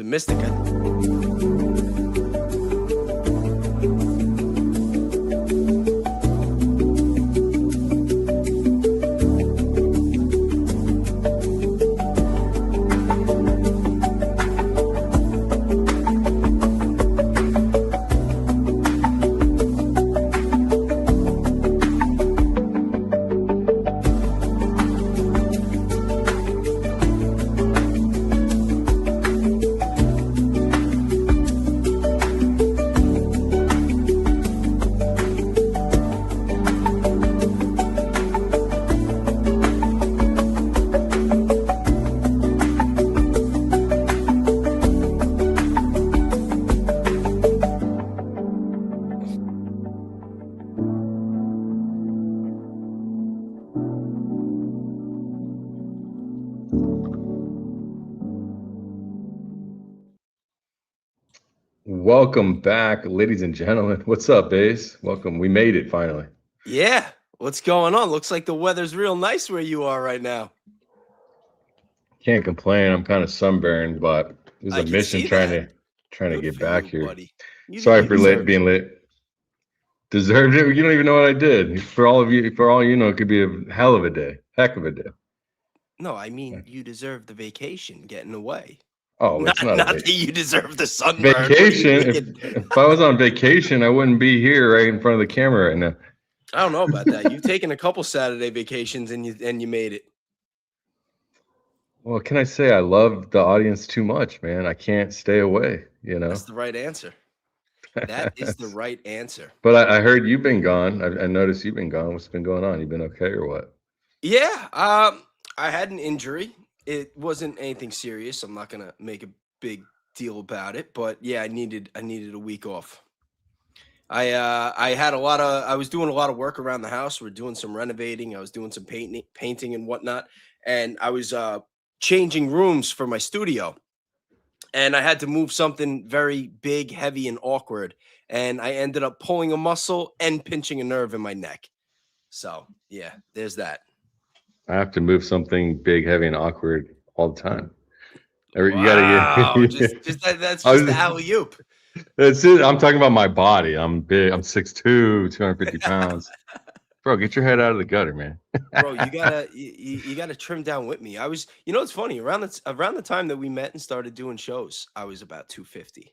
Mystica. Welcome back, ladies and gentlemen. What's up, Bayes? Welcome. We made it finally. Yeah. What's going on? Looks like the weather's real nice where you are right now. Can't complain. I'm kind of sunburned, but it was a mission trying to get back here. Buddy. Sorry for being late. Deserved it. You don't even know what I did. For all you know, it could be a hell of a day. Heck of a day. No, I mean you deserve the vacation, getting away. Oh, it's not that you deserve the sunburn. Vacation. If I was on vacation, I wouldn't be here right in front of the camera right now. I don't know about that. You've taken a couple Saturday vacations and you made it. Well, can I say I love the audience too much, man? I can't stay away, you know? That's the right answer. That is the right answer. But I heard you've been gone. I noticed you've been gone. What's been going on? You been okay or what? Yeah. I had an injury. It wasn't anything serious. I'm not gonna make a big deal about it, but yeah, I needed a week off. I was doing a lot of work around the house. We're doing some renovating. I was doing some painting and whatnot, and I was changing rooms for my studio, and I had to move something very big, heavy, and awkward, and I ended up pulling a muscle and pinching a nerve in my neck. So yeah, there's that. I have to move something big, heavy, and awkward all the time. You gotta get that's just the alley-oop. That's it. I'm talking about my body. I'm big. I'm 6'2", 250 pounds. Bro, get your head out of the gutter, man. Bro, you gotta trim down with me. I was, it's funny, around the time that we met and started doing shows, I was about 250.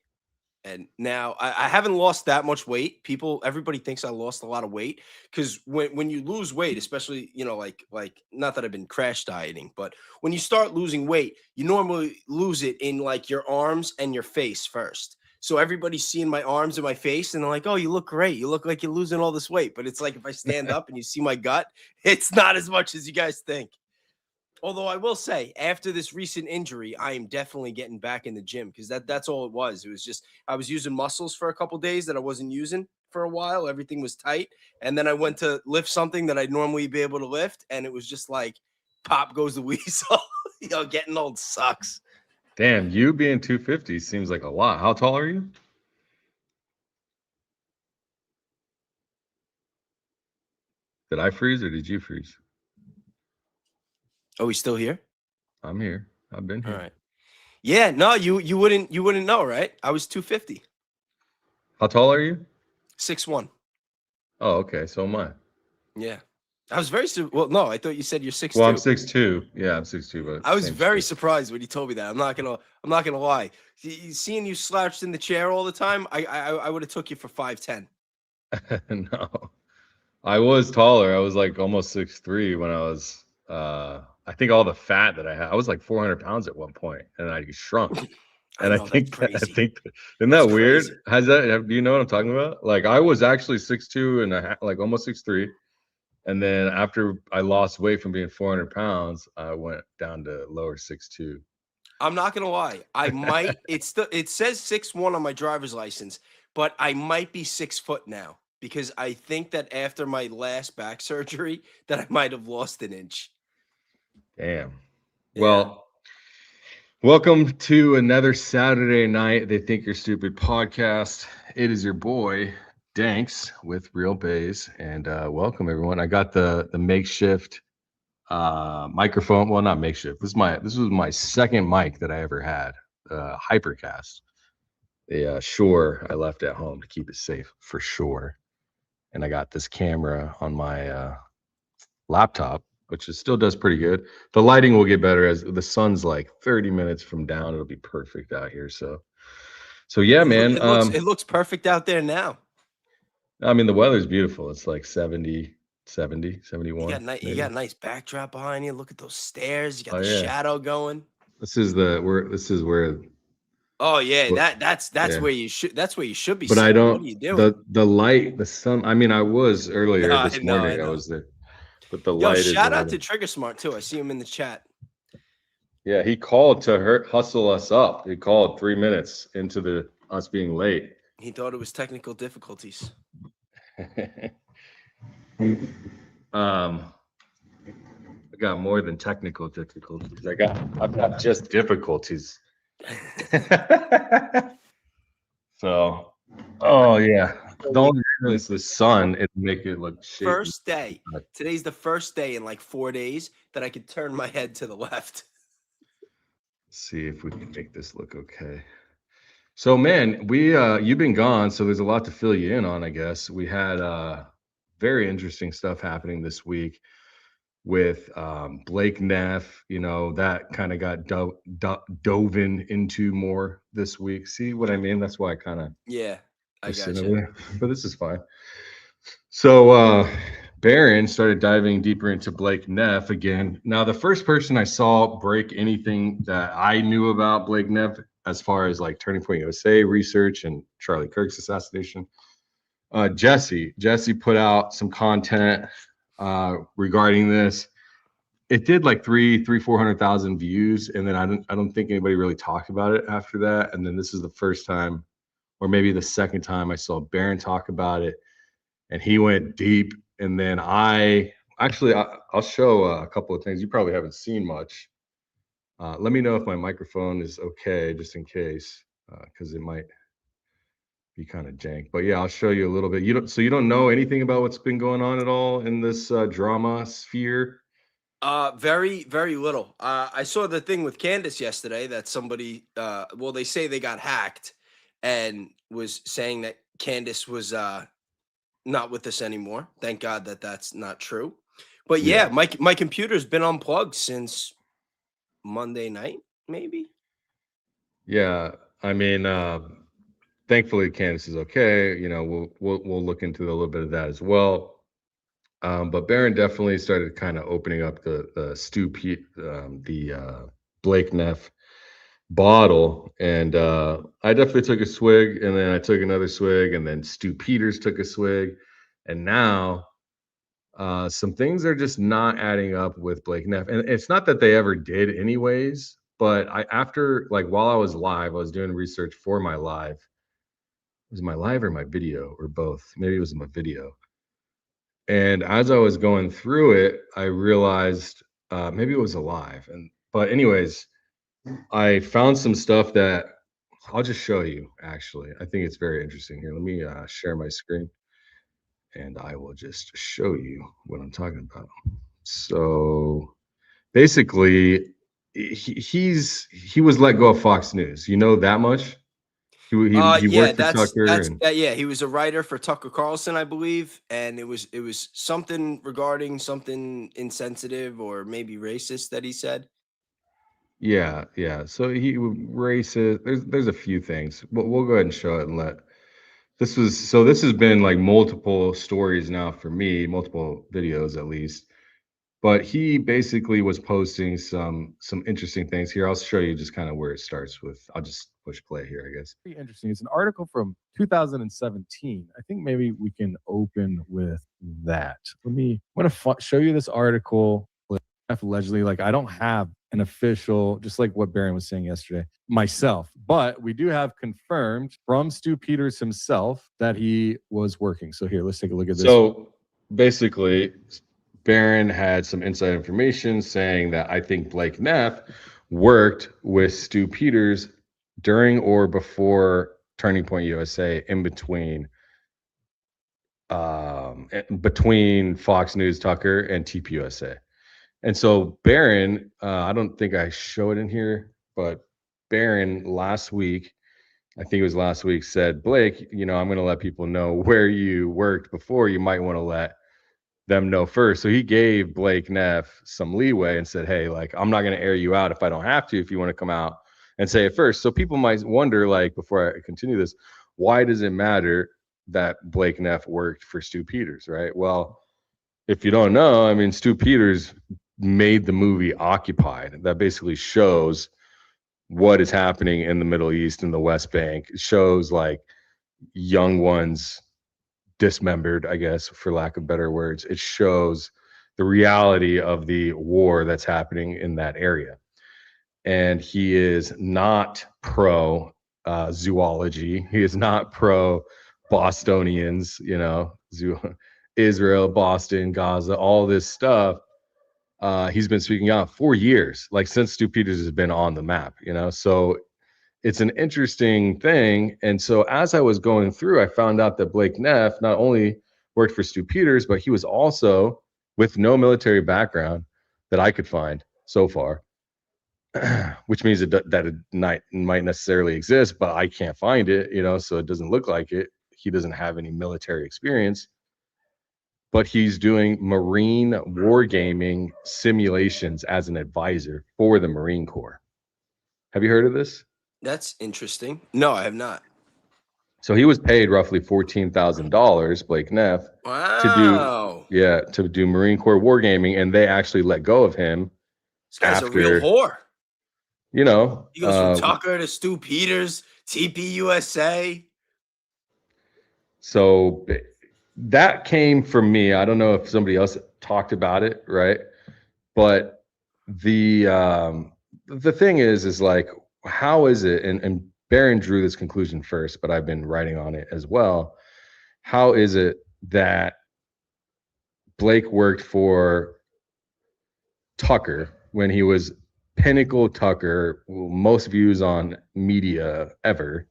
And now I haven't lost that much weight. Everybody thinks I lost a lot of weight because when you lose weight, especially, like not that I've been crash dieting, but when you start losing weight, you normally lose it in like your arms and your face first. So everybody's seeing my arms and my face and they're like, oh, you look great. You look like you're losing all this weight. But it's like if I stand up and you see my gut, it's not as much as you guys think. Although I will say, after this recent injury, I am definitely getting back in the gym because that's all it was. It was just I was using muscles for a couple days that I wasn't using for a while. Everything was tight. And then I went to lift something that I'd normally be able to lift. And it was just like, pop goes the weasel. Getting old sucks. Damn, you being 250 seems like a lot. How tall are you? Did I freeze or did you freeze? Oh, he's still here? I'm here. I've been here. All right. Yeah, no, you wouldn't know, right? I was 250. How tall are you? 6'1". Oh, okay. So am I. Yeah. I was well, no, I thought you said you're 6'2". Well, I'm 6'2". Yeah, I'm 6'2", but I was very surprised when you told me that. I'm not gonna lie. Seeing you slouched in the chair all the time, I would have took you for 5'10". No. I was taller. I was like almost 6'3" when I was I think all the fat that I had, I was like 400 pounds at one point, and I shrunk. And I think isn't that weird? Do you know what I'm talking about? Like I was actually 6'2" and like almost 6'3", and then after I lost weight from being 400 pounds, I went down to lower 6'2". I'm not gonna lie. I might. It says 6'1" on my driver's license, but I might be 6 foot now because I think that after my last back surgery, that I might have lost an inch. Damn. Yeah. Well, welcome to another Saturday Night They Think You're Stupid podcast. It is your boy Danks with RealBayes, and welcome everyone. I got the makeshift microphone. Well, not makeshift. This was my second mic that I ever had. Hypercast. The Shure I left at home to keep it safe for sure. And I got this camera on my laptop, which still does pretty good. The lighting will get better as the sun's like 30 minutes from down. It'll be perfect out here. So yeah, man. It looks perfect out there now. I mean, the weather's beautiful. It's like 70, 71. You got a nice backdrop behind you. Look at those stairs. You got the yeah. shadow going. This is where. Oh yeah, that's where you should. That's where you should be. But I don't. What are you doing? The light, the sun. I mean, I was earlier this morning. I was there, but the light. Shout out to Trigger Smart too. I see him in the chat. Yeah, he called to hustle us up. He called 3 minutes into us being late. He thought it was technical difficulties. I got more than technical difficulties. I've got just difficulties. So, oh yeah. The only reason is the sun. It make it look shady. First day. Today's the first day in like 4 days that I could turn my head to the left. Let's see if we can make this look okay. So, man, you've been gone, so there's a lot to fill you in on, I guess. We had very interesting stuff happening this week with Blake Neff. You know, that kind of got dove into more this week. See what I mean? That's why I kind of I got you. But this is fine. So Baron started diving deeper into Blake Neff again. Now, the first person I saw break anything that I knew about Blake Neff, as far as like Turning Point USA research and Charlie Kirk's assassination, Jesse put out some content regarding this. It did like 400,000 views, and then I don't think anybody really talked about it after that. And then this is the first time, or maybe the second time, I saw Baron talk about it, and he went deep. And then I'll show a couple of things. You probably haven't seen much. Let me know if my microphone is okay, just in case, because it might be kind of jank. But yeah, I'll show you a little bit. You don't know anything about what's been going on at all in this drama sphere? Very, very little. I saw the thing with Candace yesterday that somebody, they say they got hacked and was saying that Candace was not with us anymore. Thank God that that's not true. But yeah, my computer's been unplugged since Monday night, maybe. Yeah, I mean, thankfully Candace is okay. You know, we'll look into a little bit of that as well. But Baron definitely started kind of opening up the Blake Neff bottle, and I definitely took a swig, and then I took another swig, and then Stu Peters took a swig, and now some things are just not adding up with Blake Neff. And it's not that they ever did anyways, but while I was live, I was doing research for my live. Was it my live or my video or both? Maybe it was my video. And as I was going through it, I realized maybe it was a live. But anyways, I found some stuff that I'll just show you, actually. I think it's very interesting here. Let me share my screen, and I will just show you what I'm talking about. So basically, he was let go of Fox News. You know that much? He worked for Tucker. He was a writer for Tucker Carlson, I believe, and it was something regarding something insensitive or maybe racist that he said. Yeah. So he racist. There's a few things. We'll go ahead and show it and let. This has been like multiple stories now for me, multiple videos at least. But he basically was posting some interesting things here. I'll show you just kind of where it starts with. I'll just push play here, I guess. Pretty interesting. It's an article from 2017. I think maybe we can open with that. I'm going to show you this article. Allegedly, like, I don't have an official, just like what Baron was saying yesterday, myself, but we do have confirmed from Stu Peters himself that he was working. So here, let's take a look at this. So basically, Baron had some inside information saying that I think Blake Neff worked with Stu Peters during or before Turning Point USA, in between Fox News, Tucker, and TPUSA. And so Baron, I don't think I show it in here, but Baron last week, I think it was last week, said, Blake, I'm going to let people know where you worked before. You might want to let them know first. So he gave Blake Neff some leeway and said, hey, like, I'm not going to air you out if I don't have to, if you want to come out and say it first. So people might wonder, like, before I continue this, why does it matter that Blake Neff worked for Stu Peters, right? Well, if you don't know, I mean, Stu Peters made the movie Occupied. That basically shows what is happening in the Middle East and the West Bank. It shows like young ones dismembered, I guess, for lack of better words. It shows the reality of the war that's happening in that area. And he is not pro zoology. He is not pro Bostonians, Israel, Boston, Gaza, all this stuff. He's been speaking out 4 years, like since Stu Peters has been on the map, so it's an interesting thing. And so as I was going through, I found out that Blake Neff not only worked for Stu Peters, but he was also, with no military background that I could find so far, which means that it might necessarily exist, but I can't find it, so it doesn't look like it. He doesn't have any military experience, but he's doing Marine wargaming simulations as an advisor for the Marine Corps. Have you heard of this? That's interesting. No, I have not. So he was paid roughly $14,000, Blake Neff, wow, to do Marine Corps wargaming, and they actually let go of him. This guy's a real whore. He goes from Tucker to Stu Peters, TPUSA. So that came from me. I don't know if somebody else talked about it, right? But the thing is like, how is it? And Baron drew this conclusion first, but I've been writing on it as well. How is it that Blake worked for Tucker when he was pinnacle Tucker, most views on media ever,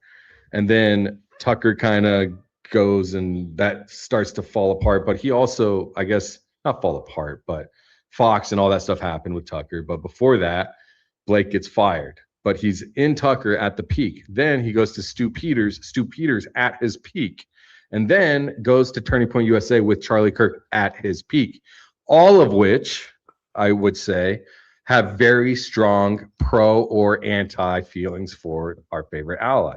and then Tucker kind of goes and that starts to fall apart? But he also, I guess, not fall apart, but Fox and all that stuff happened with Tucker. But before that, Blake gets fired, but he's in Tucker at the peak. Then he goes to Stu Peters at his peak, and then goes to Turning Point USA with Charlie Kirk at his peak, all of which I would say have very strong pro or anti feelings for our favorite ally.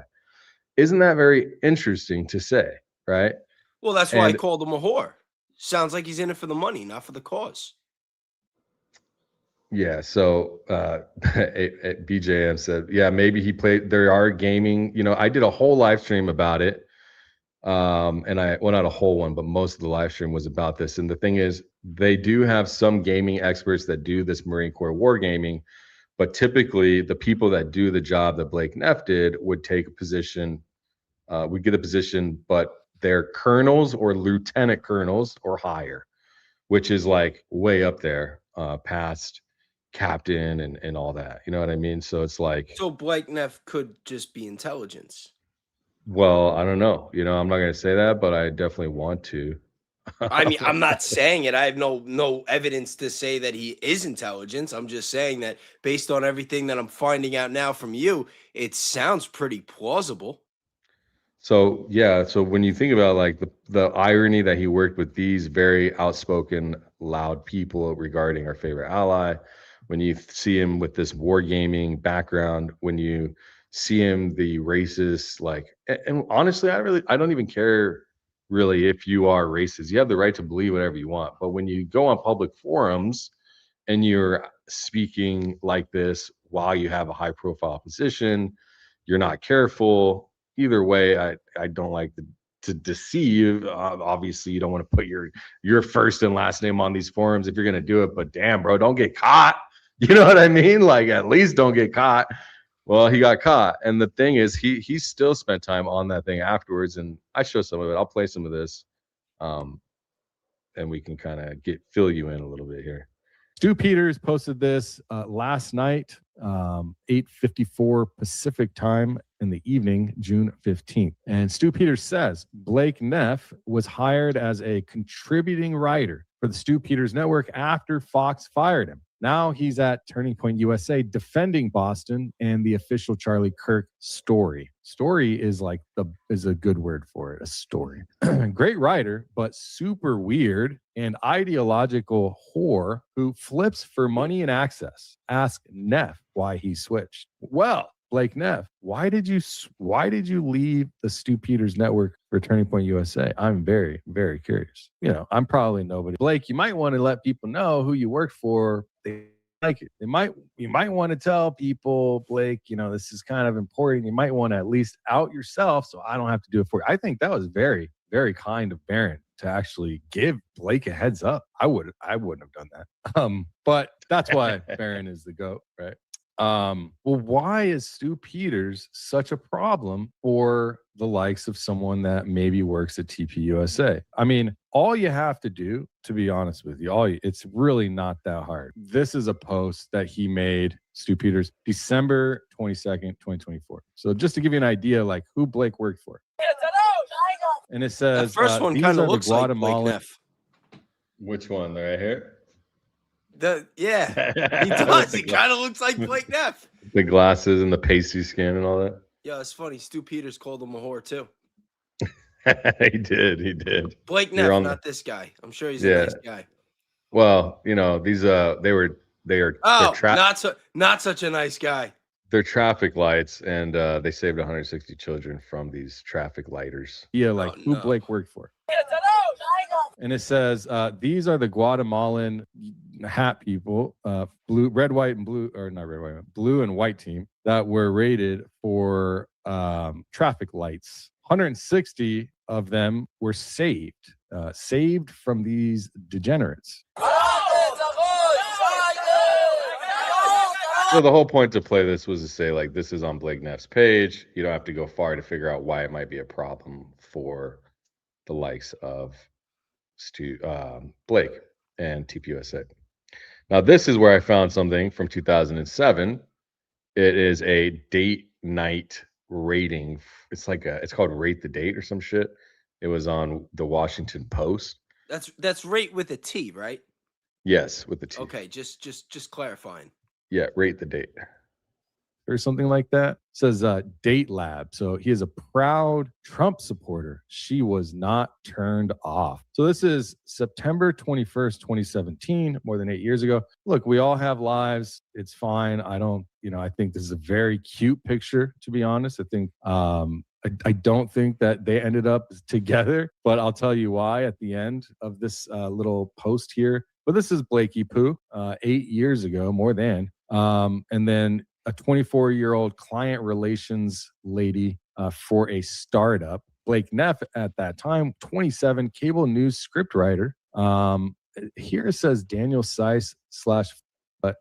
Isn't that very interesting to say, right? Well, that's why I called him a whore. Sounds like he's in it for the money, not for the cause. Yeah, so BJM said, yeah, maybe he played, there are gaming, I did a whole live stream about it. And not a whole one, but most of the live stream was about this. And the thing is, they do have some gaming experts that do this Marine Corps wargaming, but typically the people that do the job that Blake Neff did would take a position, would get a position, but they're colonels or lieutenant colonels or higher, which is like way up there, past captain and all that. You know what I mean? So it's like, so Blake Neff could just be intelligence. Well, I don't know. I'm not going to say that, but I definitely want to. I mean, I'm not saying it. I have no evidence to say that he is intelligence. I'm just saying that based on everything that I'm finding out now from you, it sounds pretty plausible. So, yeah. So when you think about like the irony that he worked with these very outspoken, loud people regarding our favorite ally, when you see him with this wargaming background, when you see him the racist, like, and honestly, I don't even care really if you are racist. You have the right to believe whatever you want, but when you go on public forums and you're speaking like this while you have a high profile position, you're not careful. Either way, I don't like to deceive. Obviously, you don't want to put your first and last name on these forums if you're going to do it, but damn, bro, don't get caught. You know what I mean? Like, at least don't get caught. Well, he got caught. And the thing is, he still spent time on that thing afterwards. And I show some of it. I'll play some of this. And we can kind of fill you in a little bit here. Stu Peters posted this last night, 8:54 Pacific time in the evening, June 15th. And Stu Peters says Blake Neff was hired as a contributing writer for the Stu Peters Network after Fox fired him. Now he's at Turning Point USA defending Boston and the official Charlie Kirk story. Story is like is a good word for it, a story. Great writer, but super weird and ideological whore who flips for money and access. Ask Neff why he switched. Well, Blake Neff, why did you leave the Stu Peters network for Turning Point USA? I'm very, very curious. I'm probably nobody. Blake, you might want to let people know who you work for. They like it. You might want to tell people, Blake, this is kind of important. You might want to at least out yourself so I don't have to do it for you. I think that was very, very kind of Baron to actually give Blake a heads up. I wouldn't have done that. But that's why Baron is the GOAT, right? Well, why is Stu Peters such a problem for the likes of someone that maybe works at TPUSA? I mean, all you have to do, to be honest with you, it's really not that hard. This is a post that he made, Stu Peters, December 22nd, 2024. So just to give you an idea, like who Blake worked for. And it says, the first one kind of looks like Blake Neff. Which one? Right here? He does. He kind of looks like Blake Neff. The glasses and the pasty skin and all that. Yeah, it's funny. Stu Peters called him a whore too. He did. Blake Neff, not this guy. I'm sure he's a nice guy. Well, these not such a nice guy. They're traffic lights, and they saved 160 children from these traffic lighters. Yeah, who Blake worked for. And it says, these are the Guatemalan hat people, blue, red, white, and blue, or not red, white, blue and white team that were rated for traffic lights. 160 of them were saved from these degenerates. So the whole point to play this was to say, this is on Blake Neff's page. You don't have to go far to figure out why it might be a problem for the likes of Blake and TPUSA. Now, this is where I found something from 2007. It is a date night rating. It's called Rate the Date or some shit. It was on the Washington Post. That's rate with a T, right? Yes, with the T. Okay, just clarifying. Yeah, Rate the Date. Or something like that. It says Date Lab. So he is a proud Trump supporter. She was not turned off. So this is September 21st, 2017, more than 8 years ago. Look, we all have lives. It's fine. I think this is a very cute picture, to be honest. I think I don't think that they ended up together, but I'll tell you why at the end of this little post here. But this is Blakey Poo, 8 years ago, more than. And then a 24-year-old client relations lady for a startup. Blake Neff at that time, 27, cable news scriptwriter. Here it says Daniel Seiss / but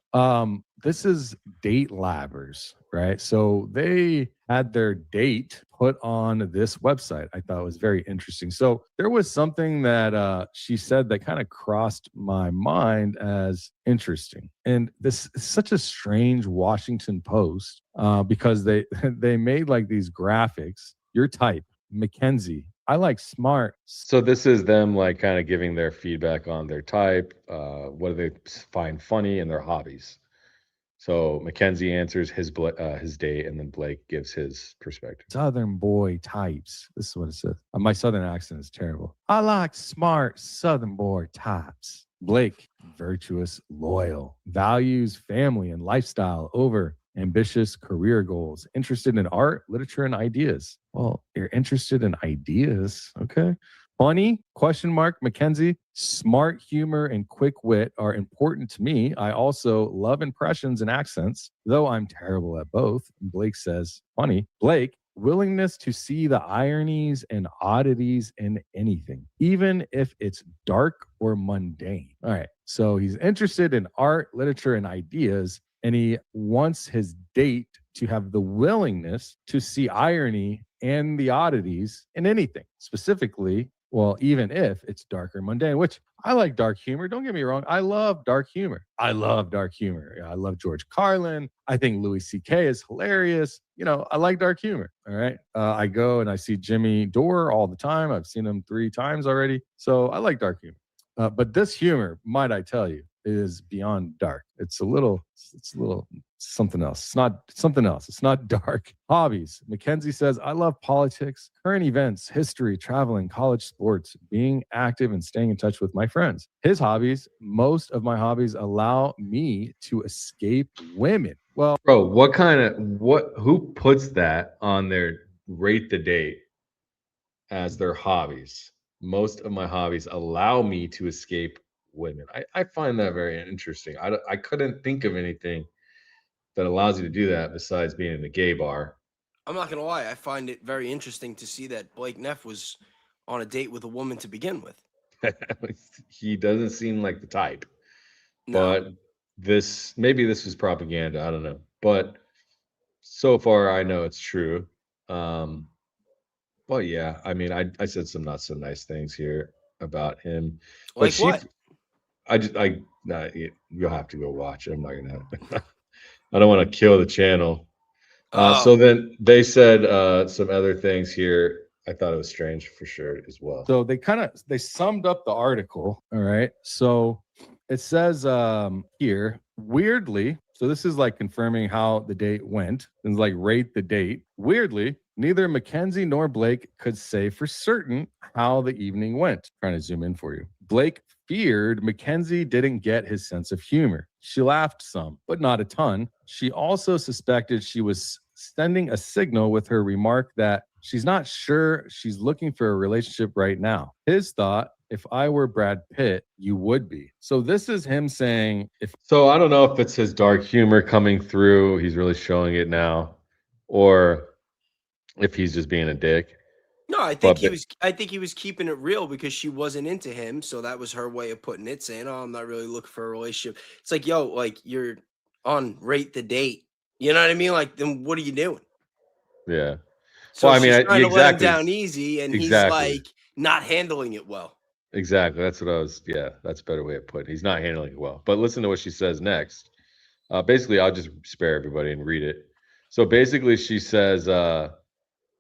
this is Date Labbers, right? So they had their date put on this website. I thought it was very interesting. So there was something that she said that kind of crossed my mind as interesting. And this is such a strange Washington Post because they made these graphics. Your type, Mackenzie. I like smart. So this is them kind of giving their feedback on their type, what do they find funny, and their hobbies. So Mackenzie answers his date, and then Blake gives his perspective. Southern boy types. This is what it says. My Southern accent is terrible. I like smart Southern boy types. Blake, virtuous, loyal, values family and lifestyle over ambitious career goals, interested in art, literature, and ideas. Well, you're interested in ideas. Okay. Funny, ? Mackenzie, smart humor and quick wit are important to me. I also love impressions and accents, though I'm terrible at both. And Blake says, funny. Blake, willingness to see the ironies and oddities in anything, even if it's dark or mundane. All right. So he's interested in art, literature, and ideas, and he wants his date to have the willingness to see irony and the oddities in anything, specifically, well, even if it's dark or mundane, which I like dark humor. Don't get me wrong. I love dark humor. I love George Carlin. I think Louis C.K. is hilarious. I like dark humor. All right. I go and I see Jimmy Dore all the time. I've seen him 3 times already. So I like dark humor. But this humor, might I tell you, is beyond dark. It's a little something else. It's not something else. It's not dark. Hobbies. Mackenzie says, I love politics, current events, history, traveling, college sports, being active and staying in touch with my friends. His hobbies, most of my hobbies allow me to escape women. Well, bro, who puts that on their rate the date as their hobbies? Most of my hobbies allow me to escape women. I find that very interesting. I couldn't think of anything that allows you to do that besides being in a gay bar. I'm not gonna lie, I find it very interesting to see that Blake Neff was on a date with a woman to begin with. He doesn't seem like the type. No. But maybe this was propaganda. I don't know. But so far I know it's true. Well, yeah, I mean, I said some not so nice things here about him. Like what? You'll have to go watch it. I'm not gonna. I don't want to kill the channel. Oh. So then they said some other things here. I thought it was strange for sure as well. So they summed up the article. All right. So it says here, weirdly, so this is like confirming how the date went and like rate the date. Weirdly, neither Mackenzie nor Blake could say for certain how the evening went. Trying to zoom in for you. Blake feared Mackenzie didn't get his sense of humor. She laughed some, but not a ton. She also suspected she was sending a signal with her remark that she's not sure she's looking for a relationship right now. His thought, if I were Brad Pitt, you would be. So this is him saying, So I don't know if it's his dark humor coming through. He's really showing it now, or if he's just being a dick. No, I think he was keeping it real because she wasn't into him, so that was her way of putting it, saying, "Oh, I'm not really looking for a relationship." It's like, yo, like you're on rate the date. You know what I mean? Like, then what are you doing? Yeah. So well, I mean, she's trying to let him exactly. down easy, and he's like not handling it well. Exactly. That's what I was. Yeah, that's a better way of putting it. He's not handling it well. But listen to what she says next. Basically, I'll just spare everybody and read it. So basically, she says,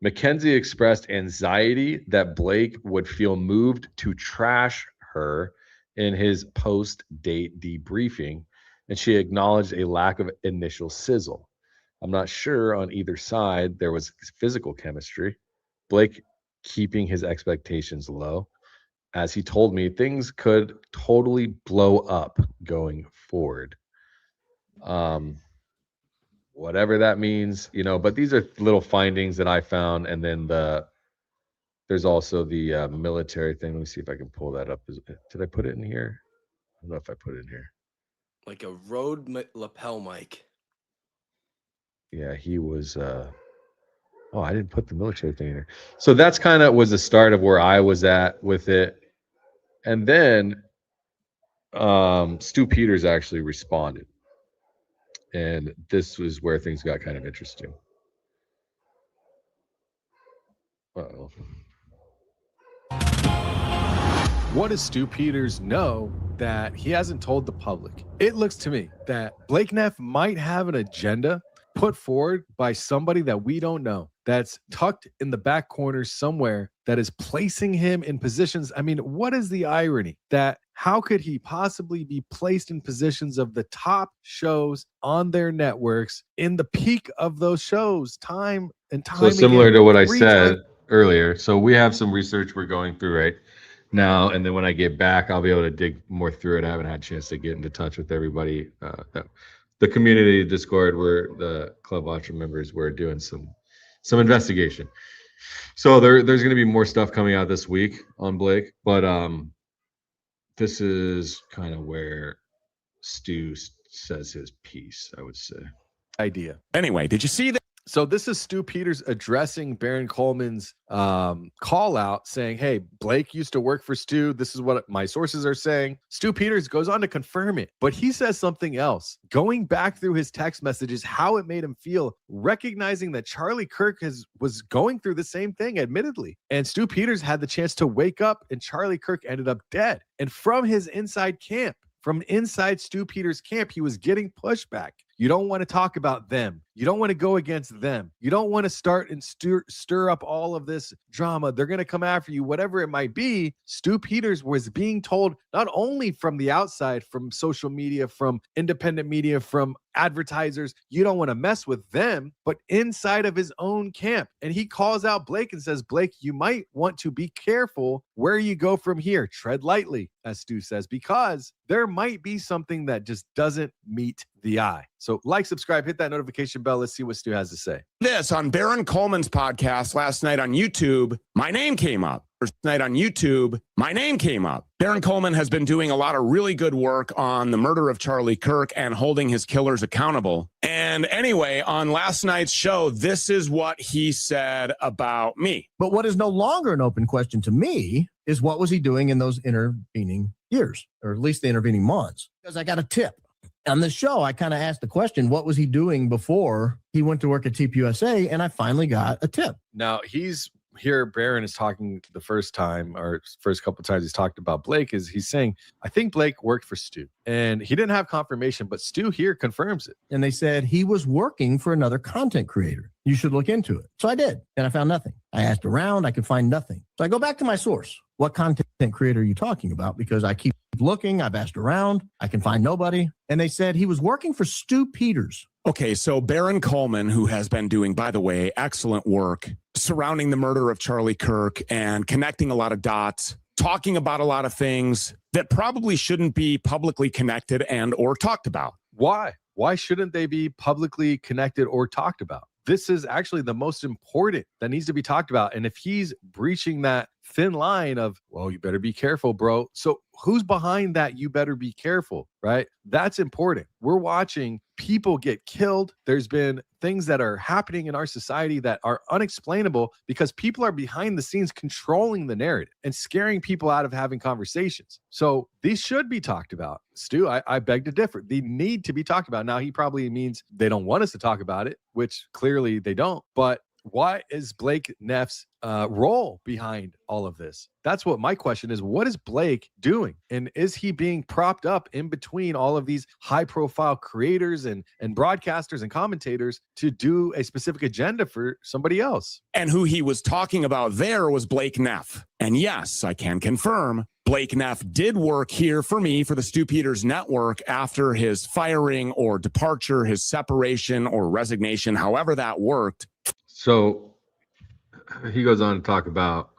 Mackenzie expressed anxiety that Blake would feel moved to trash her in his post-date debriefing, and she acknowledged a lack of initial sizzle. I'm not sure on either side there was physical chemistry. Blake keeping his expectations low. As he told me, things could totally blow up going forward. Whatever that means, but these are little findings that I found. And then there's also the military thing. Let me see if I can pull that up. Did I put it in here? I don't know if I put it in here. Like a Rode lapel mic. Yeah, he was. Oh, I didn't put the military thing in here. So that's kind of was the start of where I was at with it. And then Stu Peters actually responded. And this was where things got kind of interesting. Uh-oh. What does Stu Peters know that he hasn't told the public? It looks to me that Blake Neff might have an agenda put forward by somebody that we don't know, that's tucked in the back corner somewhere, that is placing him in positions. I mean, what is the irony that how could he possibly be placed in positions of the top shows on their networks in the peak of those shows time and time So similar again, to what I said earlier. So we have some research we're going through right now, and then when I get back, I'll be able to dig more through it. I haven't had a chance to get into touch with everybody. The community Discord, where the Club Vatra members were doing some investigation. So there's going to be more stuff coming out this week on Blake, but this is kind of where Stu says his piece, I would say. Idea. Anyway, did you see that? So this is Stu Peters addressing Baron Coleman's call out, saying, hey, Blake used to work for Stu. This is what my sources are saying. Stu Peters goes on to confirm it, but he says something else. Going back through his text messages, how it made him feel, recognizing that Charlie Kirk was going through the same thing, admittedly. And Stu Peters had the chance to wake up, and Charlie Kirk ended up dead. And from his inside camp, from inside Stu Peters' camp, he was getting pushback. You don't want to talk about them. You don't want to go against them. You don't want to start and stir up all of this drama. They're going to come after you, whatever it might be. Stu Peters was being told not only from the outside, from social media, from independent media, from advertisers, you don't want to mess with them, but inside of his own camp. And he calls out Blake and says, Blake, you might want to be careful where you go from here. Tread lightly, as Stu says, because there might be something that just doesn't meet the eye. So like, subscribe, hit that notification bell. Let's see what Stu has to say. This on Baron Coleman's podcast last night on YouTube, my name came up. First night on YouTube, my name came up. Baron Coleman has been doing a lot of really good work on the murder of Charlie Kirk and holding his killers accountable. And anyway, on last night's show, this is what he said about me. But what is no longer an open question to me is what was he doing in those intervening years, or at least the intervening months? Because I got a tip. On this show, I kind of asked the question, what was he doing before he went to work at TTYS? And I finally got a tip. Now he's here. Baron is talking the first time, or first couple of times he's talked about Blake, is he's saying, I think Blake worked for Stu, and he didn't have confirmation, but Stu here confirms it. And they said he was working for another content creator. You should look into it. So I did, and I found nothing. I asked around, I could find nothing. So I go back to my source. What content creator are you talking about? Because I keep looking, I've asked around, I can find nobody. And they said he was working for Stu Peters. Okay, so Baron Coleman, who has been doing, by the way, excellent work surrounding the murder of Charlie Kirk and connecting a lot of dots, talking about a lot of things that probably shouldn't be publicly connected and or talked about. Why? Why shouldn't they be publicly connected or talked about? This is actually the most important that needs to be talked about. And if he's breaching that thin line of, well, you better be careful, bro. So who's behind that? You better be careful, right? That's important. We're watching people get killed. There's been things that are happening in our society that are unexplainable because people are behind the scenes controlling the narrative and scaring people out of having conversations. So these should be talked about. Stu, I beg to differ. They need to be talked about. Now, he probably means they don't want us to talk about it, which clearly they don't. But what is Blake Neff's role behind all of this? That's what my question is. What is Blake doing? And is he being propped up in between all of these high profile creators and broadcasters and commentators to do a specific agenda for somebody else? And who he was talking about there was Blake Neff. And yes, I can confirm Blake Neff did work here for me for the Stu Peters network after his firing or departure, his separation or resignation, however that worked. So he goes on to talk about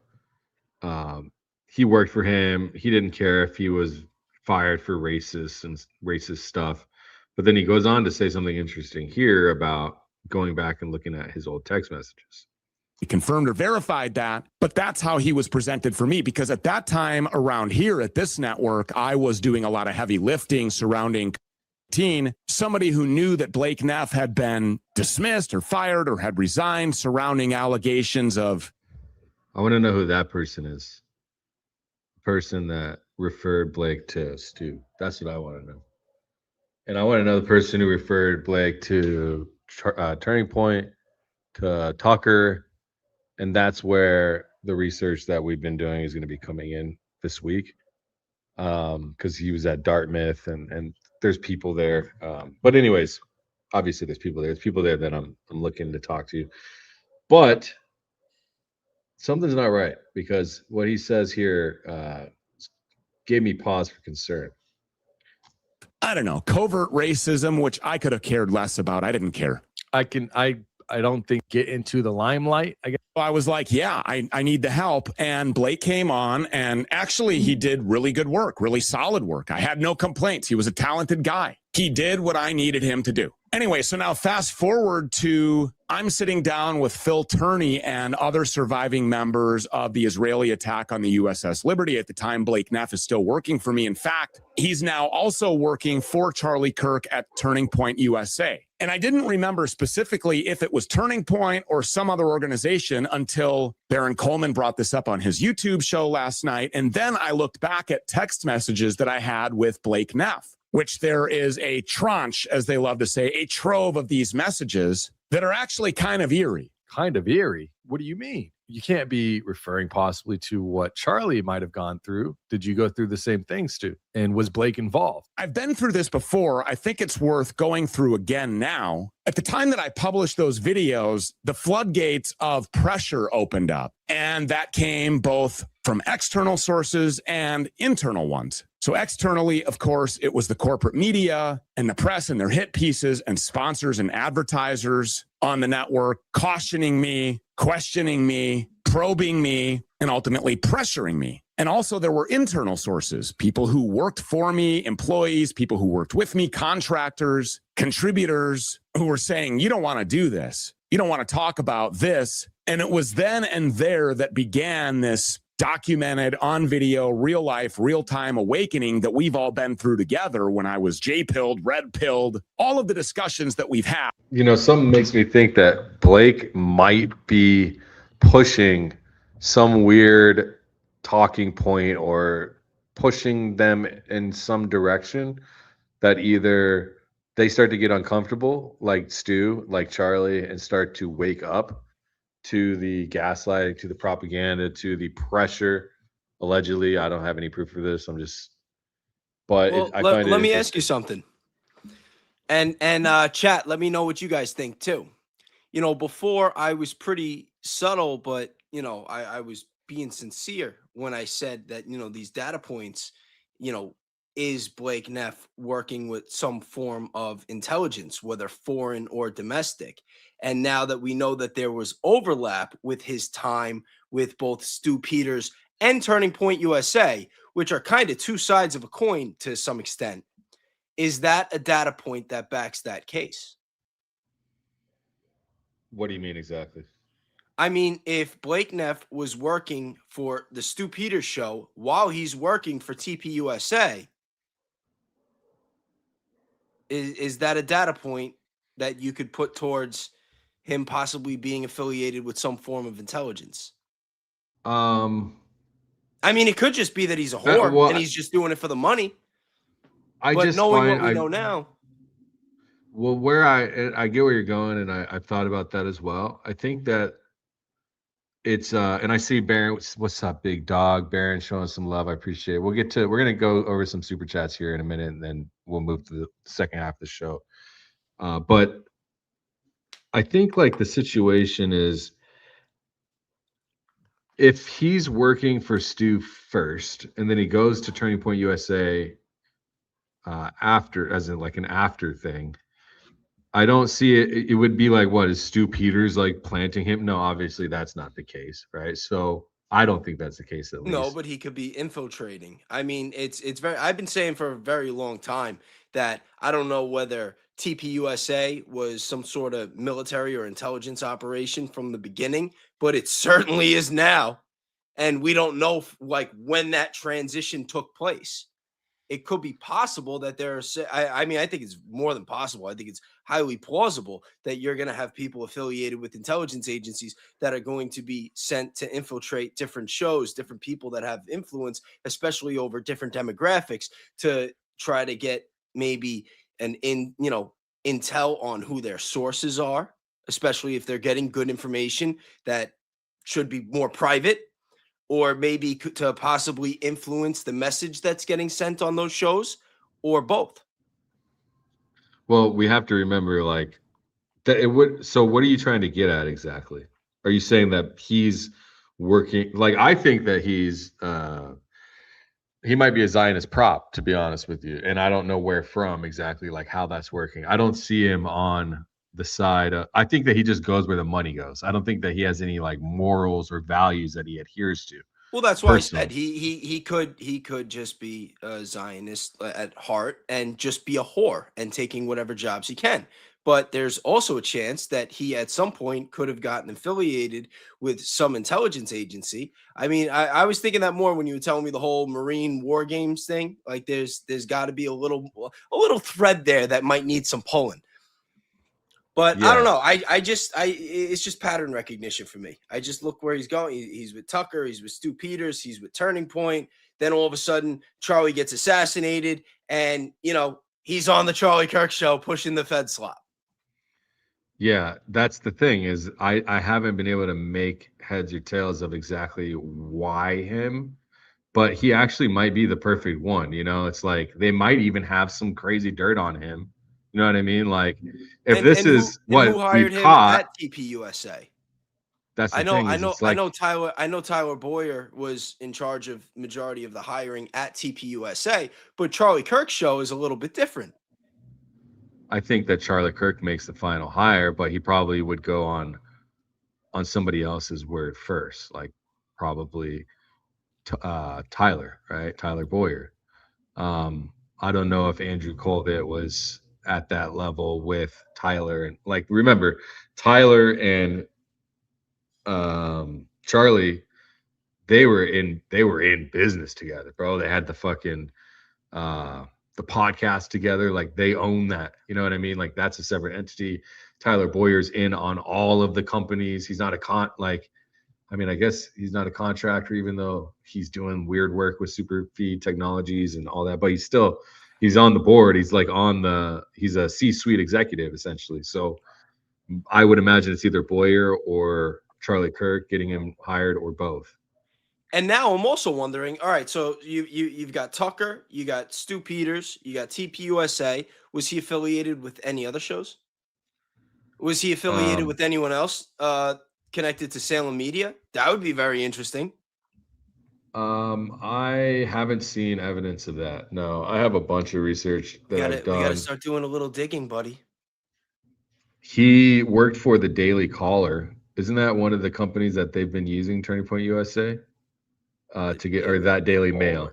he worked for him. He didn't care if he was fired for racist stuff. But then he goes on to say something interesting here about going back and looking at his old text messages. He confirmed or verified that, but that's how he was presented for me, because at that time around here at this network, I was doing a lot of heavy lifting surrounding somebody who knew that Blake Neff had been dismissed or fired or had resigned surrounding allegations of. I want to know who that person is. The person that referred Blake to Stu. That's what I want to know. And I want to know the person who referred Blake to Turning Point, to Tucker. And that's where the research that we've been doing is going to be coming in this week. Because he was at Dartmouth and there's people there. But anyways, obviously there's people there. There's people there that I'm looking to talk to. But something's not right, because what he says here gave me pause for concern. I don't know, covert racism, which I could have cared less about. I didn't care. I don't think get into the limelight. I guess. I was like, yeah, I need the help. And Blake came on, and actually he did really good work, really solid work. I had no complaints. He was a talented guy. He did what I needed him to do. Anyway, so now fast forward to I'm sitting down with Phil Turney and other surviving members of the Israeli attack on the USS Liberty. At the time, Blake Neff is still working for me. In fact, he's now also working for Charlie Kirk at Turning Point USA. And I didn't remember specifically if it was Turning Point or some other organization until Baron Coleman brought this up on his YouTube show last night. And then I looked back at text messages that I had with Blake Neff, which there is a tranche, as they love to say, a trove of these messages that are actually kind of eerie. kind of eerie. What do you mean? You can't be referring possibly to what Charlie might have gone through. Did you go through the same things, Stu? And was Blake involved? I've been through this before. I think it's worth going through again now. At the time that I published those videos, the floodgates of pressure opened up, and that came both from external sources and internal ones. So externally, of course, it was the corporate media and the press and their hit pieces and sponsors and advertisers on the network cautioning me, questioning me, probing me, and ultimately pressuring me. And also there were internal sources, people who worked for me, employees, people who worked with me, contractors, contributors who were saying, you don't want to do this. You don't want to talk about this. And it was then and there that began this documented on video, real life, real time awakening that we've all been through together when I was J-pilled, red-pilled, all of the discussions that we've had. You know, something makes me think that Blake might be pushing some weird talking point or pushing them in some direction that either they start to get uncomfortable, like Stu, like Charlie, and start to wake up to the gaslighting, to the propaganda, to the pressure. Allegedly, I don't have any proof for this. I'm just, but Well, I find let it me ask you something. And chat, let me know what you guys think too. You know, before I was pretty subtle, but you know, I was being sincere when I said that, you know, these data points, you know, is Blake Neff working with some form of intelligence, whether foreign or domestic? And now that we know that there was overlap with his time with both Stu Peters and Turning Point USA, which are kind of two sides of a coin to some extent, is that a data point that backs that case? What do you mean exactly? I mean, if Blake Neff was working for the Stu Peters show while he's working for TPUSA, is that a data point that you could put towards him possibly being affiliated with some form of intelligence? I mean, it could just be that he's a whore well, and he's just doing it for the money. I But just knowing find what we know now, well, where I get where you're going, and I've thought about that as well. I think that it's and I see Baron. What's up, big dog? Baron showing some love. I appreciate it. We're gonna go over some super chats here in a minute, and then we'll move to the second half of the show. But I think like the situation is, if he's working for Stu first, and then he goes to Turning Point USA after, as in like an after thing, I don't see it. It would be like, what is Stu Peters like planting him? No, obviously that's not the case, right? So I don't think that's the case, at least. no, but he could be infiltrating. I mean, it's very. I've been saying for a very long time that I don't know whether TPUSA was some sort of military or intelligence operation from the beginning, but it certainly is now, and we don't know like when that transition took place. It could be possible that I mean, I think it's more than possible. I think it's highly plausible that you're going to have people affiliated with intelligence agencies that are going to be sent to infiltrate different shows, different people that have influence, especially over different demographics, to try to get maybe intel on who their sources are, especially if they're getting good information that should be more private, or maybe to possibly influence the message that's getting sent on those shows, or both. Well, we have to remember like that it would. So what are you trying to get at exactly? Are you saying that he's working? Like, I think that he might be a Zionist prop, to be honest with you. And I don't know where from exactly, like how that's working. I don't see him on the side. I think that he just goes where the money goes. I don't think that he has any like morals or values that he adheres to. Well, that's why Personally. I said he could just be a Zionist at heart and just be a whore and taking whatever jobs he can. But there's also a chance that he at some point could have gotten affiliated with some intelligence agency. I mean, I was thinking that more when you were telling me the whole Marine war games thing. Like there's got to be a little thread there that might need some pulling. But Yeah. I don't know. It's just pattern recognition for me. I just look where he's going. He's with Tucker. He's with Stu Peters. He's with Turning Point. Then all of a sudden, Charlie gets assassinated, and you know he's on the Charlie Kirk show pushing the Fed slop. Yeah, that's the thing is I haven't been able to make heads or tails of exactly why him, but he actually might be the perfect one. You know, it's like they might even have some crazy dirt on him. You know what I mean? Like if And this is who what hired we've him caught, at TPUSA? that's the thing is it's I like know Tyler Boyer was in charge of majority of the hiring at TPUSA, but Charlie Kirk's show is a little bit different. I think that Charlie Kirk makes the final hire, but he probably would go on somebody else's word first, like probably Tyler, right? Tyler Boyer. I don't know if Andrew Colvett was at that level with Tyler, and like remember Tyler and Charlie, they were in business together, bro. They had the fucking the podcast together. Like they own that. You know what I mean? Like that's a separate entity. Tyler Boyer's in on all of the companies. He's not a I mean, I guess he's not a contractor, even though he's doing weird work with Superfeed Technologies and all that. But he's on the board. He's like he's a C-suite executive essentially. So I would imagine it's either Boyer or Charlie Kirk getting him hired or both. And now I'm also wondering, all right, so you've got Tucker, you got Stu Peters, you got TPUSA. Was he affiliated with any other shows? Was he affiliated with anyone else connected to Salem Media? That would be very interesting. I haven't seen evidence of that. No, I have a bunch of research that I've done. We gotta start doing a little digging, buddy. He worked for the Daily Caller. Isn't that one of the companies that they've been using, Turning Point USA, to get or that Daily Mail?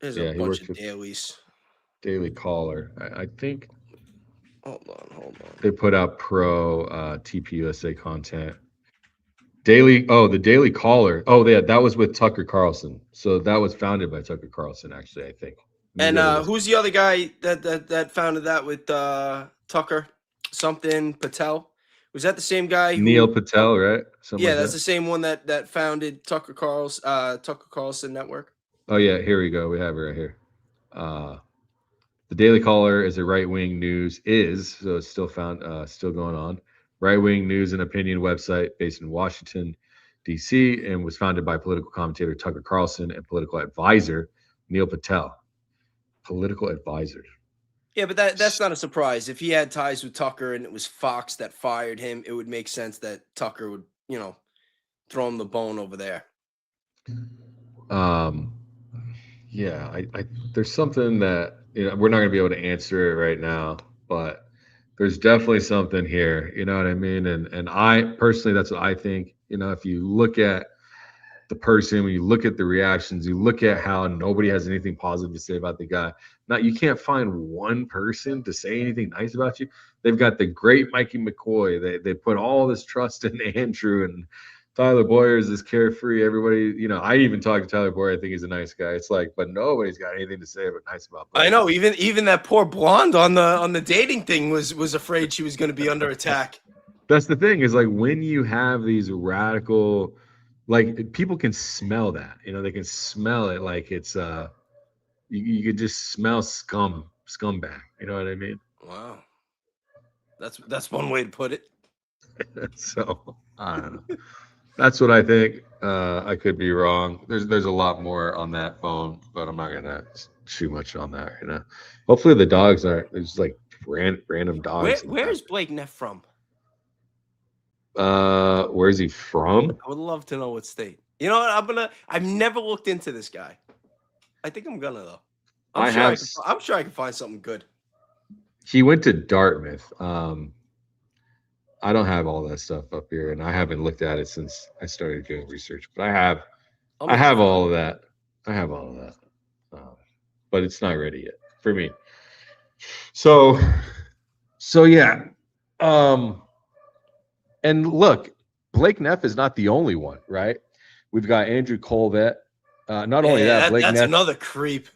There's a bunch of dailies. Daily Caller, I think. Hold on. They put out pro TPUSA content. The Daily Caller. Oh, yeah, that was with Tucker Carlson. So that was founded by Tucker Carlson, actually, I think. And who's the other guy that founded that with Tucker? Something Patel. Was that the same guy? Neil Patel, right? That's the same one that founded Tucker Carlson Network. Oh yeah, here we go. We have it right here. The Daily Caller is a right-wing news so it's still still going on. Right-wing news and opinion website based in Washington, D.C., and was founded by political commentator Tucker Carlson and political advisor Neil Patel. Political advisor. Yeah, but that's not a surprise. If he had ties with Tucker and it was Fox that fired him, it would make sense that Tucker would, throw him the bone over there. Yeah, I there's something that we're not going to be able to answer it right now, but there's definitely something here. You know what I mean? And I personally, that's what I think. If you look at the person, when you look at the reactions, you look at how nobody has anything positive to say about the guy. Now, you can't find one person to say anything nice about you. They've got the great Mikey McCoy. They put all this trust in Andrew, and Tyler Boyer is this carefree. Everybody, I even talked to Tyler Boyer. I think he's a nice guy. It's like, but nobody's got anything to say nice about Blake. I know. Even that poor blonde on the dating thing was afraid she was going to be under attack. That's the thing is like when you have these radical, like people can smell that. They can smell it like it's you could just smell scumbag. You know what I mean? Wow, that's one way to put it. So I don't know. That's what I think. I could be wrong. There's a lot more on that phone, but I'm not gonna shoot much on that. Hopefully the dogs aren't. There's like random dogs. Where is Blake Neff from? Where's he from? I would love to know what state. You know what? I've never looked into this guy. I think I'm gonna though. I'm sure I can find something good. He went to Dartmouth. I don't have all that stuff up here, and I haven't looked at it since I started doing research. But I have all of that. But it's not ready yet for me. So yeah. And look, Blake Neff is not the only one, right? We've got Andrew Colvett. Not only that, Blake that's Neff, another creep.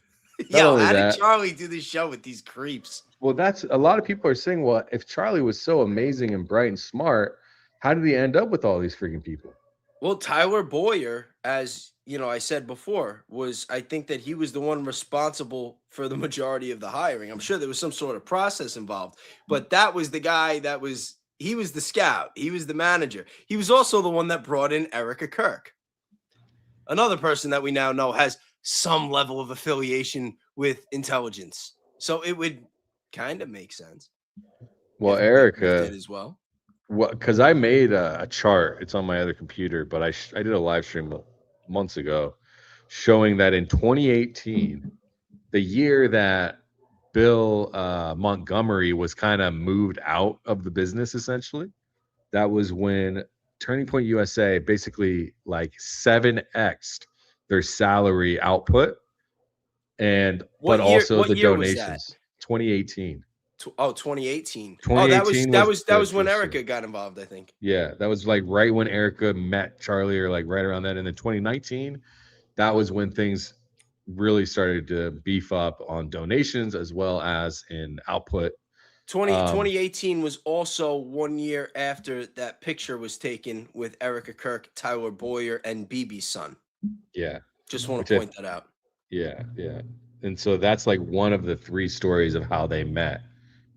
How did Charlie do this show with these creeps? Well, that's a lot of people are saying, well, if Charlie was so amazing and bright and smart, how did he end up with all these freaking people? Well, Tyler Boyer, as I said before was I think that he was the one responsible for the majority of the hiring. I'm sure there was some sort of process involved, but that was the guy he was the scout. He was the manager. He was also the one that brought in Erica Kirk, another person that we now know has some level of affiliation with intelligence. So it would kind of make sense. Well, if Erica did as well. Well, because I made a chart. It's on my other computer, but I did a live stream months ago showing that in 2018, the year that Bill Montgomery was kind of moved out of the business, essentially, that was when Turning Point USA basically like 7x'd their salary output, but also the donations. 2018. 2018. 2018 that was when Erica got involved, I think. Yeah, that was like right when Erica met Charlie, or like right around that. And then 2019, that was when things really started to beef up on donations as well as in output. 2018 was also 1 year after that picture was taken with Erica Kirk, Tyler Boyer, and BB's son. Yeah. Just want to point that out. Yeah, yeah. And so that's like one of the 3 stories of how they met.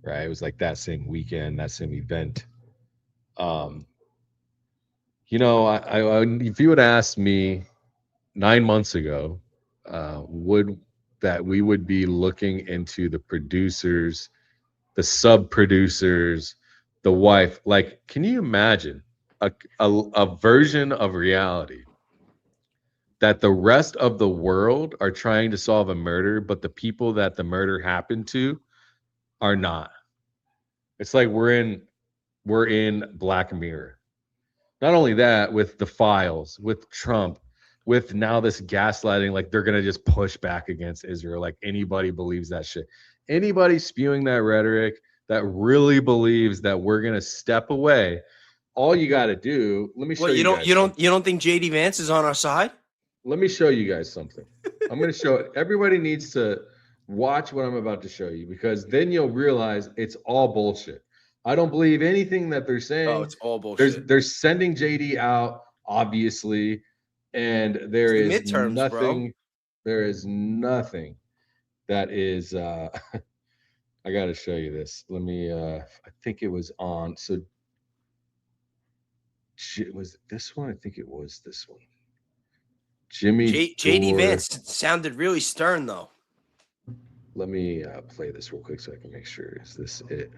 Right, it was like that same weekend, that same event. I if you would ask me 9 months ago, we would be looking into the producers, the sub producers, the wife. Like, can you imagine a version of reality that the rest of the world are trying to solve a murder, but the people that the murder happened to are not? It's like we're in Black Mirror. Not only that, with the files, with Trump, with now this gaslighting, like they're gonna just push back against Israel. Like anybody believes that shit. Anybody spewing that rhetoric that really believes that we're gonna step away, all you got to do. Let me show you. You don't think JD Vance is on our side? Let me show you guys something. I'm gonna show everybody needs to watch what I'm about to show you, because then you'll realize it's all bullshit. I don't believe anything that they're saying. Oh, it's all bullshit. They're sending JD out, obviously, and there is nothing. Bro. There is nothing that is. I got to show you this. Let me. I think it was on. So was this one? I think it was this one. JD Vance sounded really stern, though. Let me play this real quick so I can make sure. Is this it?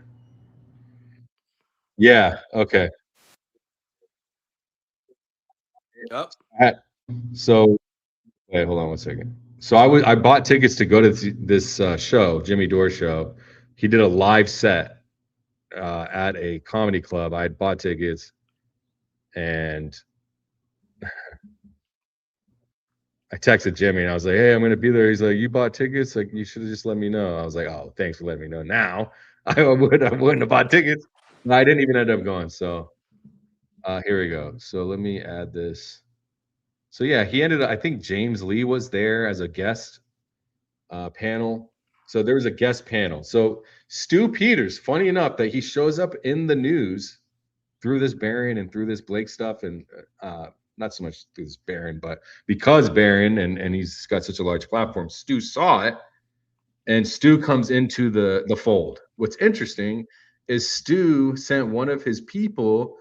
Yeah. Okay. Yep. So, wait, hold on one second. So I bought tickets to go to this show, Jimmy Dore show. He did a live set at a comedy club. I had bought tickets, and I texted Jimmy and I was like, "Hey, I'm gonna be there." He's like, "You bought tickets? Like, you should have just let me know." I was like, "Oh, thanks for letting me know." Now I wouldn't have bought tickets. No, I didn't even end up going. So here we go. So let me add this. So yeah, he ended up. I think James Lee was there as a guest panel. So there was a guest panel. So Stu Peters, funny enough, that he shows up in the news through this Baron and through this Blake stuff, and not so much through this Baron, but because Baron and he's got such a large platform, Stu saw it, and Stu comes into the fold. What's interesting is Stu sent one of his people.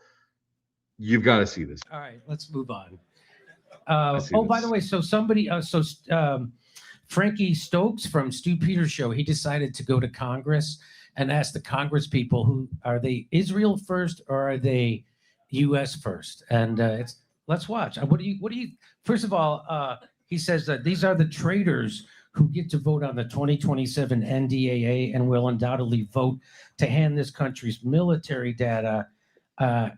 You've got to see this. All right, let's move on. By the way, so somebody, Frankie Stokes from Stu Peters' show, he decided to go to Congress and ask the Congress people, who are they, Israel first or are they U.S. first? And let's watch. What do you? First of all, he says that these are the traitors who get to vote on the 2027 NDAA and will undoubtedly vote to hand this country's military data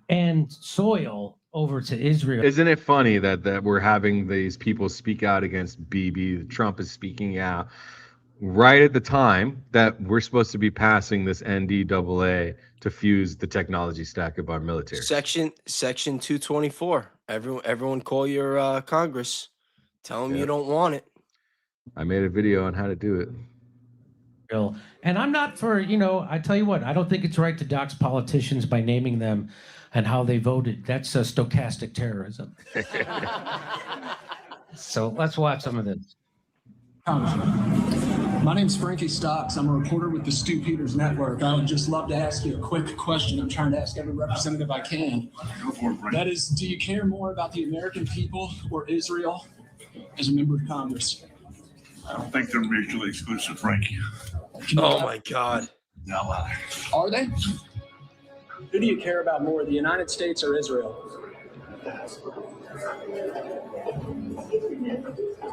and soil over to Israel. Isn't it funny that we're having these people speak out against Bibi? Trump is speaking out right at the time that we're supposed to be passing this NDAA to fuse the technology stack of our military. Section 224. Everyone call your Congress. Tell them you don't want it. I made a video on how to do it. And I'm not for, I tell you what, I don't think it's right to dox politicians by naming them and how they voted. That's stochastic terrorism. So let's watch some of this. Congressman, my name's Frankie Stocks. I'm a reporter with the Stu Peters Network. I would just love to ask you a quick question. I'm trying to ask every representative I can. Go for it, Frank. That is, do you care more about the American people or Israel as a member of Congress? I don't think they're mutually exclusive, Frankie. Oh my God. No, Are they? Who do you care about more, the United States or Israel?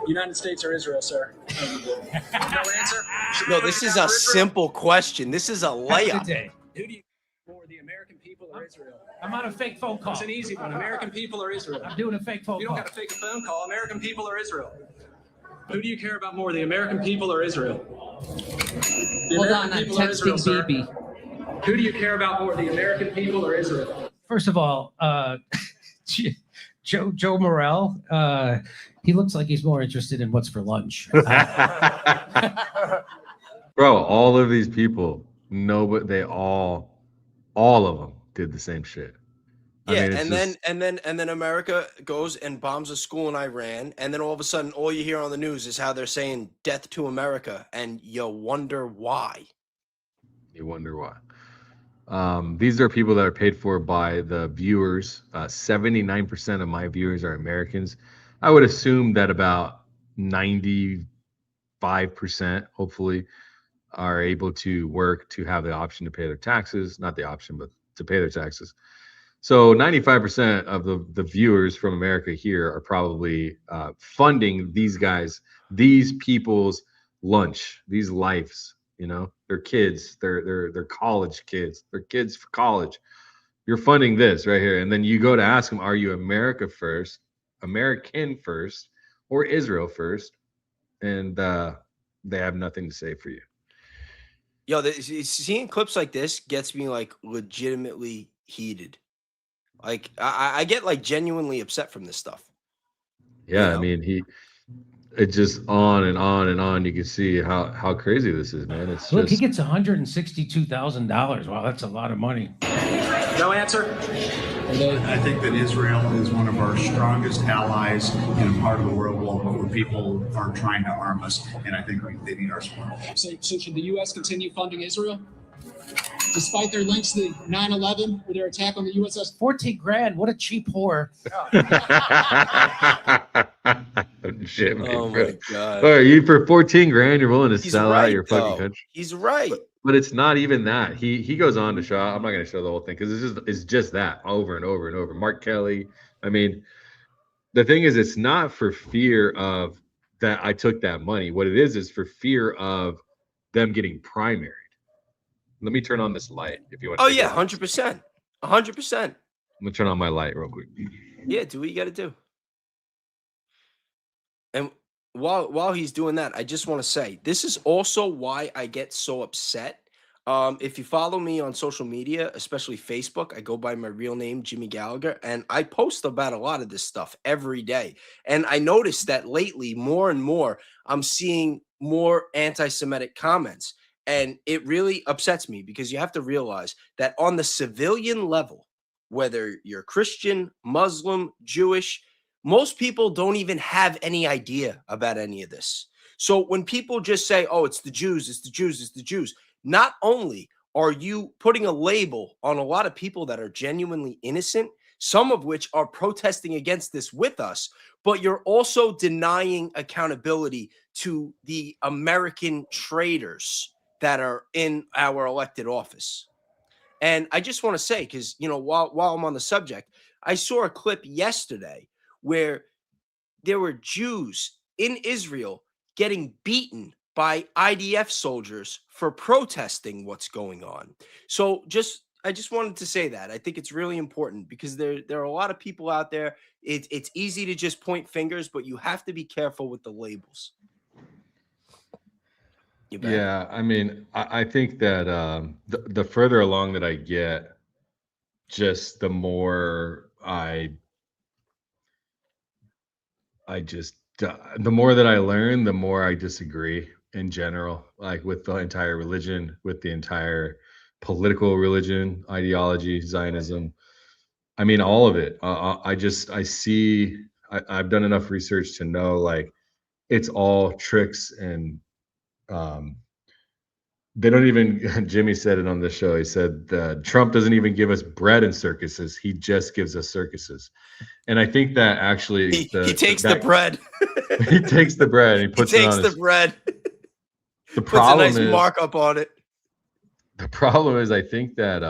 United States or Israel, sir? No answer? No, this is a simple question. This is a layup. Today. Who do you care more, the American people or Israel? I'm on a fake phone call. It's an easy one. American people or Israel? I'm doing a fake phone You call. don't got to fake a phone call. American people or Israel? Who do you care about more, the American people or Israel? The Hold American on, I'm people or Israel, texting sir? BB. Who do you care about more, the American people or Israel? First of all, Joe Morrell, he looks like he's more interested in what's for lunch. Bro, all of these people, but they all of them did the same shit. Yeah, I mean, it's and then America goes and bombs a school in Iran, and then all of a sudden, all you hear on the news is how they're saying "death to America," and you wonder why. You wonder why. These are people that are paid for by the viewers. 79% of my viewers are Americans. I would assume that about 95%, hopefully, are able to work to have the option to pay their taxes. Not the option, but to pay their taxes. So 95% of the viewers from America here are probably funding these guys, these people's lunch, these lives. You know, their kids, they're college kids, their kids for college. You're funding this right here. And then you go to ask them, are you American first, or Israel first? And they have nothing to say for you. Yo, seeing clips like this gets me like legitimately heated. Like I get like genuinely upset from this stuff. Yeah, You know? I mean, it's just on and on and on. You can see how crazy this is, man. It's Look, just he gets $162,000. Wow, that's a lot of money. No answer? I think that Israel is one of our strongest allies in a part of the world where people are trying to arm us, and I think they need our support. So should the U.S. continue funding Israel? Despite their links to the 9/11 or their attack on the USS? 14 grand. What a cheap whore. shit, man. Oh Bro. my God. All right, you for 14 grand, you're willing to He's sell out right, your fucking though. country. He's right. But it's not even that. He goes on to show. I'm not going to show the whole thing because it's just that over and over and over. Mark Kelly. I mean, the thing is, it's not for fear of that I took that money. What it is for fear of them getting primaried. Let me turn on this light if you want. Oh to yeah, 100%, 100%. I'm gonna turn on my light real quick. Yeah, do what you got to do. And while he's doing that, I just want to say this is also why I get so upset. If you follow me on social media, especially Facebook, I go by my real name, Jimmy Gallagher, and I post about a lot of this stuff every day. And I noticed that lately, more and more, I'm seeing more anti-Semitic comments. And it really upsets me because you have to realize that on the civilian level, whether you're Christian, Muslim, Jewish, most people don't even have any idea about any of this. So when people just say, oh, it's the Jews, it's the Jews, it's the Jews, not only are you putting a label on a lot of people that are genuinely innocent, some of which are protesting against this with us, but you're also denying accountability to the American traitors that are in our elected office. And I just want to say, because, you know, while I'm on the subject, I saw a clip yesterday where there were Jews in Israel getting beaten by IDF soldiers for protesting what's going on. So I just wanted to say that. I think it's really important because there are a lot of people out there. It's easy to just point fingers, but you have to be careful with the labels. Yeah, I mean, I think that the further along that I get, just the more the more that I learn, the more I disagree in general, like with the entire religion, with the entire political religion, ideology, Zionism. I mean, all of it. I see I've done enough research to know like it's all tricks and they don't even. Jimmy said it on the show. He said Trump doesn't even give us bread in circuses. He just gives us circuses. And I think that actually he takes the bread. He takes the bread and he puts it on the bread. The problem puts a nice markup on it. The problem is I think that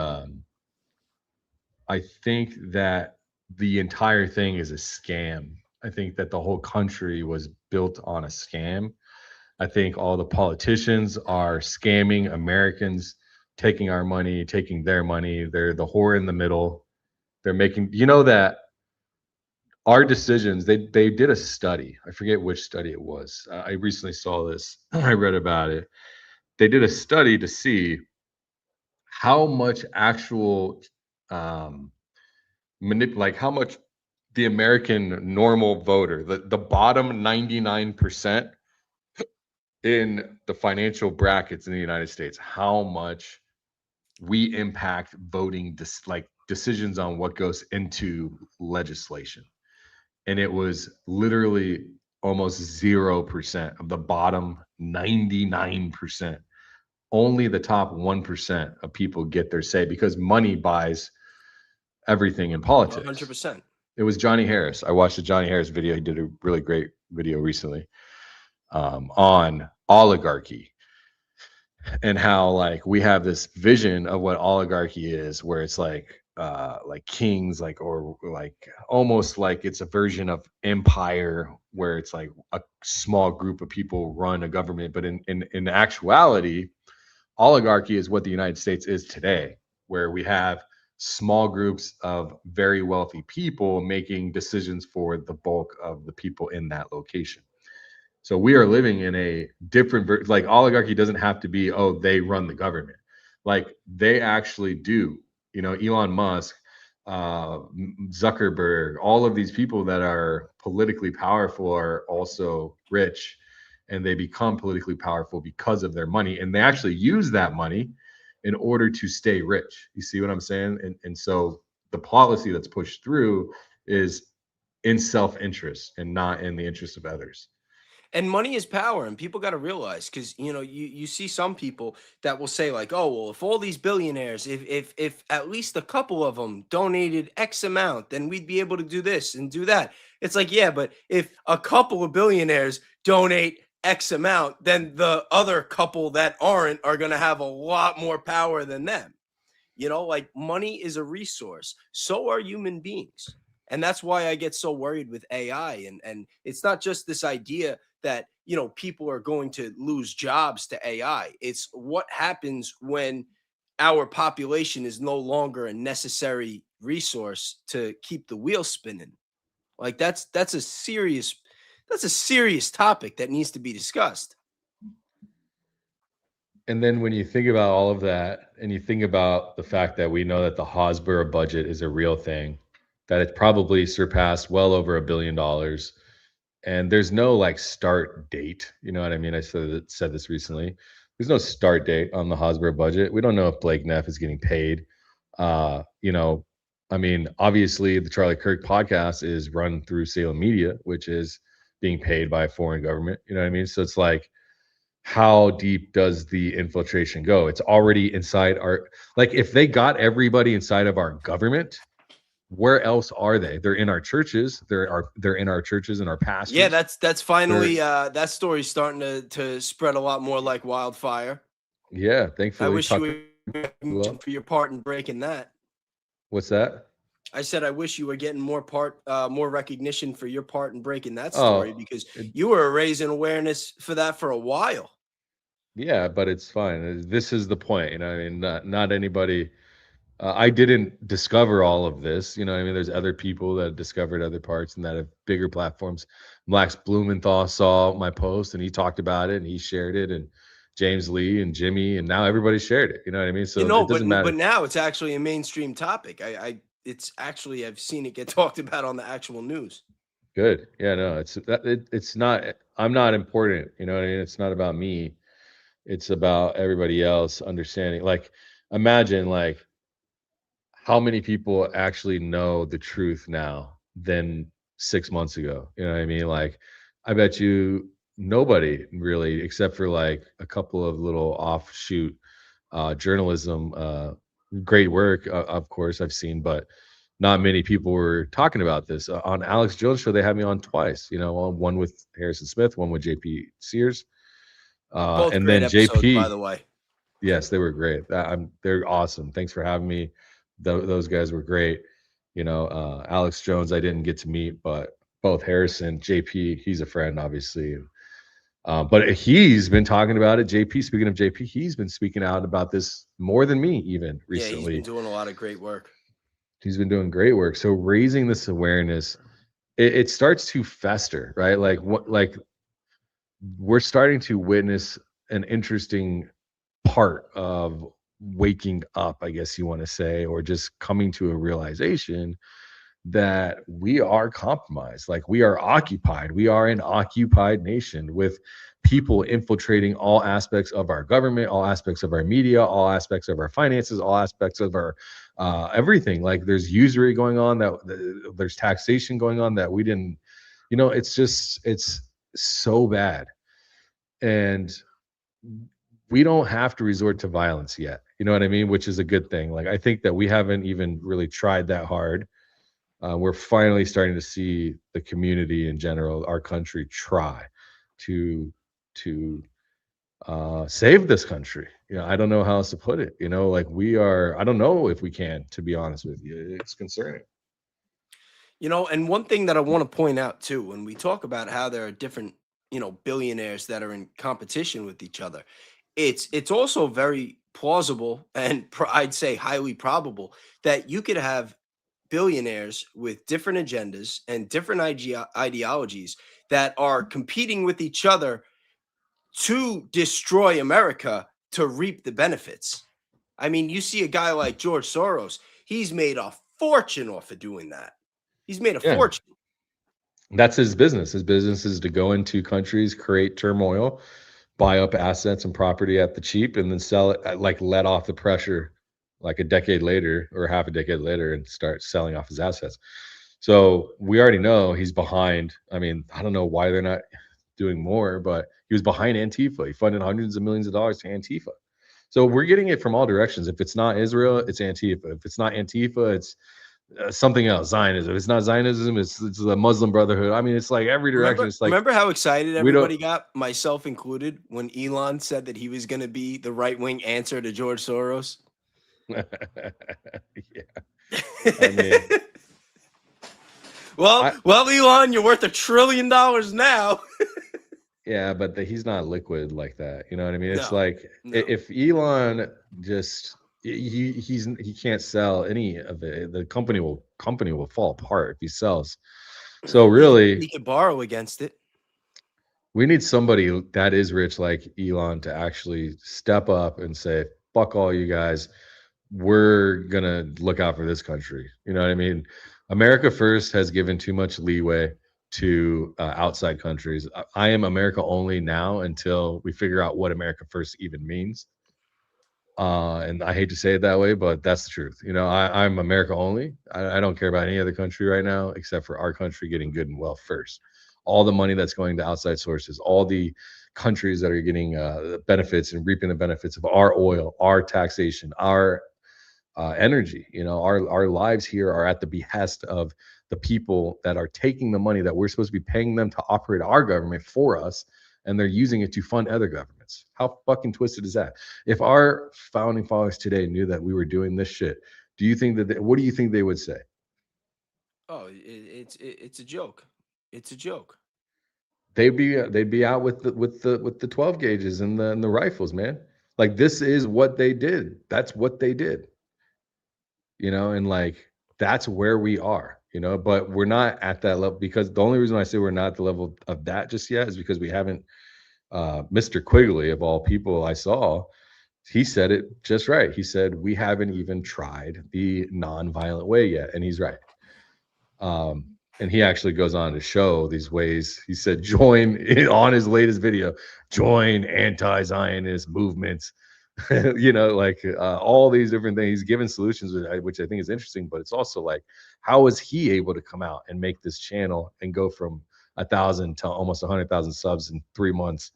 the entire thing is a scam. I think that the whole country was built on a scam. I think all the politicians are scamming Americans, taking our money, taking their money. They're the whore in the middle. They're making, that our decisions, they did a study. I forget which study it was. I recently saw this. I read about it. They did a study to see how much actual how much the American normal voter, the bottom 99% in the financial brackets in the United States, how much we impact voting decisions on what goes into legislation. And it was literally almost 0% of the bottom 99%. Only the top 1% of people get their say because money buys everything in politics. 100%. It was Johnny Harris. I watched a Johnny Harris video. He did a really great video recently on oligarchy and how like we have this vision of what oligarchy is, where it's like kings, or almost like it's a version of empire where it's like a small group of people run a government. But in actuality, oligarchy is what the United States is today, where we have small groups of very wealthy people making decisions for the bulk of the people in that location. So we are living in a different, oligarchy doesn't have to be, oh, they run the government. Like they actually do, Elon Musk, Zuckerberg, all of these people that are politically powerful are also rich, and they become politically powerful because of their money. And they actually use that money in order to stay rich. You see what I'm saying? And so the policy that's pushed through is in self-interest and not in the interest of others. And money is power, and people got to realize, because you see some people that will say like, oh well, if all these billionaires, if at least a couple of them donated X amount, then we'd be able to do this and do that. It's like, yeah, but if a couple of billionaires donate X amount, then the other couple that aren't are going to have a lot more power than them. Like money is a resource. So are human beings. And that's why I get so worried with AI. And it's not just this idea that, people are going to lose jobs to AI. It's what happens when our population is no longer a necessary resource to keep the wheel spinning. Like that's a serious topic that needs to be discussed. And then when you think about all of that, and you think about the fact that we know that the Hasbro budget is a real thing, that it's probably surpassed well over $1 billion. And there's no start date. You know what I mean? I said this recently. There's no start date on the Hasbro budget. We don't know if Blake Neff is getting paid. Obviously the Charlie Kirk podcast is run through Salem Media, which is being paid by a foreign government. You know what I mean? So it's like, how deep does the infiltration go? It's already inside if they got everybody inside of our government, where else are they? They're in our churches. They're in our churches and our pastors. Yeah, that's finally that story's starting to spread a lot more like wildfire. Yeah, thankfully. I wish you were for your part in breaking that. What's that? I said I wish you were getting more recognition for your part in breaking that story, because you were raising awareness for that for a while. Yeah, but it's fine. This is the point. Not anybody. I didn't discover all of this. There's other people that discovered other parts and that have bigger platforms. Max Blumenthal saw my post and he talked about it and he shared it, and James Lee and Jimmy, and now everybody shared it. You know what I mean? So it doesn't matter. But now it's actually a mainstream topic. I've seen it get talked about on the actual news. Good. Yeah, no, it's not, I'm not important. You know what I mean? It's not about me. It's about everybody else understanding. Imagine how many people actually know the truth now than 6 months ago. You know what I mean? Like, I bet you nobody really, except for like a couple of little offshoot journalism, great work, of course, I've seen, but not many people were talking about this. On Alex Jones' show, they had me on twice, you know, one with Harrison Smith, one with JP Sears. Both And great then episodes, JP, by the way. yes, they were great. They're awesome. Thanks for having me. Those guys were great. You know, Alex Jones, I didn't get to meet, but both Harrison, JP, he's a friend, obviously. But he's been talking about it. JP, speaking of JP, he's been speaking out about this more than me, even recently. Yeah, he's been doing a lot of great work. He's been doing great work. So raising this awareness, it starts to fester, right? Like we're starting to witness an interesting part of waking up, I guess you want to say, or just coming to a realization that we are compromised. Like, we are occupied. We are an occupied nation with people infiltrating all aspects of our government, all aspects of our media, all aspects of our finances, all aspects of our everything. Like, there's usury going on, there's taxation going on that we didn't, you know, it's so bad. And we don't have to resort to violence yet. You know what I mean? Which is a good thing. Like, I think that we haven't even really tried that hard. We're finally starting to see the community in general, our country, try to save this country. You know, I don't know how else to put it. You know, like, I don't know if we can, to be honest with you. It's concerning. You know, and one thing that I want to point out too, when we talk about how there are different, you know, billionaires that are in competition with each other, it's also very plausible and I'd say highly probable that you could have billionaires with different agendas and different ideologies that are competing with each other to destroy America to reap the benefits. I mean, you see a guy like George Soros, he's made a fortune off of doing that. He's made a fortune. That's his business. His business is to go into countries, create turmoil, buy up assets and property at the cheap, and then sell it, like, let off the pressure like a decade later or half a decade later and start selling off his assets. So we already know he's behind. I mean, I don't know why they're not doing more, but he was behind Antifa. He funded hundreds of millions of dollars to Antifa. So we're getting it from all directions. If it's not Israel, it's Antifa. If it's not Antifa, it's something else, Zionism. If it's not Zionism, it's the Muslim Brotherhood. I mean, it's like every direction. It's like, remember how excited everybody got, myself included, when Elon said that he was going to be the right-wing answer to George Soros? Yeah. I mean, well, Elon, you're worth $1 trillion now. Yeah, but he's not liquid like that. You know what I mean? It's if Elon just he can't sell any of it, the company will fall apart if he sells. So really, he could borrow against it. We need somebody that is rich like Elon to actually step up and say, "Fuck all you guys. We're gonna look out for this country." You know what I mean? America First has given too much leeway to outside countries. I am America only now until we figure out what America First even means. And I hate to say it that way, but that's the truth. You know, I'm America only. I don't care about any other country right now except for our country getting good and well first. All the money that's going to outside sources, all the countries that are getting the benefits and reaping the benefits of our oil, our taxation, our energy. You know, our lives here are at the behest of the people that are taking the money that we're supposed to be paying them to operate our government for us, and they're using it to fund other governments. How fucking twisted is that? If our founding fathers today knew that we were doing this shit, do you think that what do you think they would say? Oh, it's a joke. It's a joke. They'd be out with the 12 gauges and the rifles, man. Like, this is what they did. That's what they did. You know, and like, that's where we are, you know, but we're not at that level, because the only reason I say we're not at the level of that just yet is because we haven't, Mr. Quigley of all people I saw, he said it just right. He said, we haven't even tried the non-violent way yet. And he's right. And he actually goes on to show these ways. He said, join on his latest video, join anti-Zionist movements. you know, like all these different things. He's given solutions, which I think is interesting, but it's also like, how was he able to come out and make this channel and go from 1,000 to almost 100,000 subs in 3 months?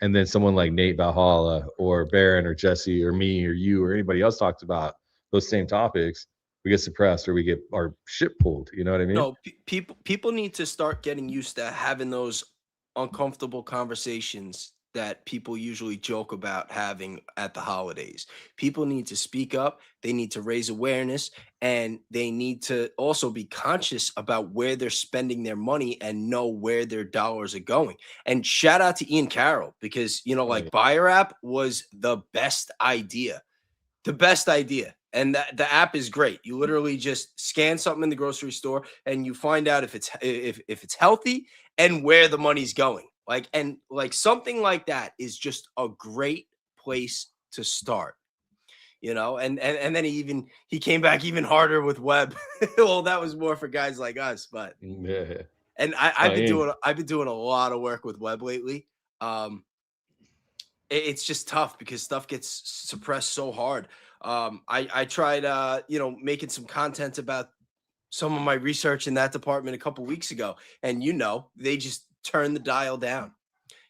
And then someone like Nate Valhalla or Baron or Jesse or me or you or anybody else talks about those same topics, we get suppressed or we get our shit pulled. You know what I mean? No, people need to start getting used to having those uncomfortable conversations that people usually joke about having at the holidays. People need to speak up, they need to raise awareness, and they need to also be conscious about where they're spending their money and know where their dollars are going. And shout out to Ian Carroll, because, you know, like Buyer App was the best idea. The best idea. And the app is great. You literally just scan something in the grocery store and you find out if it's healthy and where the money's going. Like, and like something like that is just a great place to start. You know, and then he came back even harder with web. Well, that was more for guys like us, but yeah. And I've been doing a lot of work with web lately. It's just tough because stuff gets suppressed so hard. I tried, you know, making some content about some of my research in that department a couple weeks ago, and you know, they just turn the dial down.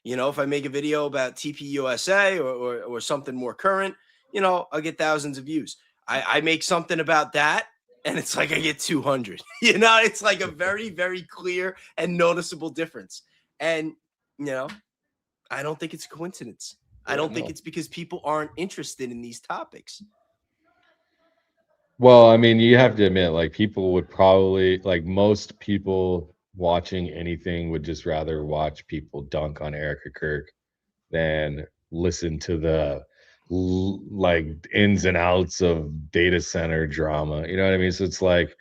You know, if I make a video about TTYS or something more current, you know, I'll get thousands of views. I make something about that, and it's like I get 200. You know, it's like a very, very clear and noticeable difference. And you know, I don't think it's a coincidence. I don't think it's because people aren't interested in these topics. Well, I mean, you have to admit, like, people would probably, like, most people watching anything would just rather watch people dunk on Erica Kirk than listen to the like ins and outs of data center drama. You know what I mean? So it's like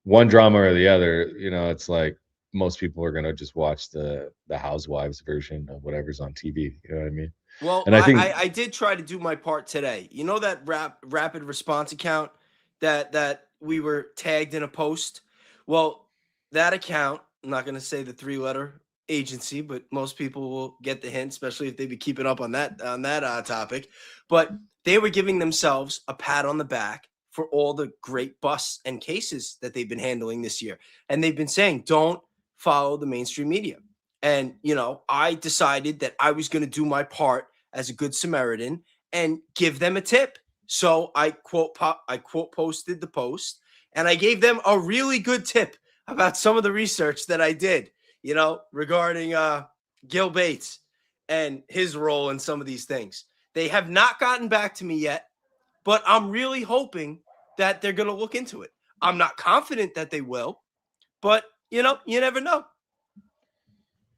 one drama or the other. You know, it's like most people are gonna just watch the Housewives version of whatever's on TV. You know what I mean? Well, and I think I did try to do my part today. You know that rapid response account that we were tagged in a post? Well, that account, I'm not going to say the 3-letter agency, but most people will get the hint, especially if they be keeping up on that topic. But they were giving themselves a pat on the back for all the great busts and cases that they've been handling this year. And they've been saying, don't follow the mainstream media. And, you know, I decided that I was going to do my part as a good Samaritan and give them a tip. So I quote posted the post, and I gave them a really good tip about some of the research that I did, you know, regarding Gil Bates and his role in some of these things. They have not gotten back to me yet, but I'm really hoping that they're going to look into it. I'm not confident that they will, but, you know, you never know.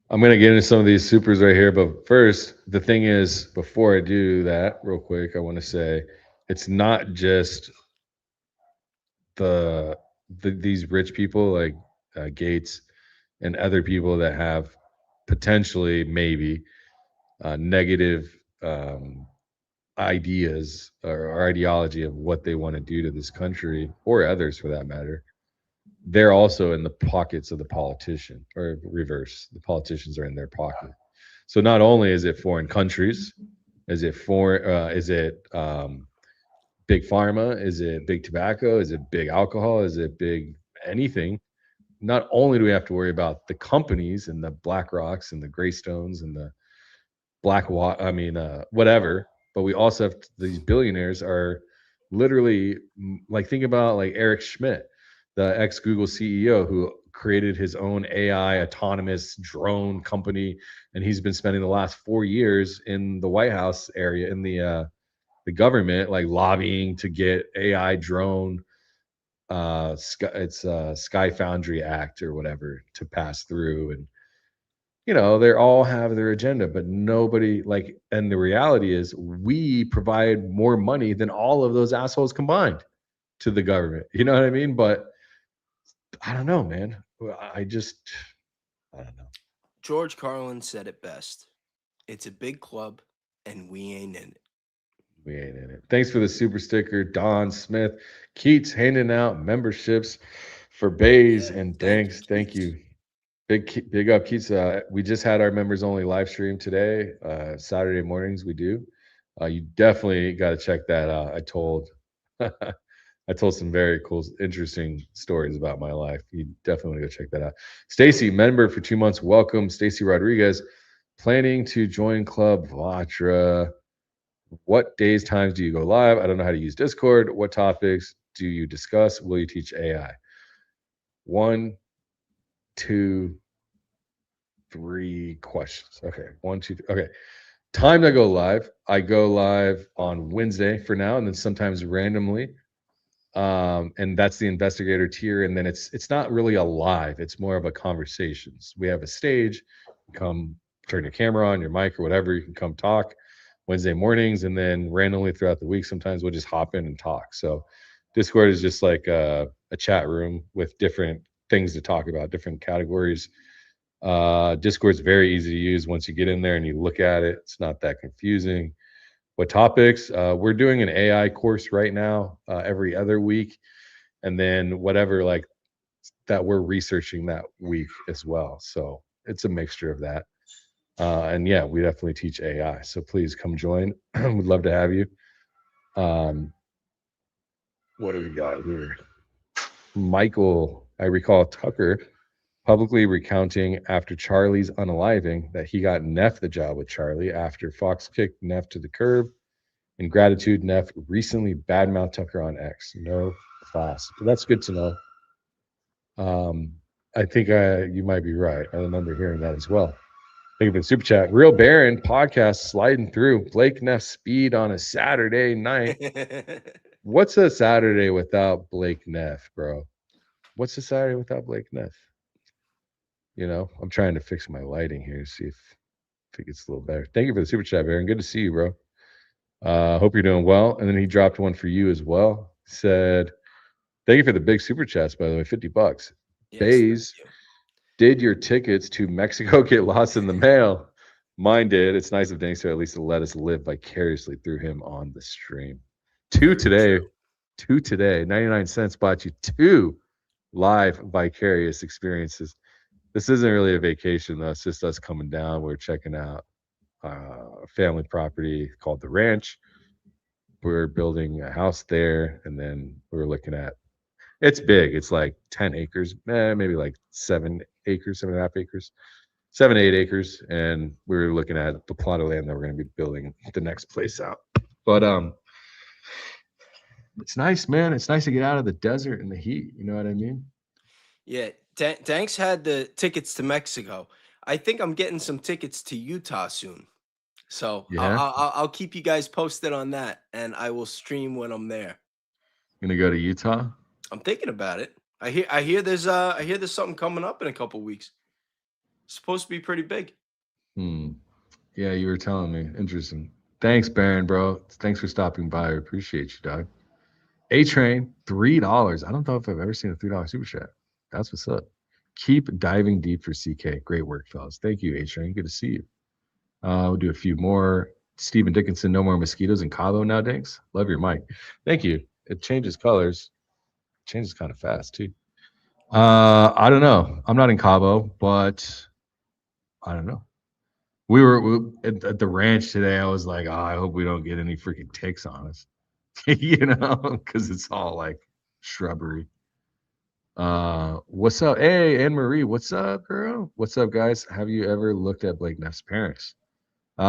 I'm going to get into some of these supers right here. But first, the thing is, before I do that real quick, I want to say it's not just these rich people like Gates and other people that have potentially maybe negative ideas or ideology of what they want to do to this country, or others for that matter. They're also in the pockets of the politician, or reverse, the politicians are in their pocket. So not only is it foreign countries, is it big pharma, is it big tobacco, is it big alcohol, is it big anything? Not only do we have to worry about the companies and the BlackRocks and the Greystones and the whatever, but we also have these billionaires are literally, like, think about like Eric Schmidt, the ex-Google CEO who created his own AI autonomous drone company, and he's been spending the last 4 years in the White House area, in the government, like lobbying to get AI drone, Sky Foundry Act or whatever to pass through. And you know, they all have their agenda, but nobody, like, and the reality is we provide more money than all of those assholes combined to the government. You know what I mean? But I don't know, man. I don't know. George Carlin said it best. It's a big club and we ain't in it. We ain't in it. Thanks for the super sticker, Don Smith. Keats handing out memberships for Bayes and Danks. Thank you. Big up, Keats. We just had our members only live stream today. Saturday mornings we do. You definitely got to check that out. I told some very cool, interesting stories about my life. You definitely want to go check that out. Stacy, member for 2 months. Welcome. Stacy Rodriguez, planning to join Club Vatra. What days, times do you go live? I don't know how to use Discord. What topics do you discuss? Will you teach AI? 1, 2, 3 questions. Okay. 1, 2, 3. Okay. Time I go live. I go live on Wednesday for now, and then sometimes randomly. And that's the investigator tier. And then it's not really a live, it's more of a conversations. We have a stage, come turn your camera on, your mic or whatever, you can come talk Wednesday mornings, and then randomly throughout the week, sometimes we'll just hop in and talk. So Discord is just like a chat room with different things to talk about, different categories. Discord's very easy to use. Once you get in there and you look at it, it's not that confusing. What topics? We're doing an AI course right now, every other week, and then whatever like that we're researching that week as well. So it's a mixture of that. And yeah, we definitely teach AI. So please come join. We'd love to have you. What do we got here? Michael, I recall Tucker publicly recounting after Charlie's unaliving that he got Neff the job with Charlie after Fox kicked Neff to the curb. In gratitude, Neff recently badmouthed Tucker on X. No class. But that's good to know. I think you might be right. I remember hearing that as well. Thank you for the super chat. Real Baron podcast sliding through. Blake Neff speed on a Saturday night. What's a Saturday without Blake Neff, bro? What's a Saturday without Blake Neff? You know, I'm trying to fix my lighting here, see if it gets a little better. Thank you for the super chat, Baron. Good to see you, bro. Hope you're doing well. And then he dropped one for you as well. Said, thank you for the big super chats, by the way, $50. Yes, Bayes, did your tickets to Mexico get lost in the mail? Mine did. It's nice of Danks to at least let us live vicariously through him on the stream. Two today. 99 cents bought you 2 live vicarious experiences. This isn't really a vacation, though. It's just us coming down. We're checking out a family property called The Ranch. We're building a house there, and then we're looking at, it's big. It's like 10 acres, maybe like 7 acres, 7.5 acres, 7 to 8 acres. And we're looking at the plot of land that we're going to be building the next place out. But it's nice, man. It's nice to get out of the desert and the heat. You know what I mean? Yeah. Danks had the tickets to Mexico. I think I'm getting some tickets to Utah soon. So yeah. I'll keep you guys posted on that, and I will stream when I'm there. Gonna go to Utah? I'm thinking about it. I hear there's something coming up in a couple weeks. It's supposed to be pretty big. Yeah, you were telling me. Interesting. Thanks, Baron, bro. Thanks for stopping by. I appreciate you, dog. A-Train, $3. I don't know if I've ever seen a $3 super chat. That's what's up. Keep diving deep for CK. Great work, fellas. Thank you, A-Train. Good to see you. We'll do a few more. Stephen Dickinson, no more mosquitoes in Cabo now, Danks. Love your mic. Thank you. It changes colors. It changes kind of fast, too. I don't know. I'm not in Cabo, but I don't know. We were at the ranch today. I was like, oh, I hope we don't get any freaking ticks on us. You know, because it's all like shrubbery. What's up? Hey, Anne Marie, what's up, girl? What's up, guys? Have you ever looked at Blake Neff's parents?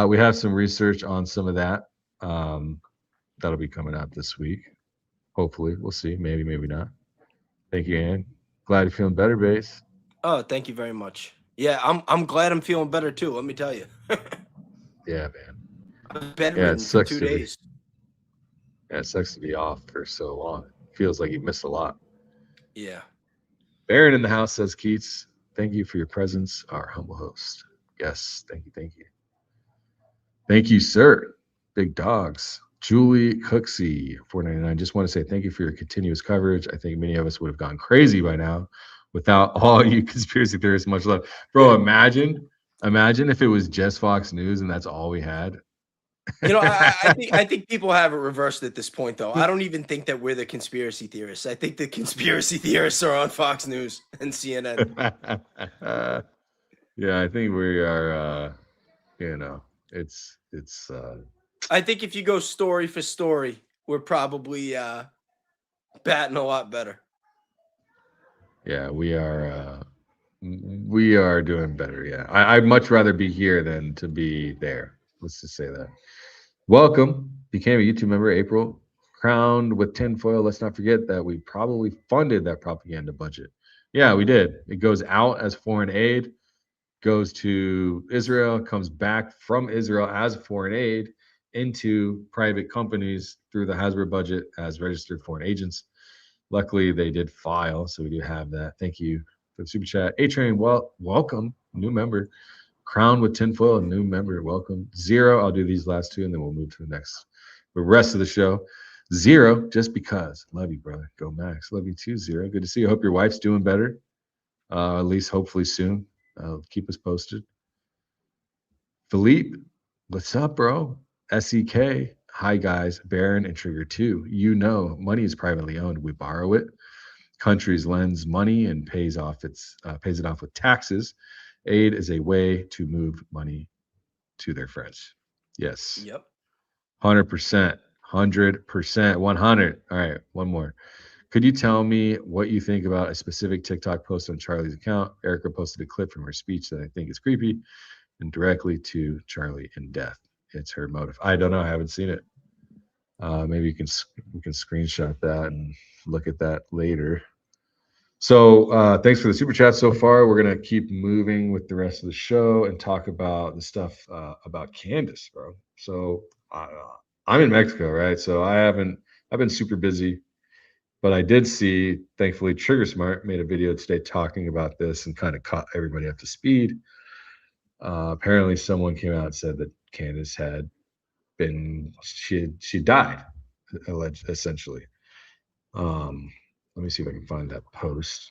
We have some research on some of that. That'll be coming out this week. Hopefully, we'll see. Maybe, maybe not. Thank you, Anne. Glad you're feeling better, Bayes. Oh, thank you very much. Yeah, I'm glad I'm feeling better too. Let me tell you. Yeah, man. I've been bedridden for 2 days. It sucks to be off for so long. It feels like you missed a lot. Yeah. Baron in the house says, Keats, thank you for your presence, our humble host. Yes, thank you, thank you. Thank you, sir. Big dogs. Julie Cooksey, $4.99. Just want to say thank you for your continuous coverage. I think many of us would have gone crazy by now without all you conspiracy theorists. Much love. Bro, imagine if it was just Fox News and that's all we had. You know, I think people have it reversed at this point, though. I don't even think that we're the conspiracy theorists. I think the conspiracy theorists are on Fox News and CNN. Yeah, I think we are. You know, it's I think if you go story for story, we're probably batting a lot better. Yeah, we are doing better. Yeah, I'd much rather be here than to be there. Let's just say that. Welcome. Became a YouTube member April. Crowned with tinfoil. Let's not forget that we probably funded that propaganda budget. Yeah, we did. It goes out as foreign aid, goes to Israel, comes back from Israel as foreign aid into private companies through the Hasbro budget as registered foreign agents. Luckily, they did file, so we do have that. Thank you for the super chat. A-Train, well, welcome, new member. Crown with tinfoil, a new member, welcome. Zero, I'll do these last two, and then we'll move to the rest of the show. Zero, just because. Love you, brother. Go Max. Love you too, Zero. Good to see you. Hope your wife's doing better, at least hopefully soon. Keep us posted. Philippe, what's up, bro? SEK, hi guys, Baron and Trigger 2. You know, money is privately owned. We borrow it. Countries lends money and pays it off with taxes. Aid is a way to move money to their friends. Yes. Yep. 100%. 100%. 100. All right, one more. Could you tell me what you think about a specific TikTok post on Charlie's account? Erica posted a clip from her speech that I think is creepy and directly to Charlie in death. It's her motive. I don't know. I haven't seen it. Maybe we can screenshot that and look at that later. So thanks for the super chat so far. We're gonna keep moving with the rest of the show and talk about the stuff about Candace, bro. So I'm in Mexico, right? So I've been super busy, but I did see, thankfully, Trigger Smart made a video today talking about this and kind of caught everybody up to speed. Apparently, someone came out and said that Candace had she died, alleged, essentially. Let me see if I can find that post.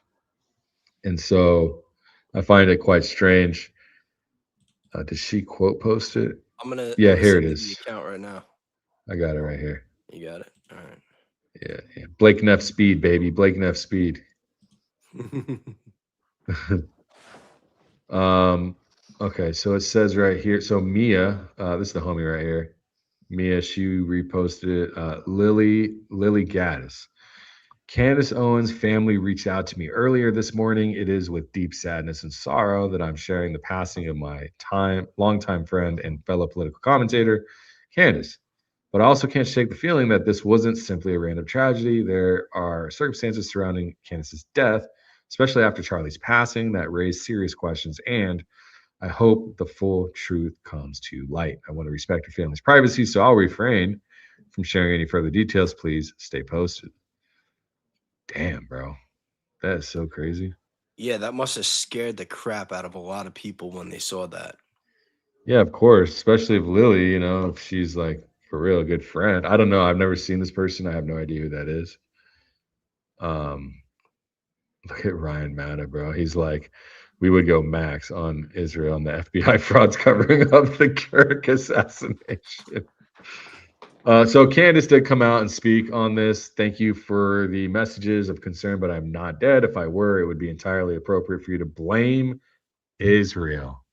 And so I find it quite strange. Did she quote post it? Yeah, here it is. The account right now. I got it right here. You got it. All right. Yeah. Blake Neff speed, baby. Blake Neff speed. Okay, so it says right here. So Mia, this is the homie right here. Mia, she reposted it. Lily Gaddis. Candace Owens' family reached out to me earlier this morning. It is with deep sadness and sorrow that I'm sharing the passing of my longtime friend and fellow political commentator, Candace. But I also can't shake the feeling that this wasn't simply a random tragedy. There are circumstances surrounding Candace's death, especially after Charlie's passing, that raised serious questions, and I hope the full truth comes to light. I want to respect your family's privacy, so I'll refrain from sharing any further details. Please stay posted. Damn, bro. That is so crazy. Yeah, that must have scared the crap out of a lot of people when they saw that. Yeah, of course. Especially if Lily, if she's like for real a good friend. I don't know. I've never seen this person. I have no idea who that is. Look at Ryan Mata, bro. He's like, we would go Max on Israel and the FBI frauds covering up the Kirk assassination. So Candace did come out and speak on this. Thank you for the messages of concern, but I'm not dead. If I were, it would be entirely appropriate for you to blame Israel.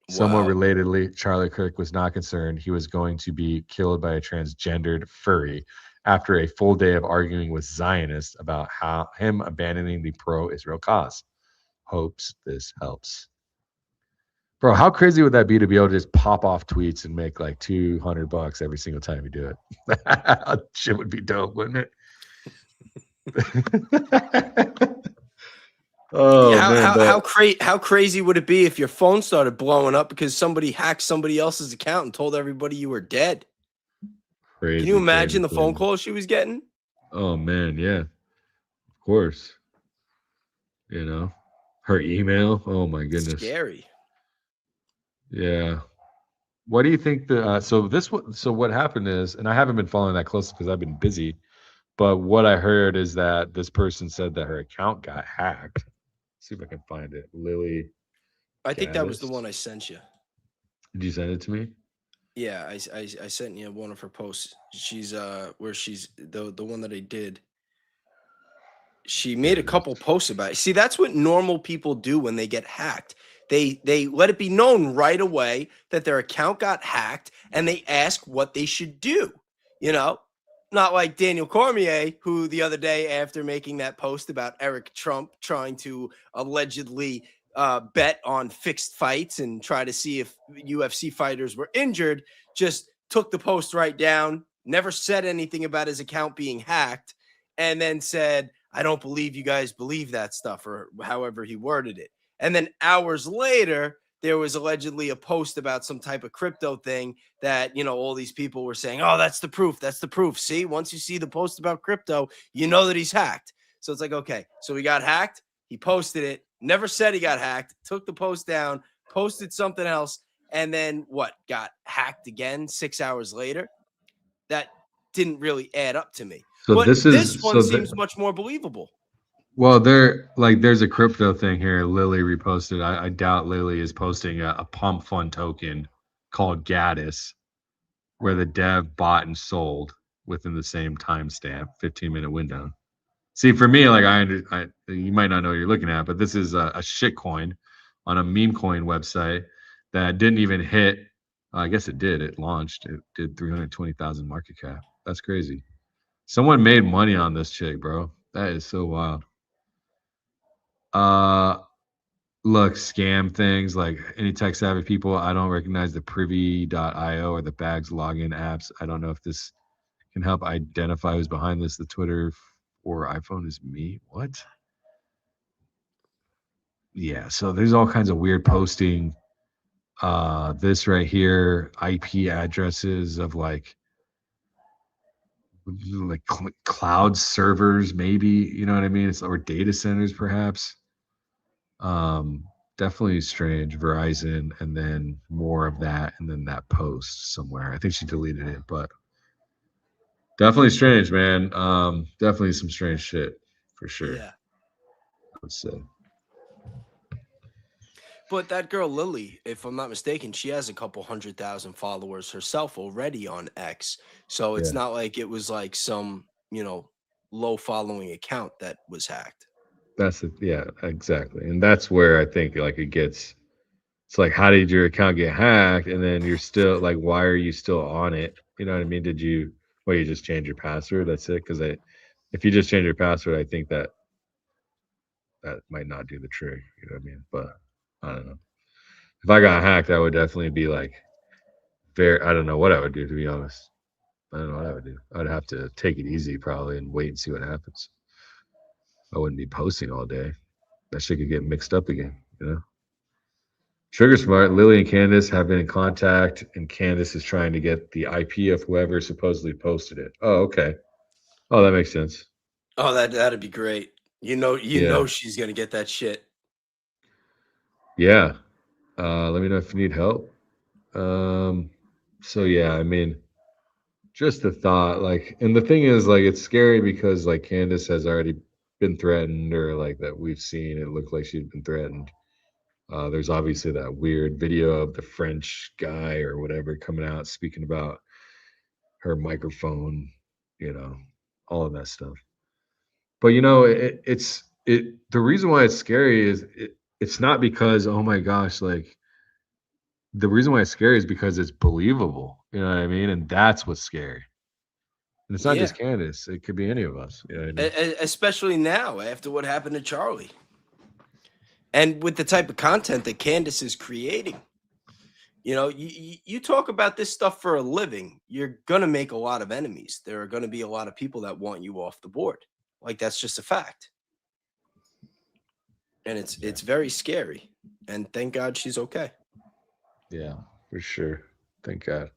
Wow. Somewhat relatedly, Charlie Kirk was not concerned he was going to be killed by a transgendered furry after a full day of arguing with Zionists about him abandoning the pro-Israel cause. Hopes this helps. Bro, how crazy would that be to be able to just pop off tweets and make like $200 every single time you do it? Shit would be dope, wouldn't it? Oh, yeah, how crazy would it be if your phone started blowing up because somebody hacked somebody else's account and told everybody you were dead? Crazy, can you imagine the phone calls she was getting? Oh man, yeah, of course. Her email. Oh my goodness, scary. Yeah. What do you think so what happened is, and I haven't been following that closely because I've been busy, but what I heard is that this person said that her account got hacked. Let's see if I can find it. Lily. I think that was the one I sent you. Did you send it to me? Yeah, I sent you one of her posts. She's where she's the one that I did. She made a couple posts about it. See, that's what normal people do when they get hacked. They let it be known right away that their account got hacked, and they ask what they should do. You know, not like Daniel Cormier, who the other day, after making that post about Eric Trump trying to allegedly bet on fixed fights and try to see if UFC fighters were injured, just took the post right down, never said anything about his account being hacked, and then said, I don't believe you guys believe that stuff, or however he worded it. And then hours later, there was allegedly a post about some type of crypto thing that, you know, all these people were saying, oh, that's the proof. That's the proof. See, once you see the post about crypto, you know that he's hacked. So it's like, okay, so he got hacked. He posted it, never said he got hacked, took the post down, posted something else, and then what? Got hacked again 6 hours later? That didn't really add up to me. So but this one so seems much more believable. Well, there's a crypto thing here. Lily reposted. I doubt Lily is posting a pump fund token called Gaddis, where the dev bought and sold within the same timestamp, 15-minute window. See, for me, like you might not know what you're looking at, but this is a shit coin on a meme coin website that didn't even hit. I guess it did. It launched. It did 320,000 market cap. That's crazy. Someone made money on this chick, bro. That is so wild. Look, scam things like any tech savvy people. I don't recognize the privy.io or the bags login apps. I don't know if this can help identify who's behind this. The Twitter or iPhone is me. What? Yeah, so there's all kinds of weird posting. This right here, IP addresses of like cloud servers, maybe, you know what I mean? It's, or data centers, perhaps. Definitely strange. Verizon, and then more of that, and then that post somewhere. I think she deleted it, but definitely strange, man. Definitely some strange shit for sure. Yeah. Let's say. But that girl Lily, if I'm not mistaken, she has a couple 100,000 followers herself already on X. So it's not like it was like some, you know, low following account that was hacked. That's it. Yeah, exactly. And that's where I think like it's like, how did your account get hacked? And then you're still like, why are you still on it? You know what I mean? Did you, well, you just change your password? That's it. Because if you just change your password, I think that might not do the trick. You know what I mean? But I don't know. If I got hacked, I would definitely be like I don't know what I would do, to be honest. I don't know what I would do. I'd have to take it easy probably and wait and see what happens. I wouldn't be posting all day. That shit could get mixed up again, you know? Sugar Smart, Lily and Candace have been in contact, and Candace is trying to get the IP of whoever supposedly posted it. Oh, okay. Oh, that makes sense. Oh, that'd be great. You know she's gonna get that shit. Yeah. Let me know if you need help. So yeah, I mean, just the thought, like, and the thing is, like, it's scary because like Candace has already been threatened, or like that we've seen it look like she's been threatened. There's obviously that weird video of the French guy or whatever coming out speaking about her microphone, you know, all of that stuff. But you know, it's the reason why it's scary is it's not because, oh my gosh, like, the reason why it's scary is because it's believable. You know what I mean? And that's what's scary. And it's not just Candace. It could be any of us. You know what I mean? Especially now after what happened to Charlie. And with the type of content that Candace is creating. You know, you talk about this stuff for a living, you're going to make a lot of enemies. There are going to be a lot of people that want you off the board. Like, that's just a fact. And it's very scary. And thank God she's okay. Yeah, for sure. Thank God.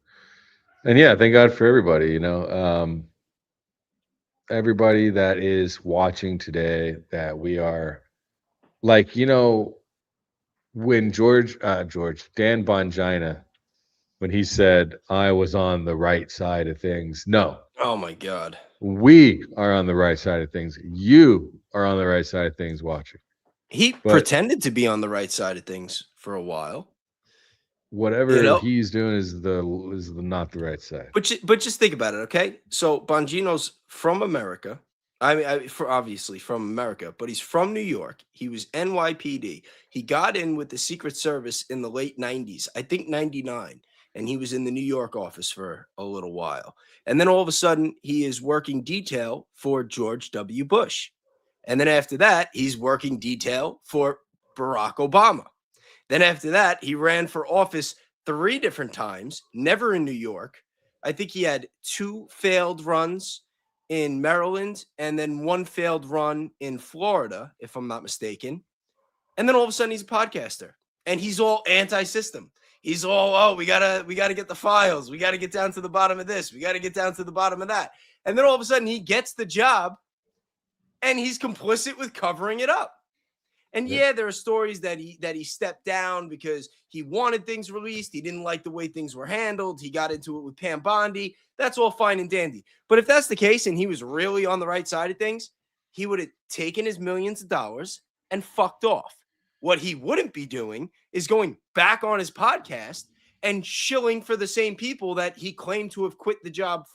And yeah, thank God for everybody, you know, everybody that is watching today, that we are like, you know, when Dan Bongina, when he said, I was on the right side of things. No. Oh my God. We are on the right side of things. You are on the right side of things watching. He pretended to be on the right side of things for a while. Whatever he's doing is not the right side. But just think about it, okay? So Bongino's from America. I mean, for obviously from America, but he's from New York. He was NYPD. He got in with the Secret Service in the late 90s, I think 99, and he was in the New York office for a little while. And then all of a sudden, he is working detail for George W. Bush. And then after that, he's working detail for Barack Obama. Then after that, he ran for office 3 different times, never in New York. I think he had 2 failed runs in Maryland and then 1 failed run in Florida, if I'm not mistaken. And then all of a sudden he's a podcaster and he's all anti-system. He's all, oh, we gotta get the files. We gotta get down to the bottom of this. We gotta get down to the bottom of that. And then all of a sudden he gets the job and he's complicit with covering it up. And yeah, there are stories that he stepped down because he wanted things released. He didn't like the way things were handled. He got into it with Pam Bondi. That's all fine and dandy. But if that's the case and he was really on the right side of things, he would have taken his millions of dollars and fucked off. What he wouldn't be doing is going back on his podcast and shilling for the same people that he claimed to have quit the job,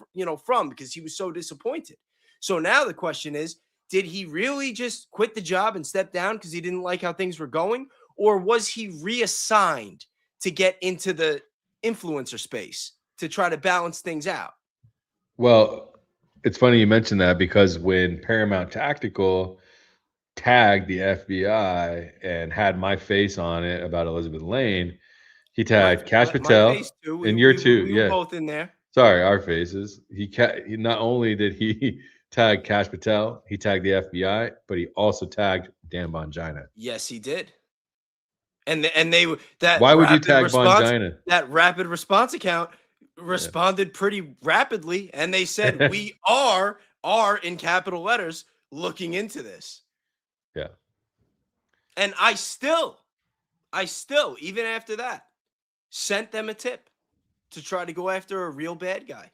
from because he was so disappointed. So now the question is, did he really just quit the job and step down because he didn't like how things were going? Or was he reassigned to get into the influencer space to try to balance things out? Well, it's funny you mentioned that because when Paramount Tactical tagged the FBI and had my face on it about Elizabeth Lane, he tagged Kash Patel and your two. We were both in there. Sorry, our faces. He not only did he tag Kash Patel, he tagged the FBI, but he also tagged Dan Bongina. Yes, he did. And they that. Why would you tag Bongina? That rapid response account responded pretty rapidly, and they said we are in capital letters looking into this. Yeah. And I still, even after that, sent them a tip to try to go after a real bad guy.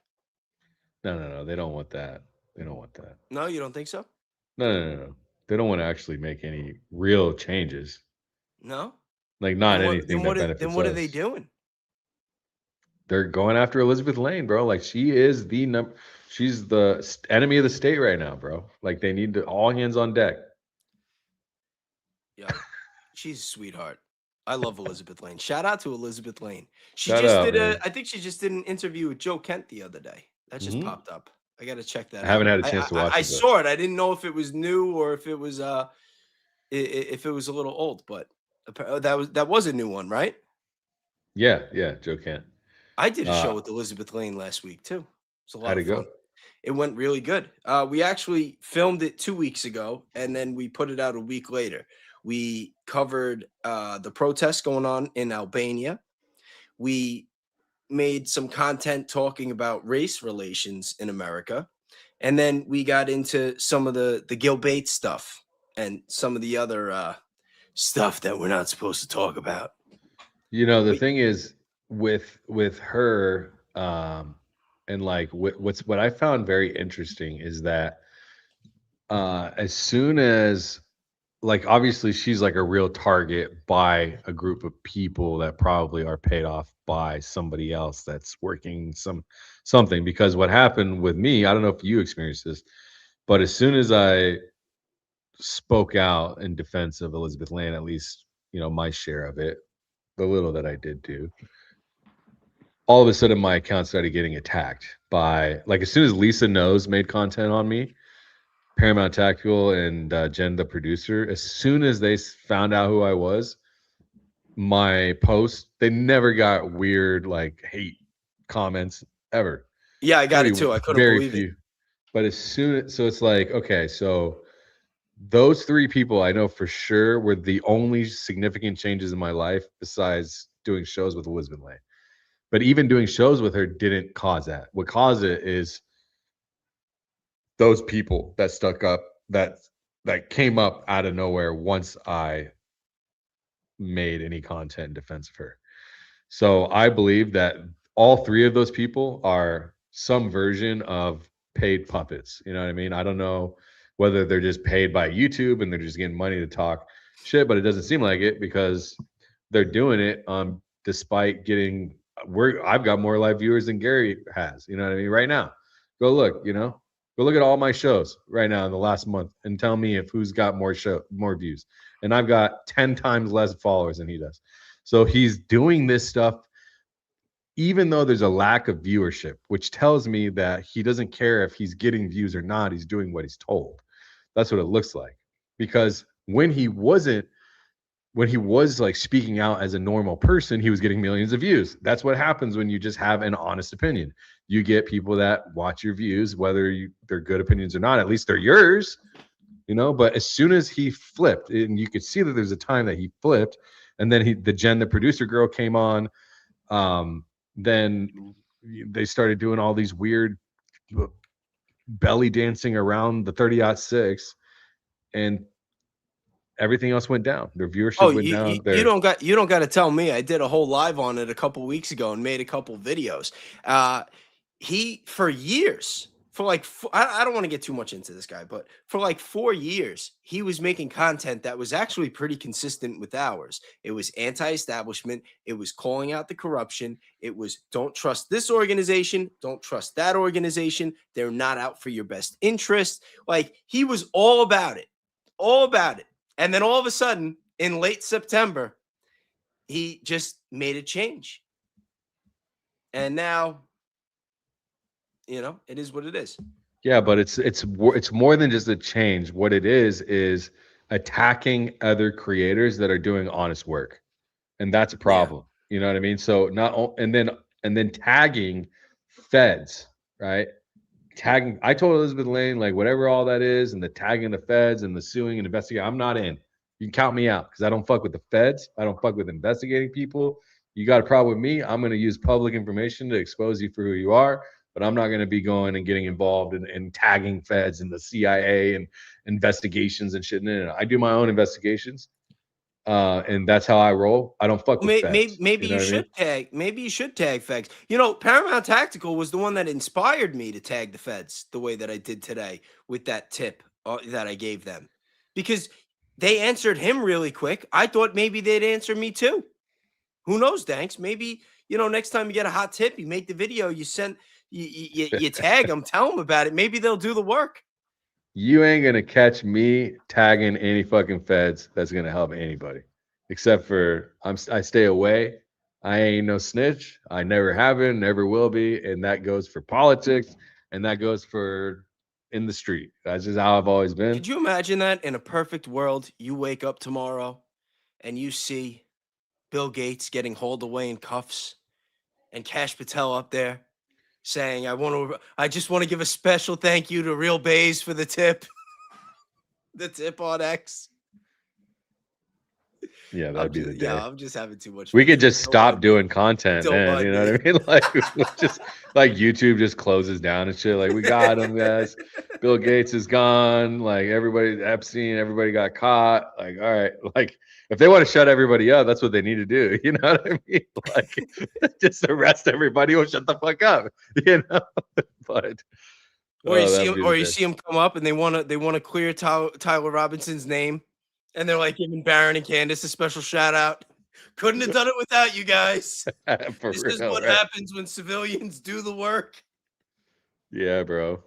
No. They don't want that. They don't want that. No, you don't think so? No. They don't want to actually make any real changes. No? Like not anything that benefits Then what us. are they doing? They're going after Elizabeth Lane, bro. Like she is she's the enemy of the state right now, bro. Like they need all hands on deck. Yeah. She's a sweetheart. I love Elizabeth Lane. Shout out to Elizabeth Lane. I think she just did an interview with Joe Kent the other day. That just popped up. I got to check that out. I haven't had a chance to watch it. I saw it. I didn't know if it was new or if it was a little old, but that was a new one, right? Yeah, Joe Kent. I did a show with Elizabeth Lane last week too. It was a lot How'd of it fun. go? It went really good. We actually filmed it 2 weeks ago, and then we put it out a week later. We covered the protests going on in Albania. We made some content talking about race relations in America. And then we got into some of the Gil Bates stuff and some of the other stuff that we're not supposed to talk about. The thing is with her and like what I found very interesting is that as soon as like obviously she's like a real target by a group of people that probably are paid off by somebody else that's working something, because what happened with me, I don't know if you experienced this, but as soon as I spoke out in defense of Elizabeth Lane, at least my share of it, the little that I did do, all of a sudden my account started getting attacked by, like, as soon as Lisa Knows made content on me, Paramount Tactical and Jen, the producer, as soon as they found out who I was, my post, they never got weird like hate comments ever. Yeah, I got it too. I couldn't believe it. But so it's like, okay, so those 3 people I know for sure were the only significant changes in my life besides doing shows with Elizabeth Lane. But even doing shows with her didn't cause that. What caused it is those people that stuck up, that came up out of nowhere once I made any content in defense of her. So I believe that all 3 of those people are some version of paid puppets. You know what I mean? I don't know whether they're just paid by YouTube and they're just getting money to talk shit, but it doesn't seem like it because they're doing it despite I've got more live viewers than Gary has. You know what I mean? Right now, go look. Go look at all my shows right now in the last month and tell me if who's got more views. And I've got 10 times less followers than he does. So he's doing this stuff even though there's a lack of viewership, which tells me that he doesn't care if he's getting views or not. He's doing what he's told. That's what it looks like. Because when he was like speaking out as a normal person, he was getting millions of views. That's what happens when you just have an honest opinion. You get people that watch your views, whether they're good opinions or not. At least they're yours, you know. But as soon as he flipped, and you could see that there's a time that he flipped, and then the producer girl came on. Then they started doing all these weird belly dancing around the 30-06, and everything else went down. Their viewership went down. You don't got to tell me. I did a whole live on it a couple weeks ago and made a couple videos. He for years, for like I don't want to get too much into this guy, but for like 4 years, he was making content that was actually pretty consistent with ours. It was anti-establishment. It was calling out the corruption. It was don't trust this organization. Don't trust that organization. They're not out for your best interest. Like he was all about it, all about it. And then all of a sudden, in late September, he just made a change. And now, you know, it is what it is. Yeah, but it's more than just a change. What it is attacking other creators that are doing honest work, and that's a problem. Yeah. You know what I mean? So and then tagging feds, right? Tagging. I told Elizabeth Lane, like, whatever all that is, and the tagging the feds and the suing and investigating, I'm not in. You can count me out because I don't fuck with the feds. I don't fuck with investigating people. You got a problem with me, I'm going to use public information to expose you for who you are. But I'm not going to be going and getting involved in tagging feds and the CIA and investigations and shit. No. I do my own investigations, and that's how I roll. I don't fuck with feds. Maybe you should tag. Maybe you should tag feds. You know, Paramount Tactical was the one that inspired me to tag the feds the way that I did today with that tip that I gave them, because they answered him really quick. I thought maybe they'd answer me too. Who knows, Danks? Maybe, you know, next time you get a hot tip, you make the video, you send. You tag them, tell them about it. Maybe they'll do the work. You ain't gonna catch me tagging any fucking feds that's gonna help anybody, except for I stay away. I ain't no snitch. I never have been, never will be, and that goes for politics, and that goes for in the street. That's just how I've always been. Could you imagine that in a perfect world? You wake up tomorrow, and you see Bill Gates getting hauled away in cuffs, and Cash Patel up there saying, I just want to give a special thank you to RealBayes for the tip. The tip on X. Yeah, that'd be the day. Yeah, I'm just having too much fun. We could just stop doing content, man. You know what I mean? Like, just like YouTube just closes down and shit. Like, we got him, guys. Bill Gates is gone. Like, everybody, Epstein, everybody got caught. Like, all right. Like, if they want to shut everybody up, that's what they need to do. You know what I mean? Like, just arrest everybody or shut the fuck up. You know? But or you see him come up and they want to clear Tyler Robinson's name. And they're like giving Baron and Candace a special shout out. Couldn't have done it without you guys. This is what happens when civilians do the work. Yeah, bro.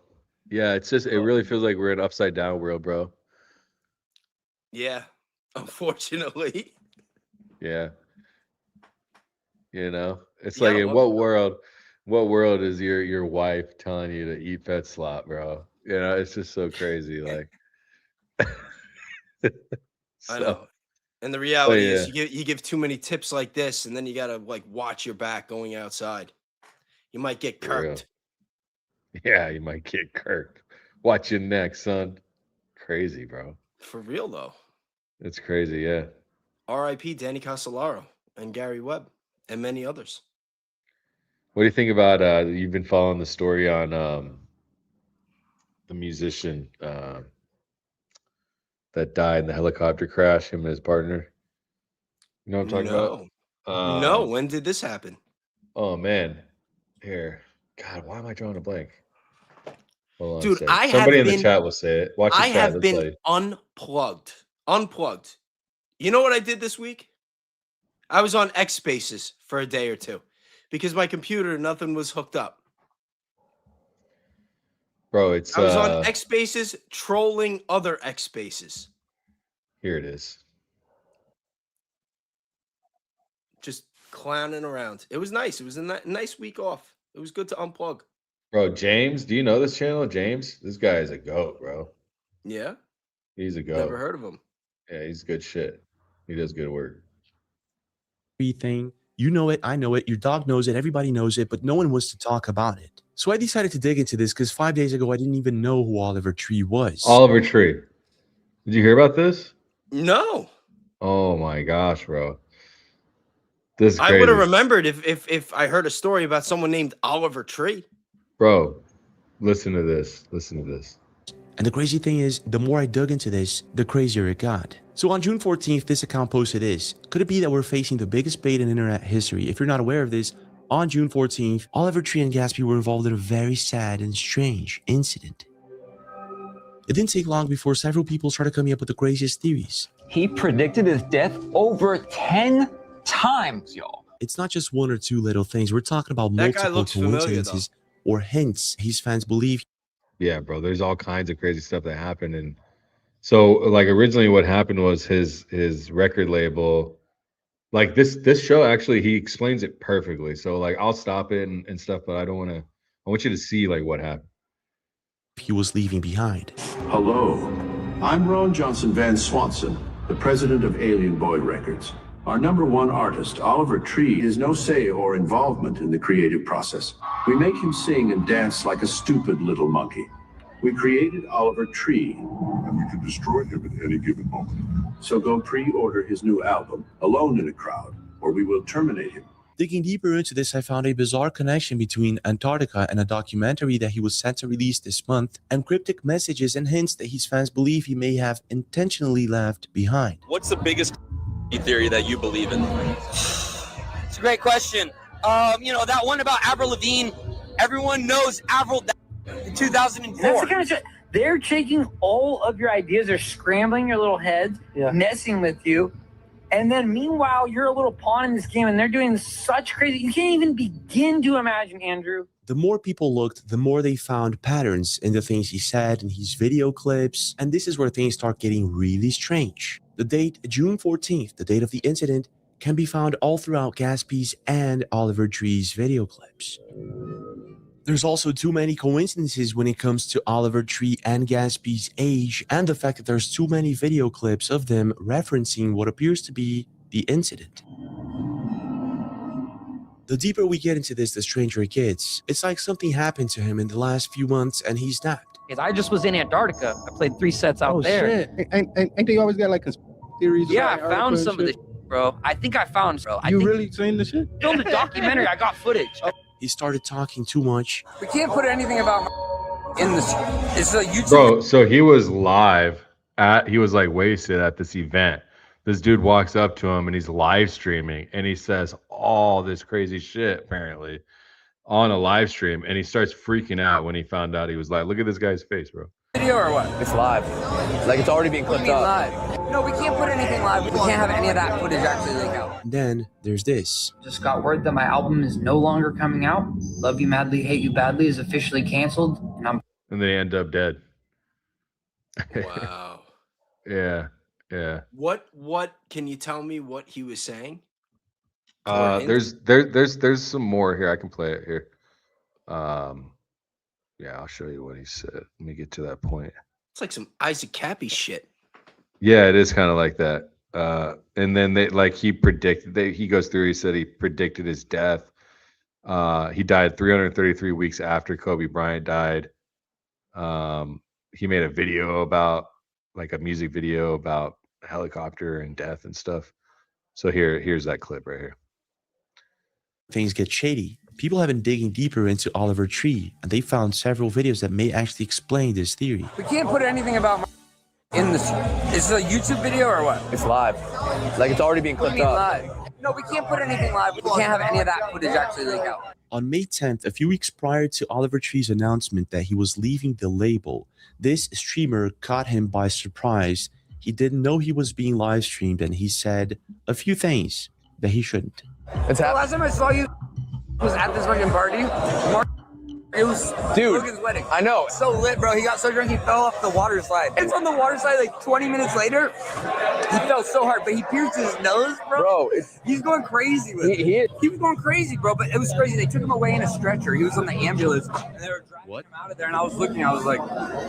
Yeah, it really feels like we're in an upside down world, bro. Yeah, unfortunately. Yeah. You know, it's like in what world is your wife telling you to eat pet slop, bro? You know, it's just so crazy. Like I know. And the reality is you give too many tips like this, and then you gotta like watch your back going outside. You might get kirked. Yeah, you might get kirked. Watch your neck, son. Crazy, bro. For real though. It's crazy, yeah. R.I.P. Danny Casolaro and Gary Webb and many others. What do you think about you've been following the story on the musician that died in the helicopter crash, him and his partner? You know what I'm talking about? No. When did this happen? Oh man. Here. God, why am I drawing a blank? Hold on. Dude, somebody in the chat will say it. Watch the chat. I have been unplugged. Unplugged. You know what I did this week? I was on X Spaces for a day or two because my computer, nothing was hooked up. Bro, it's I was on X Spaces trolling other X Spaces. Here it is. Just clowning around. It was nice. It was a nice week off. It was good to unplug. Bro, James, do you know this channel, James? This guy is a goat, bro. Yeah? He's a goat. Never heard of him. Yeah, he's good shit. He does good work. Thing. You know it, I know it, your dog knows it, everybody knows it, but no one wants to talk about it. So I decided to dig into this because 5 days ago, I didn't even know who Oliver Tree was. Oliver Tree. Did you hear about this? No. Oh my gosh, bro. This is I crazy. would have remembered if I heard a story about someone named Oliver Tree. Bro, listen to this. Listen to this. And the crazy thing is, the more I dug into this, the crazier it got. So on June 14th, this account posted this. Could it be that we're facing the biggest bait in internet history? If you're not aware of this, on June 14th, Oliver Tree and Gatsby were involved in a very sad and strange incident. It didn't take long before several people started coming up with the craziest theories. He predicted his death over 10 times, y'all. It's not just one or two little things. We're talking about That guy multiple looks familiar, coincidences or hints his fans believe. Yeah, bro, there's all kinds of crazy stuff that happened. And so like originally what happened was his record label, like this show actually, he explains it perfectly. So like I'll stop it and stuff, but I want you to see like what happened. He was leaving behind. Hello, I'm Ron Johnson Van Swanson, the president of Alien Boy Records. Our #1 artist, Oliver Tree, has no say or involvement in the creative process. We make him sing and dance like a stupid little monkey. We created Oliver Tree, and we can destroy him at any given moment. So go pre-order his new album, Alone in a Crowd, or we will terminate him. Digging deeper into this, I found a bizarre connection between Antarctica and a documentary that he was set to release this month, and cryptic messages and hints that his fans believe he may have intentionally left behind. What's the biggest theory that you believe in? It's a great question. You know, that one about Avril Lavigne, everyone knows Avril died in 2004. That's the kind of shit. They're taking all of your ideas, they're scrambling your little heads, messing with you. And then meanwhile, you're a little pawn in this game and they're doing such crazy, you can't even begin to imagine, Andrew. The more people looked, the more they found patterns in the things he said in his video clips. And this is where things start getting really strange. The date, June 14th, the date of the incident, can be found all throughout Gatsby's and Oliver Tree's video clips. There's also too many coincidences when it comes to Oliver Tree and Gatsby's age, and the fact that there's too many video clips of them referencing what appears to be the incident. The deeper we get into this, the stranger it gets. It's like something happened to him in the last few months and he snapped. I just was in Antarctica. I played 3 sets out there. Shit. Ain't they always got like theories? Yeah, I found some of the bro. I think I found, bro. You really seen the shit? Filmed a documentary. I got footage. He started talking too much. We can't put anything about in this. It's a YouTube. Bro, so he was live he was like wasted at this event. This dude walks up to him and he's live streaming and he says all this crazy shit apparently on a live stream, and he starts freaking out when he found out he was live. Look at this guy's face, bro. Video or what? It's live. Like it's already being clipped up. Live? No, we can't put anything live. We can't have any of that footage actually leak out. And then there's this. Just got word that my album is no longer coming out. Love You Madly, Hate You Badly is officially canceled, And they end up dead. Wow. Yeah. What can you tell me what he was saying? There's some more here. I can play it here. Yeah, I'll show you what he said. Let me get to that point. It's like some Isaac Cappy shit. Yeah, it is kind of like that. And then he predicted, he goes through, he said he predicted his death. He died 333 weeks after Kobe Bryant died. He made a video about, like a music video about a helicopter and death and stuff. So here's that clip right here. Things get shady. People have been digging deeper into Oliver Tree, and they found several videos that may actually explain this theory. We can't put anything about in this. Is it a YouTube video or what? It's live. Like it's already being clipped up. Live? No, we can't put anything live. We can't have any of that footage actually leak out. On May 10th, a few weeks prior to Oliver Tree's announcement that he was leaving the label, this streamer caught him by surprise. He didn't know he was being live streamed, and he said a few things that he shouldn't. It's the last time I saw you was at this fucking party. It was Logan's wedding. I know. So lit, bro. He got so drunk he fell off the water slide. It's on the water slide like 20 minutes later. He fell so hard, but he pierced his nose, bro. He's going crazy with it. He was going crazy, bro, but it was crazy. They took him away in a stretcher. He was on the ambulance, and they were driving him out of there, and I was looking, I was like,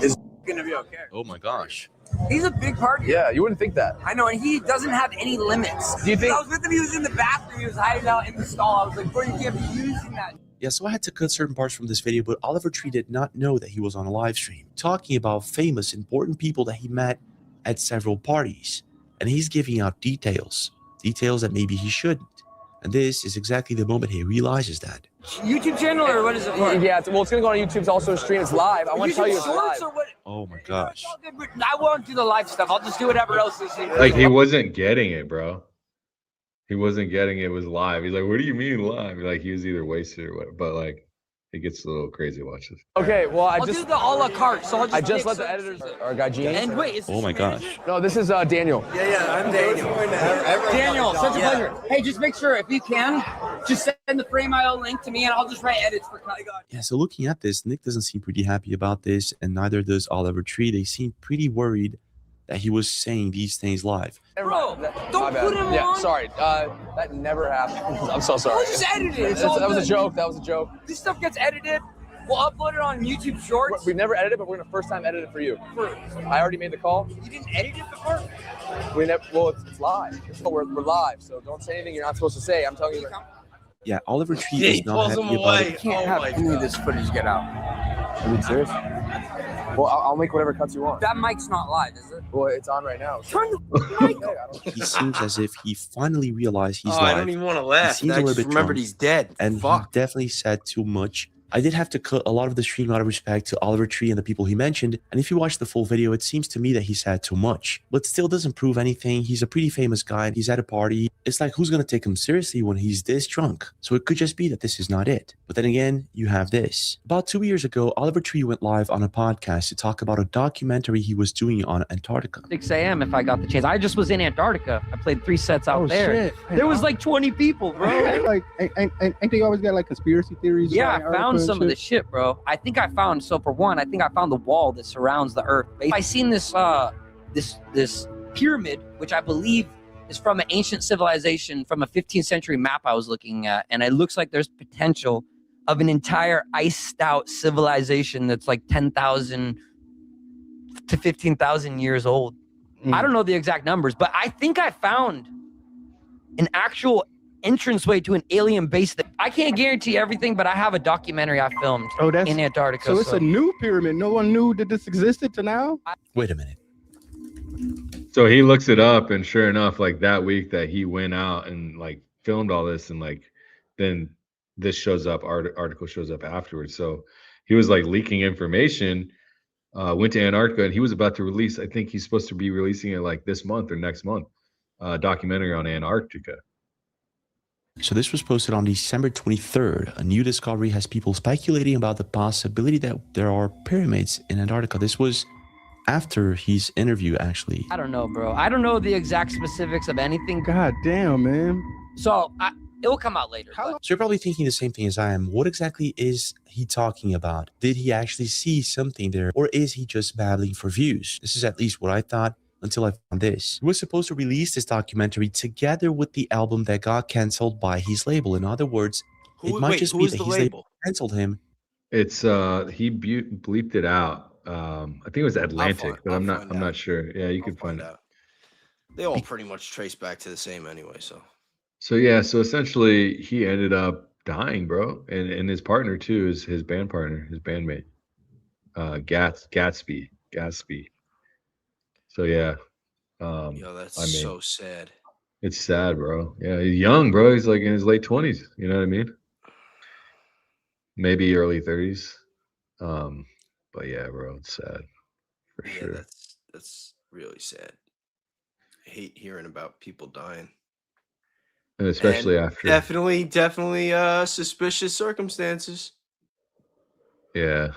is gonna be okay? Oh my gosh. He's a big party. Yeah, you wouldn't think that. I know, and he doesn't have any limits. Do you think? I was with him, he was in the bathroom, he was hiding out in the stall. I was like, bro, you can't be using that. Yeah, so I had to cut certain parts from this video, but Oliver Tree did not know that he was on a live stream talking about famous, important people that he met at several parties. And he's giving out details that maybe he shouldn't. And this is exactly the moment he realizes that. YouTube channel or what is it for? Yeah, it's going to go on YouTube. It's also stream. It's live. I want to tell you it's live. Or what? Oh my gosh. I won't do the live stuff. I'll just do whatever else is. Like, he wasn't getting it, bro. He wasn't getting it was live. He's like, what do you mean live? Like, he was either wasted or what. But like, it gets a little crazy. Watch this. Okay, well, I'll do the a la carte. So I just let the editors, our guy Gene. And wait, is this Oh my gosh. No, this is Daniel. Yeah, I'm Daniel. Daniel, such a pleasure. Hey, just make sure if you can, just send the frame.io link to me, and I'll just write edits for Kai God. Yeah, so looking at this, Nick doesn't seem pretty happy about this, and neither does Oliver Tree. They seem pretty worried that he was saying these things live. Bro, don't put him Yeah, on. sorry. That never happened. I'm so sorry. We'll just edit it. It's all That was a good. joke. That was a joke. This stuff gets edited. We'll upload it on YouTube Shorts. We've never edited, but we're going to first time edit it for you. I already made the call. You didn't edit it before? Well, it's live. We're live, so don't say anything you're not supposed to say. I'm telling you. Yeah, Oliver Tree is not happy about it. You can't have any of this footage get out. Are you serious? Well, I'll make whatever cuts you want. That mic's not live, is it? Well, it's on right now. Turn the mic on. He seems as if he finally realized he's Oh, live. I don't even want to laugh. seems a I little just bit remembered drunk. he's dead. And Fuck. he definitely said too much. I did have to cut a lot of the stream out of respect to Oliver Tree and the people he mentioned, and if you watch the full video, it seems to me that he said too much, but still doesn't prove anything. He's a pretty famous guy, he's at a party. It's like, who's gonna take him seriously when he's this drunk? So it could just be that this is not it. But then again, you have this. About 2 years ago, Oliver Tree went live on a podcast to talk about a documentary he was doing on Antarctica. 6 a.m. if I got the chance. I just was in Antarctica. I played 3 sets out there. Shit. There was like 20 people, bro. Like, ain't they always got like conspiracy theories? Yeah, writing I found articles and some of the shit? shit, bro. I think I found, so for one, I think I found the wall that surrounds the Earth. I seen this this pyramid, which I believe is from an ancient civilization from a 15th century map I was looking at, and it looks like there's potential of an entire iced out civilization that's like 10,000 to 15,000 years old. I don't know the exact numbers, but I think I found an actual entranceway to an alien base. That I can't guarantee everything, but I have a documentary I filmed in Antarctica. So it's a new pyramid. No one knew that this existed to now? Wait a minute. So he looks it up, and sure enough, like that week that he went out and like filmed all this, and like then this shows up, article shows up afterwards. So he was like leaking information, went to Antarctica, and he was about to release, I think he's supposed to be releasing it like this month or next month, documentary on Antarctica. So this was posted on December 23rd. A new discovery has people speculating about the possibility that there are pyramids in Antarctica. This was after his interview, actually. I don't know, bro. I don't know the exact specifics of anything. God damn, man. So it will come out later. So you're probably thinking the same thing as I am. What exactly is he talking about? Did he actually see something there, or is he just babbling for views? This is at least what I thought until I found this. He was supposed to release this documentary together with the album that got canceled by his label. In other words, it might just be that his label canceled him. It's he bleeped it out. I think it was Atlantic, but I'm not sure. Yeah, you can find out. They all pretty much trace back to the same anyway. So yeah, so essentially he ended up dying, bro, and his partner too is his band partner, his bandmate, Gatsby. So yeah, Yo, that's so sad. It's sad, bro. Yeah, he's young, bro. He's like in his late 20s. You know what I mean? Maybe early 30s. But yeah, bro, it's sad for sure. That's really sad. I hate hearing about people dying. And especially after definitely suspicious circumstances. Yeah.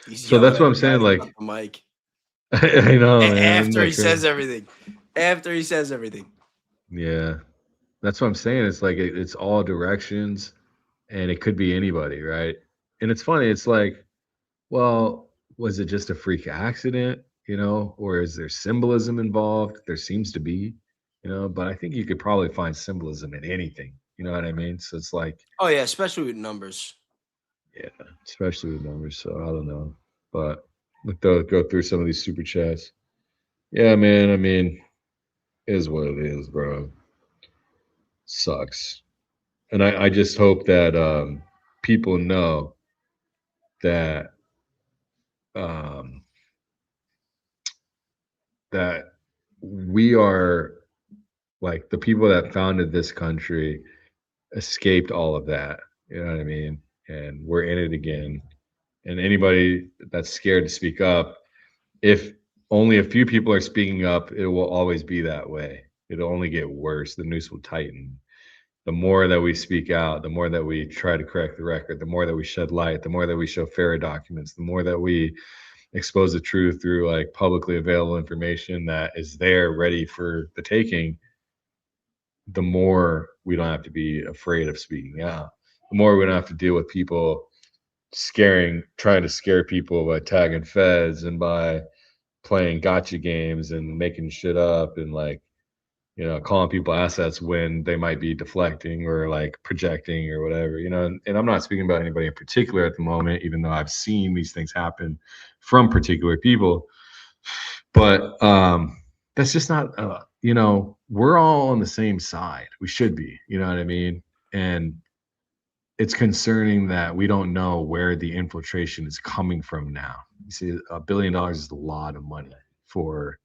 He's So that's what I'm yelling saying, at like Mike. I know, man. After he says everything. Yeah. That's what I'm saying. It's like it's all directions, and it could be anybody, right? And it's funny. It's like, well, was it just a freak accident, or is there symbolism involved? There seems to be, but I think you could probably find symbolism in anything. You know what I mean? So it's like, Oh yeah, especially with numbers. yeah, especially with numbers. So I don't know, but let's go through some of these super chats. Yeah, man. I mean, it is what it is, bro. Sucks. And I just hope that people know that that we are, like, the people that founded this country escaped all of that. You know what I mean? And we're in it again. And anybody that's scared to speak up, if only a few people are speaking up, it will always be that way. It'll only get worse. The noose will tighten. The more that we speak out, the more that we try to correct the record, the more that we shed light, the more that we show FARA documents, the more that we expose the truth through like publicly available information that is there ready for the taking, the more we don't have to be afraid of speaking out. The more we don't have to deal with people trying to scare people by tagging feds and by playing gotcha games and making shit up and like, calling people assets when they might be deflecting or like projecting or whatever, and I'm not speaking about anybody in particular at the moment, even though I've seen these things happen from particular people, but that's just not, we're all on the same side. We should be, you know what I mean? And it's concerning that we don't know where the infiltration is coming from now. You see, $1 billion is a lot of money for,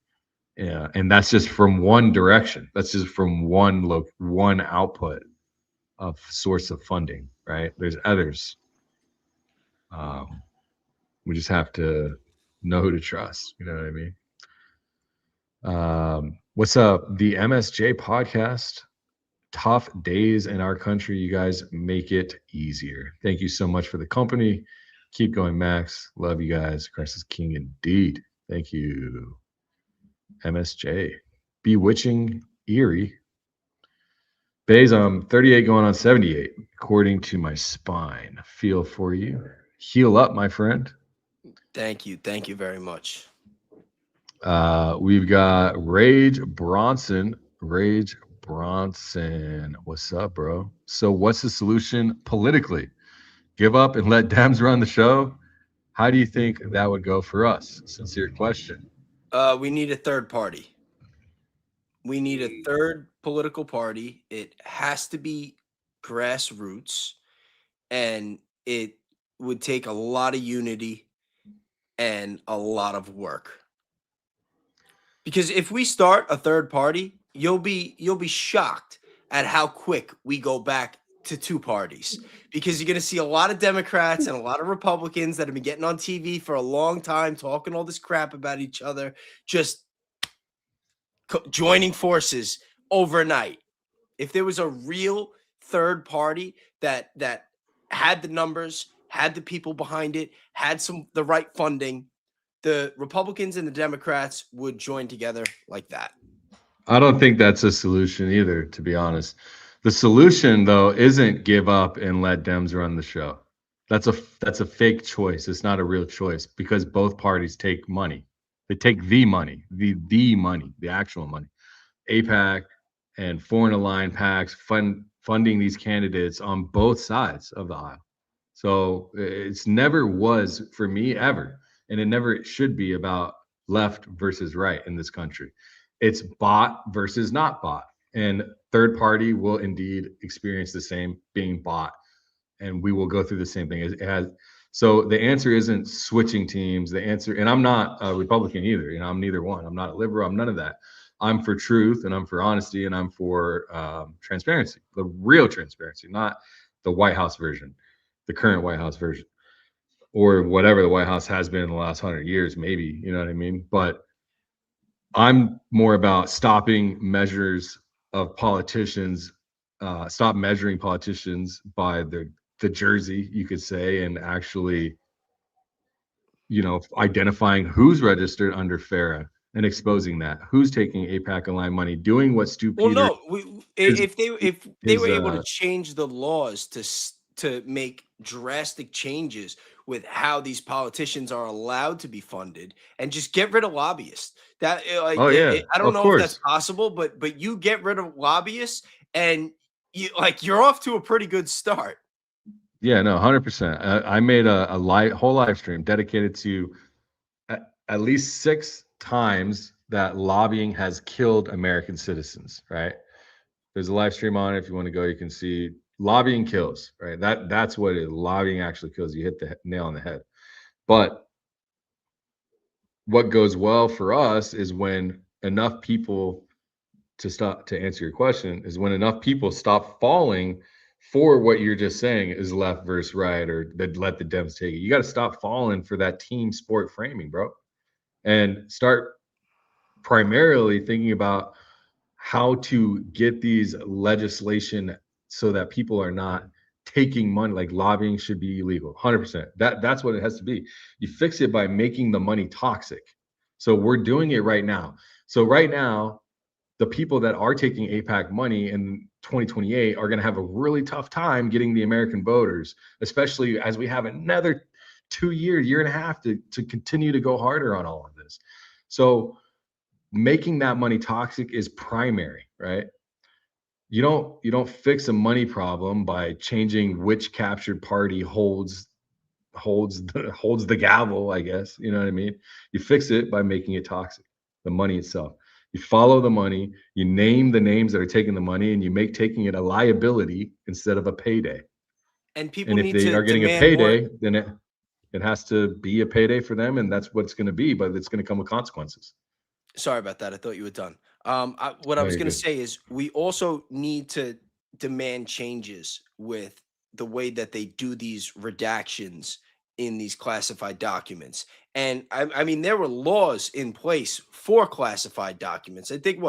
and that's just from one direction. That's just from one output of source of funding, right? There's others. We just have to know who to trust. You know what I mean? What's up? The MSJ podcast. Tough days in our country. You guys make it easier. Thank you so much for the company. Keep going, Max. Love you guys. Christ is king indeed. Thank you. MSJ. Bewitching Eerie. Bayes, I'm 38 going on 78, according to my spine. Feel for you. Heal up, my friend. Thank you. Thank you very much. We've got Rage Bronson. Rage Bronson. What's up, bro? So what's the solution politically? Give up and let Dems run the show? How do you think that would go for us? Sincere question. We need a third party. We need a third political party. It has to be grassroots, and it would take a lot of unity and a lot of work. Because if we start a third party, you'll be shocked at how quick we go back to two parties, because you're going to see a lot of Democrats and a lot of Republicans that have been getting on TV for a long time talking all this crap about each other, just joining forces overnight. If there was a real third party that had the numbers, had the people behind it, had the right funding, the Republicans and the Democrats would join together like that. I don't think that's a solution either, to be honest. The solution, though, isn't give up and let Dems run the show. That's a fake choice. It's not a real choice, because both parties take money. They take the money, the money, the actual money. AIPAC and foreign aligned PACs funding these candidates on both sides of the aisle. So it's never was for me ever, and it never should be about left versus right in this country. It's bought versus not bought. And third party will indeed experience the same being bought, and we will go through the same thing. It has. So the answer isn't switching teams. The answer, and I'm not a Republican either. I'm neither one. I'm not a liberal. I'm none of that. I'm for truth, and I'm for honesty, and I'm for transparency, the real transparency, not the White House version, the current White House version, or whatever the White House has been in the last 100 years, maybe, you know what I mean? But I'm more about stopping measures of politicians, stop measuring politicians by the jersey, you could say, and actually, identifying who's registered under FARA and exposing that, who's taking AIPAC aligned money, doing what Stu Peters. Well, no, if they were able to change the laws to make drastic changes with how these politicians are allowed to be funded and just get rid of lobbyists. That like, Oh yeah, I don't of know if that's course. possible, but you get rid of lobbyists and you're off to a pretty good start. Yeah, no, 100%. I made a whole live stream dedicated to at least 6 times that lobbying has killed American citizens, right? There's a live stream on it. If you want to go, you can see lobbying kills, right? That's what it is. Lobbying actually kills. You hit the nail on the head. But what goes well for us is when enough people to answer your question is when enough people stop falling for what you're just saying is left versus right, or let the Dems take it. You got to stop falling for that team sport framing, bro, and start primarily thinking about how to get these legislation so that people are not taking money. Like lobbying should be illegal, 100%. That's what it has to be. You fix it by making the money toxic. So we're doing it right now. So right now, the people that are taking APAC money in 2028 are going to have a really tough time getting the American voters, especially as we have another 2 year and a half to continue to go harder on all of this. So making that money toxic is primary, right? You don't fix a money problem by changing which captured party holds the gavel, I guess. You know what I mean? You fix it by making it toxic, the money itself. You follow the money, you name the names that are taking the money, and you make taking it a liability instead of a payday. And people And if need they to are getting a demand payday, more. then it has to be a payday for them, and that's what it's going to be, but it's going to come with consequences. Sorry about that. I thought you were done. What I No, was you're going to good. say is we also need to demand changes with the way that they do these redactions in these classified documents. And I mean, there were laws in place for classified documents. I think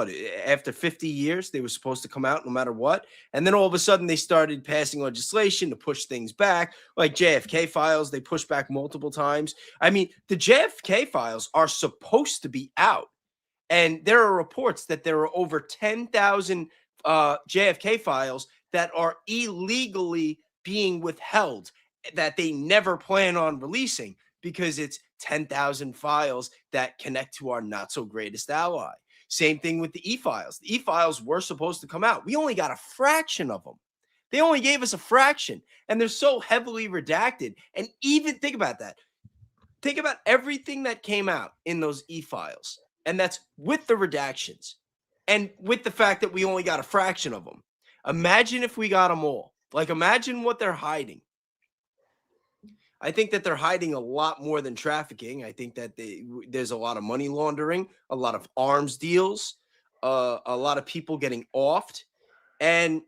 after 50 years, they were supposed to come out no matter what. And then all of a sudden they started passing legislation to push things back, like JFK files. They pushed back multiple times. I mean, the JFK files are supposed to be out. And there are reports that there are over 10,000 JFK files that are illegally being withheld that they never plan on releasing because it's 10,000 files that connect to our not so greatest ally. Same thing with the e-files. The e-files were supposed to come out. We only got a fraction of them. They only gave us a fraction, and they're so heavily redacted. And even think about that. Think about everything that came out in those e-files. And that's with the redactions and with the fact that we only got a fraction of them. Imagine if we got them all. Like, imagine what they're hiding. I think that they're hiding a lot more than trafficking. I think that there's a lot of money laundering, a lot of arms deals, a lot of people getting offed. And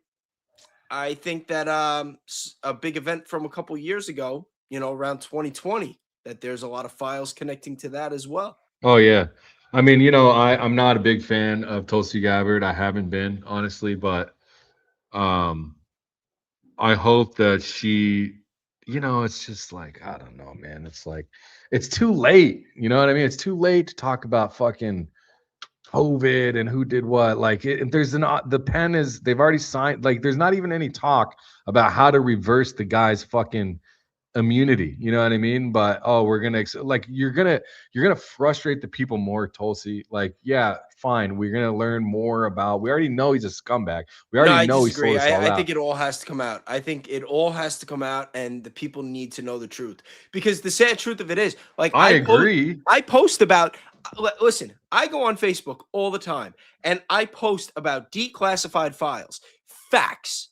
I think that a big event from a couple years ago, around 2020, that there's a lot of files connecting to that as well. Oh yeah. I mean, I'm not a big fan of Tulsi Gabbard. I haven't been, honestly, but I hope that she, it's just like, I don't know, man. It's like, it's too late. You know what I mean? It's too late to talk about fucking COVID and who did what. Like, the pen is, they've already signed, like, there's not even any talk about how to reverse the guy's fucking immunity. You know what I mean? But we're gonna you're gonna frustrate the people more, Tulsi. Like, yeah, fine, we're gonna learn more about, we already know he's a scumbag. We already know he sold us all out. I think it all has to come out. I think it all has to come out, and the people need to know the truth, because the sad truth of it is, like, I agree. I post about, listen, I go on Facebook all the time and I post about declassified files, facts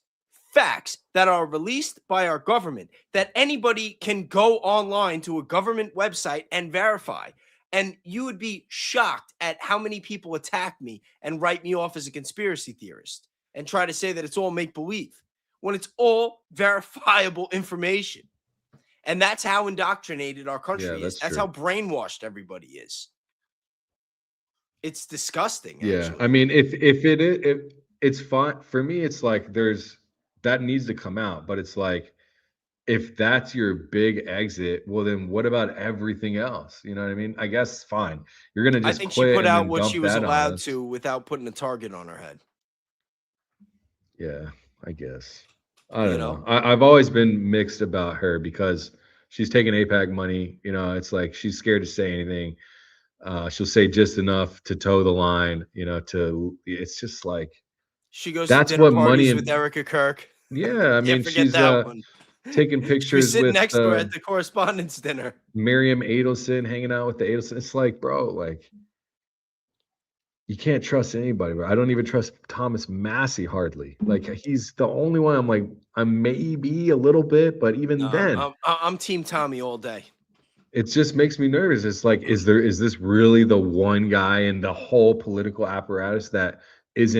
that are released by our government, that anybody can go online to a government website and verify. And you would be shocked at how many people attack me and write me off as a conspiracy theorist and try to say that it's all make-believe, when it's all verifiable information. And that's how indoctrinated our country is. That's how brainwashed everybody is. It's disgusting. Yeah, actually. I mean, if it's fine for me, it's like that needs to come out, but it's like, if that's your big exit, well, then what about everything else? You know what I mean? I guess fine. You're gonna just I think quit she put and out then what dump she was that on allowed us. to without putting a target on her head. Yeah, I guess. I don't know. I've always been mixed about her because she's taking APAC money. You know, it's like she's scared to say anything. She'll say just enough to toe the line. You know, it's just like she goes that's to dinner what parties money with Erica Kirk. Yeah, I mean, Can't forget she's that one. taking She was pictures sitting with next to her at the correspondence dinner. Miriam Adelson, hanging out with the Adelson. It's like, bro, like you can't trust anybody. Bro. I don't even trust Thomas Massey hardly. Like he's the only one. I'm like, I'm maybe a little bit, but even then, I'm Team Tommy all day. it just makes me nervous. It's like, is this really the one guy in the whole political apparatus that is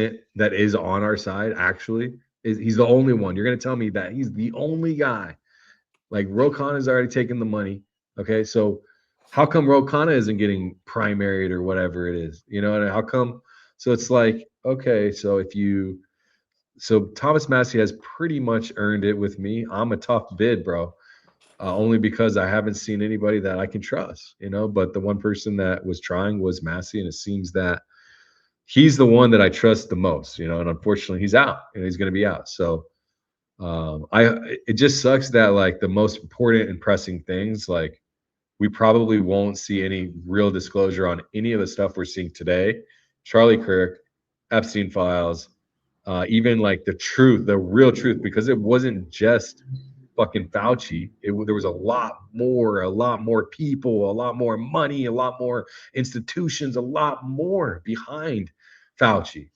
on our side? Actually, he's the only one. You're gonna tell me that he's the only guy? Like Ro Khanna has already taken the money. Okay, so how come Ro Khanna isn't getting primaried or whatever it is? You know, and how come? So it's like, okay, so Thomas Massey has pretty much earned it with me. I'm a tough bid, bro. Only because I haven't seen anybody that I can trust, you know. But the one person that was trying was Massey, and it seems that he's the one that I trust the most, you know. And unfortunately, he's out, and he's going to be out. So it just sucks that like the most important and pressing things, like we probably won't see any real disclosure on any of the stuff we're seeing today. Charlie Kirk, Epstein files, even like the real truth, because it wasn't just fucking Fauci. There was a lot more people, a lot more money, a lot more institutions, a lot more behind Fauci.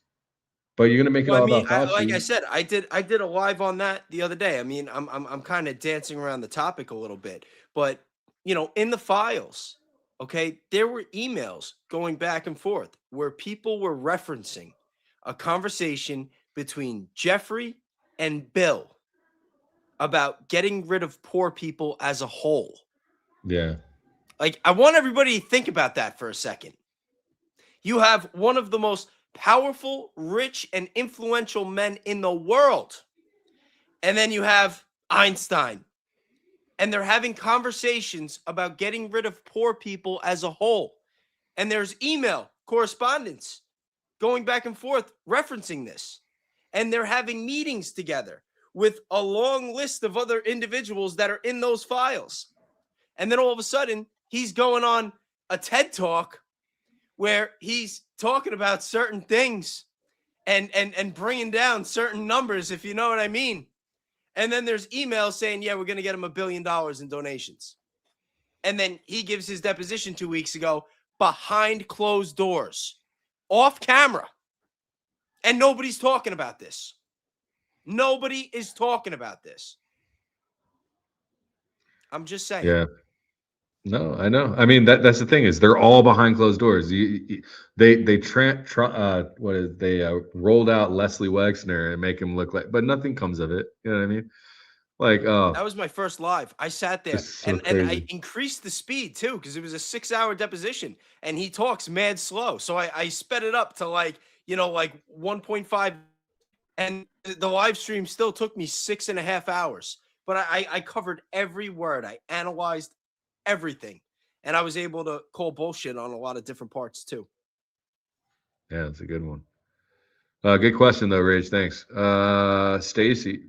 But you're gonna make it all about Fauci. Like I said, I did a live on that the other day. I mean, I'm kind of dancing around the topic a little bit, but you know, in the files, okay, there were emails going back and forth where people were referencing a conversation between Jeffrey and Bill about getting rid of poor people as a whole. Yeah. Like, I want everybody to think about that for a second. You have one of the most powerful, rich, and influential men in the world. And then you have Einstein. And they're having conversations about getting rid of poor people as a whole. And there's email correspondence going back and forth referencing this. And they're having meetings together with a long list of other individuals that are in those files. And then all of a sudden, he's going on a TED Talk where he's talking about certain things and bringing down certain numbers, if you know what I mean. And then there's emails saying, yeah, we're going to get him $1 billion in donations. And then he gives his deposition 2 weeks ago behind closed doors, off camera. And nobody's talking about this. Nobody is talking about this. I'm just saying. Yeah. No, I know. I mean, that's the thing is they're all behind closed doors. They rolled out Leslie Wexner and make him look like, but nothing comes of it. You know what I mean? Like, that was my first live. I sat there and I increased the speed too because it was a 6-hour deposition and he talks mad slow. So I sped it up to like 1.5, and the live stream still took me 6.5 hours. But I covered every word. I analyzed everything, and I was able to call bullshit on a lot of different parts too. Yeah, that's a good one. Good question though, Rage. Thanks. Stacy,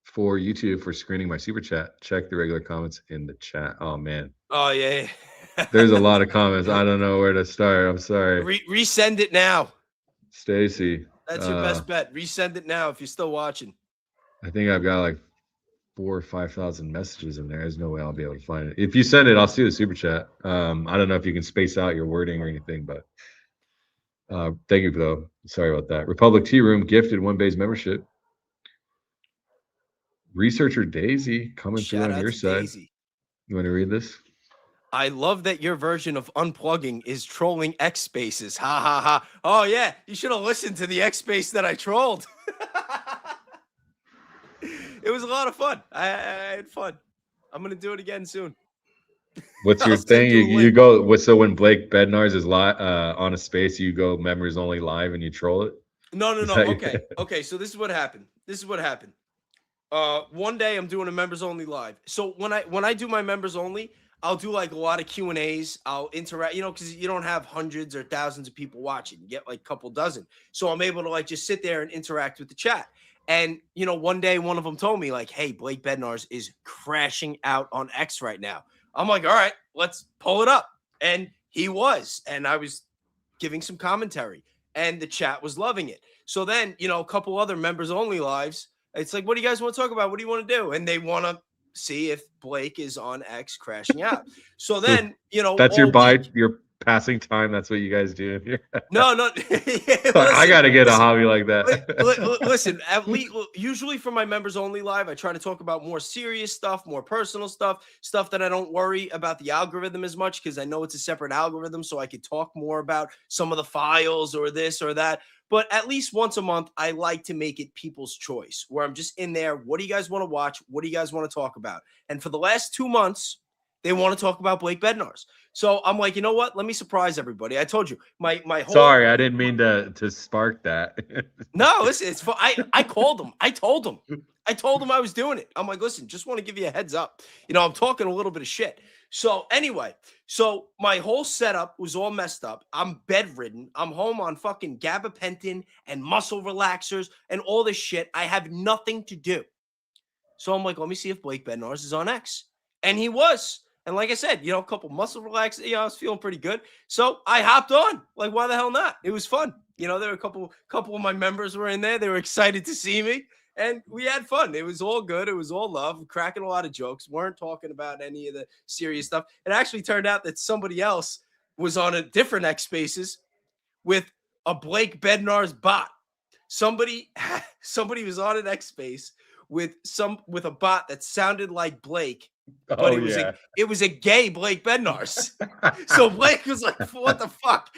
for YouTube for screening my super chat. Check the regular comments in the chat. Oh man. Oh yeah. There's a lot of comments. I don't know where to start. I'm sorry. Resend it now. Stacy. That's your best bet. Resend it now if you're still watching. I think I've got like 4,000 or 5,000 messages in there. There's no way I'll be able to find it. If you send it, I'll see the super chat. I don't know if you can space out your wording or anything, but thank you though. Sorry about that. Republic Tea Room gifted 1Bayes membership. Researcher Daisy coming through on your side. Daisy. You want to read this? I love that your version of unplugging is trolling X spaces. Ha ha ha. Oh yeah, you should have listened to the X space that I trolled. It was a lot of fun. I had fun. I'm gonna do it again soon. What's your thing? You go. So when Blake Bednar's is live on a space, you go members only live and you troll it. No. Okay. So this is what happened. One day I'm doing a members only live. So when I do my members only, I'll do like a lot of Q&As. I'll interact, because you don't have hundreds or thousands of people watching. You get like a couple dozen. So I'm able to like just sit there and interact with the chat. And, you know, one day one of them told me like, hey, Blake Bednarz is crashing out on X right now. I'm like, all right, let's pull it up. And he was. And I was giving some commentary and the chat was loving it. So then, you know, a couple other members only lives. It's like, what do you guys want to talk about? What do you want to do? And they want to see if Blake is on X crashing out. So then, you know, that's your passing time. That's what you guys do here. No. I got to get a hobby like that. Listen, at least usually for my members only live, I try to talk about more serious stuff, more personal stuff that I don't worry about the algorithm as much because I know it's a separate algorithm. So I could talk more about some of the files or this or that. But at least once a month, I like to make it people's choice where I'm just in there. What do you guys want to watch? What do you guys want to talk about? And for the last 2 months, they want to talk about Blake Bednarz. So I'm like, you know what? Let me surprise everybody. I told you my whole. Sorry, I didn't mean to spark that. No, listen, it's fun. I called him. I told him I was doing it. I'm like, listen, just want to give you a heads up. You know, I'm talking a little bit of shit. So anyway, so my whole setup was all messed up. I'm bedridden. I'm home on fucking gabapentin and muscle relaxers and all this shit. I have nothing to do. So I'm like, let me see if Blake Bednarz is on X. And he was. And like I said, you know, a couple muscle relaxers, you know, I was feeling pretty good. So I hopped on. Like, why the hell not? It was fun. You know, there were a couple of my members were in there. They were excited to see me. And we had fun. It was all good. It was all love. Cracking a lot of jokes. Weren't talking about any of the serious stuff. It actually turned out that somebody else was on a different X Spaces with a Blake Bednarz bot. Somebody was on an X Space with a bot that sounded like Blake. But it was a gay Blake Bednarz. So Blake was like, what the fuck?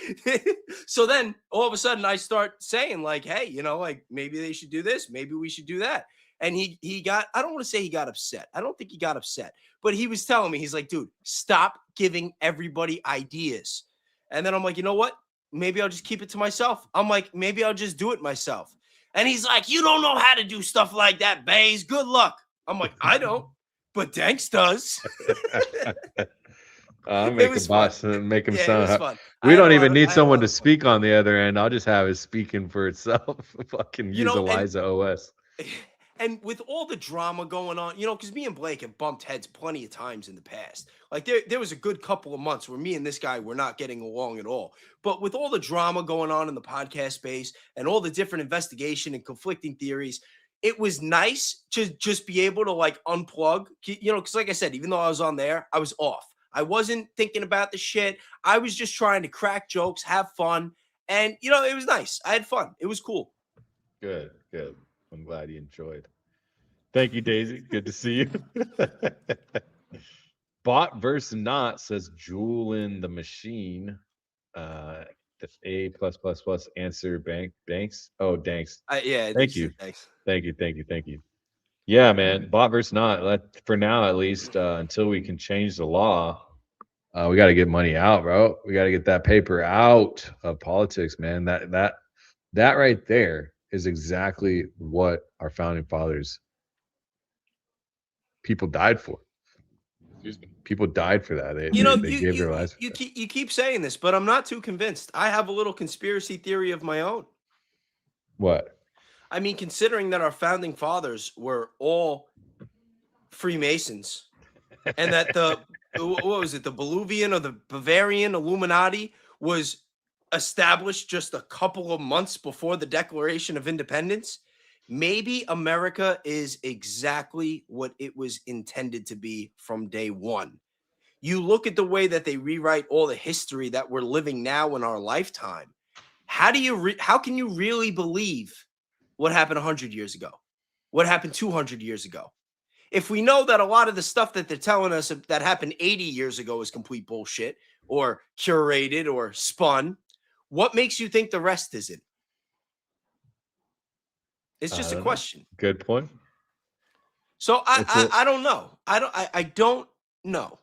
So then all of a sudden I start saying like, hey, you know, like maybe they should do this. Maybe we should do that. And he got, I don't want to say he got upset. I don't think he got upset, but he was telling me, he's like, dude, stop giving everybody ideas. And then I'm like, you know what? Maybe I'll just keep it to myself. I'm like, maybe I'll just do it myself. And he's like, you don't know how to do stuff like that, Bayes. Good luck. I'm like, I don't. But Danks does. I'll make a boss and make him sound. Fun. We don't even need someone to speak on the other end. I'll just have it speaking for itself. Fucking use Eliza OS. And with all the drama going on, you know, because me and Blake have bumped heads plenty of times in the past. Like there was a good couple of months where me and this guy were not getting along at all. But with all the drama going on in the podcast space and all the different investigation and conflicting theories, it was nice to just be able to like unplug, you know, because like I said, even though I was on there, I was off. I wasn't thinking about the shit. I was just trying to crack jokes, have fun. And, you know, it was nice. I had fun. It was cool. Good. I'm glad you enjoyed. Thank you, Daisy. Good to see you. Bot versus not says Jewel in the machine. The A+++ answer Banks. Oh, Danks. Yeah. Thank you. Thanks. Thank you. Yeah, man. Bot versus not. For now, at least, until we can change the law, we got to get money out, bro. We got to get that paper out of politics, man. That right there is exactly what our founding fathers, people died for. People died for that. They gave their lives. You keep saying this, but I'm not too convinced. I have a little conspiracy theory of my own. What? I mean, considering that our founding fathers were all Freemasons, and that the Bolivian or the Bavarian Illuminati was established just a couple of months before the Declaration of Independence, maybe America is exactly what it was intended to be from day one. You look at the way that they rewrite all the history that we're living now in our lifetime. How can you really believe what happened 100 years ago? What happened 200 years ago? If we know that a lot of the stuff that they're telling us that happened 80 years ago is complete bullshit or curated or spun, what makes you think the rest isn't? It's just a question. Good point. So I don't know. I don't know.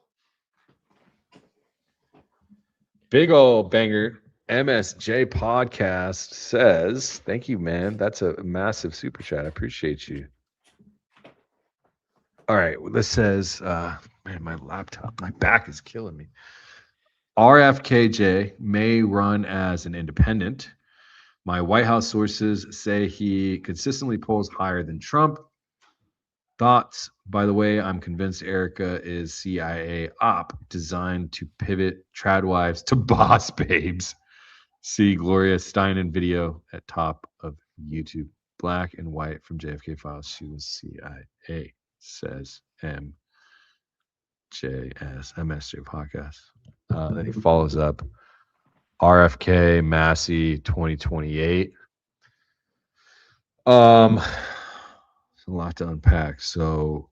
Big old banger. MSJ podcast says, thank you, man. That's a massive super chat. I appreciate you. All right. Well, this says, man, my laptop, my back is killing me. RFKJ may run as an independent. My White House sources say he consistently polls higher than Trump. Thoughts? By the way, I'm convinced Erica is CIA op designed to pivot trad wives to boss babes. See Gloria Steinem video at top of YouTube. Black and white from JFK files. She was CIA, says MSJ podcast. Then he follows up. RFK Massey 2028. It's a lot to unpack. So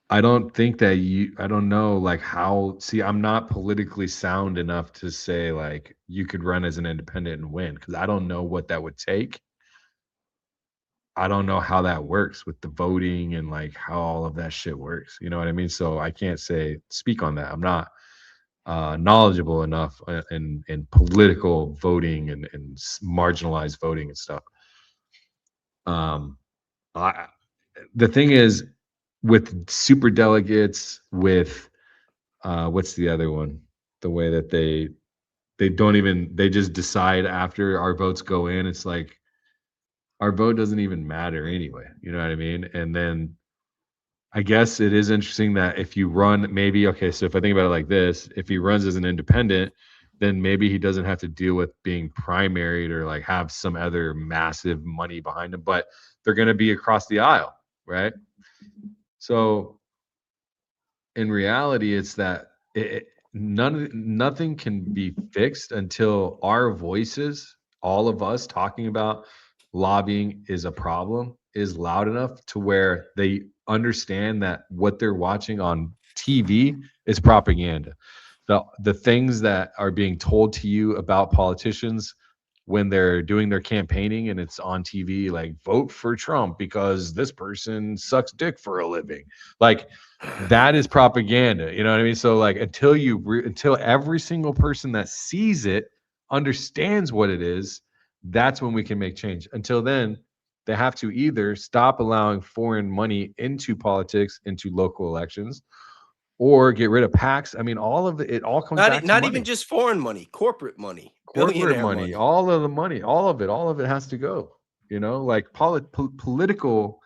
I don't think that I don't know like how, see, I'm not politically sound enough to say like you could run as an independent and win, because I don't know what that would take. I don't know how that works with the voting and like how all of that shit works. You know what I mean? So I can't speak on that. I'm not knowledgeable enough in political voting and marginalized voting and stuff. The thing is, with super delegates, with what's the other one? The way that they just decide after our votes go in. It's like our vote doesn't even matter anyway. You know what I mean? And then I guess it is interesting that if you run, maybe, okay, so if I think about it like this, if he runs as an independent, then maybe he doesn't have to deal with being primaried or like have some other massive money behind him, but they're going to be across the aisle, right? So in reality, it's that nothing can be fixed until our voices, all of us talking about lobbying is a problem, is loud enough to where they understand that what they're watching on TV is propaganda. The things that are being told to you about politicians when they're doing their campaigning and it's on TV, like vote for Trump because this person sucks dick for a living. Like that is propaganda. You know what I mean? So like until every single person that sees it understands what it is, that's when we can make change. Until then, they have to either stop allowing foreign money into politics, into local elections, or get rid of PACs. I mean, all of it all comes back to not money. even just foreign money, corporate money, Corporate billionaire money, all of the money, all of it has to go. You know, like political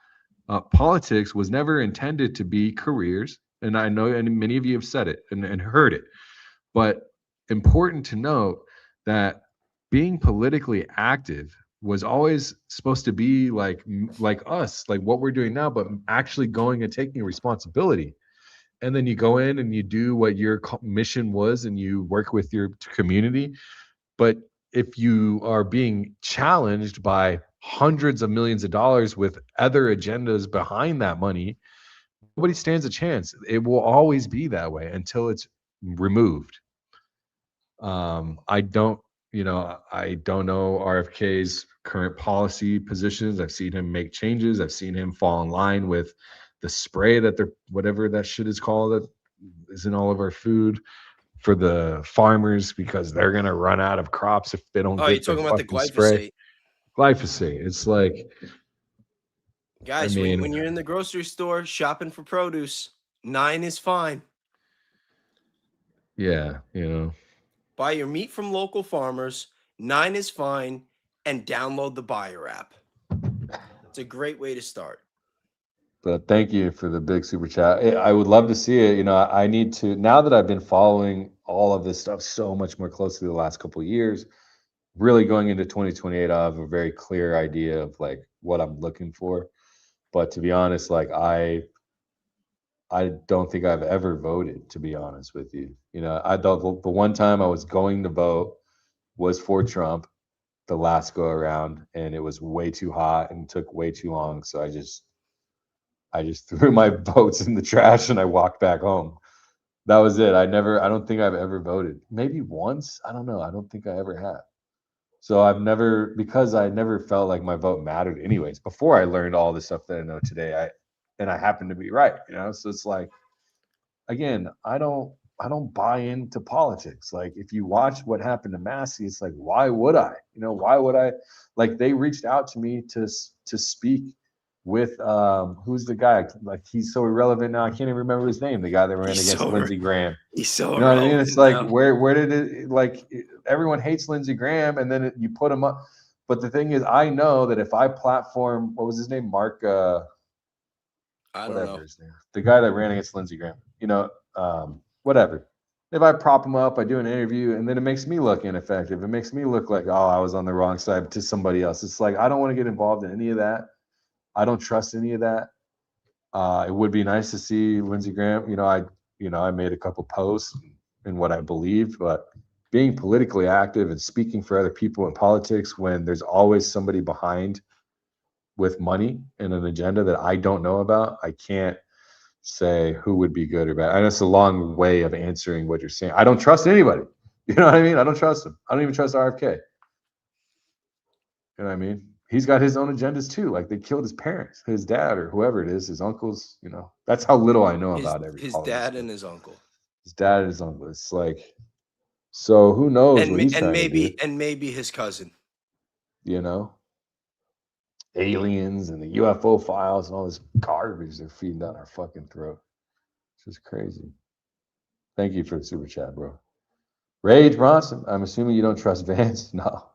politics was never intended to be careers. And I know, and many of you have said it and heard it, but important to note that being politically active was always supposed to be like us, like what we're doing now, but actually going and taking responsibility. And then you go in and you do what your mission was and you work with your community. But if you are being challenged by hundreds of millions of dollars with other agendas behind that money, nobody stands a chance. It will always be that way until it's removed. I don't know RFK's current policy positions. I've seen him make changes. I've seen him fall in line with the spray that they're, whatever that shit is called, that is in all of our food for the farmers, because they're going to run out of crops if they don't Oh, get you're talking about the fucking spray. glyphosate. It's like, Guys, when you're in the grocery store shopping for produce, 9 is fine. Yeah, you know. Buy your meat from local farmers, 9 is fine, and download the Buyer app. It's a great way to start. But thank you for the big super chat. I would love to see it. You know, I need to, now that I've been following all of this stuff so much more closely the last couple of years, really going into 2028, I have a very clear idea of like what I'm looking for. But to be honest, like I don't think I've ever voted, to be honest with you. You know, I thought the one time I was going to vote was for Trump, the last go around, and it was way too hot and took way too long. So I just threw my votes in the trash and I walked back home. That was it. I don't think I've ever voted. Maybe once. I don't know. I don't think I ever have. So because I never felt like my vote mattered anyways, before I learned all the stuff that I know today, I happen to be right, you know? So it's like, again, I don't buy into politics. Like if you watch what happened to Massey, it's like, why would I? You know, why would I? Like they reached out to me to speak with who's the guy? Like he's so irrelevant now. I can't even remember his name. The guy that ran against Lindsey Graham. He's so you know what I mean? It's like now. where did it like everyone hates Lindsey Graham and then you put him up. But the thing is, I know that if I platform, what was his name? Mark I don't know. his name. The guy that ran against Lindsey Graham. You know, whatever. If I prop him up, I do an interview, and then it makes me look ineffective. It makes me look like, oh, I was on the wrong side to somebody else. It's like I don't want to get involved in any of that. I don't trust any of that. It would be nice to see Lindsey Graham. I made a couple posts in what I believed, but being politically active and speaking for other people in politics when there's always somebody behind with money and an agenda that I don't know about, I can't say who would be good or bad. And it's a long way of answering what you're saying. I don't trust anybody. You know what I mean? I don't trust him. I don't even trust RFK. You know what I mean? He's got his own agendas too. Like they killed his parents, his dad or whoever it is, his uncles, you know. That's how little I know about every his dad and his uncle. His dad and his uncle. It's like, so who knows what he's trying to do? And maybe his cousin. You know? Aliens and the UFO files and all this garbage they're feeding down our fucking throat. It's just crazy. Thank you for the super chat, bro. Rage Bronson, I'm assuming you don't trust Vance? No.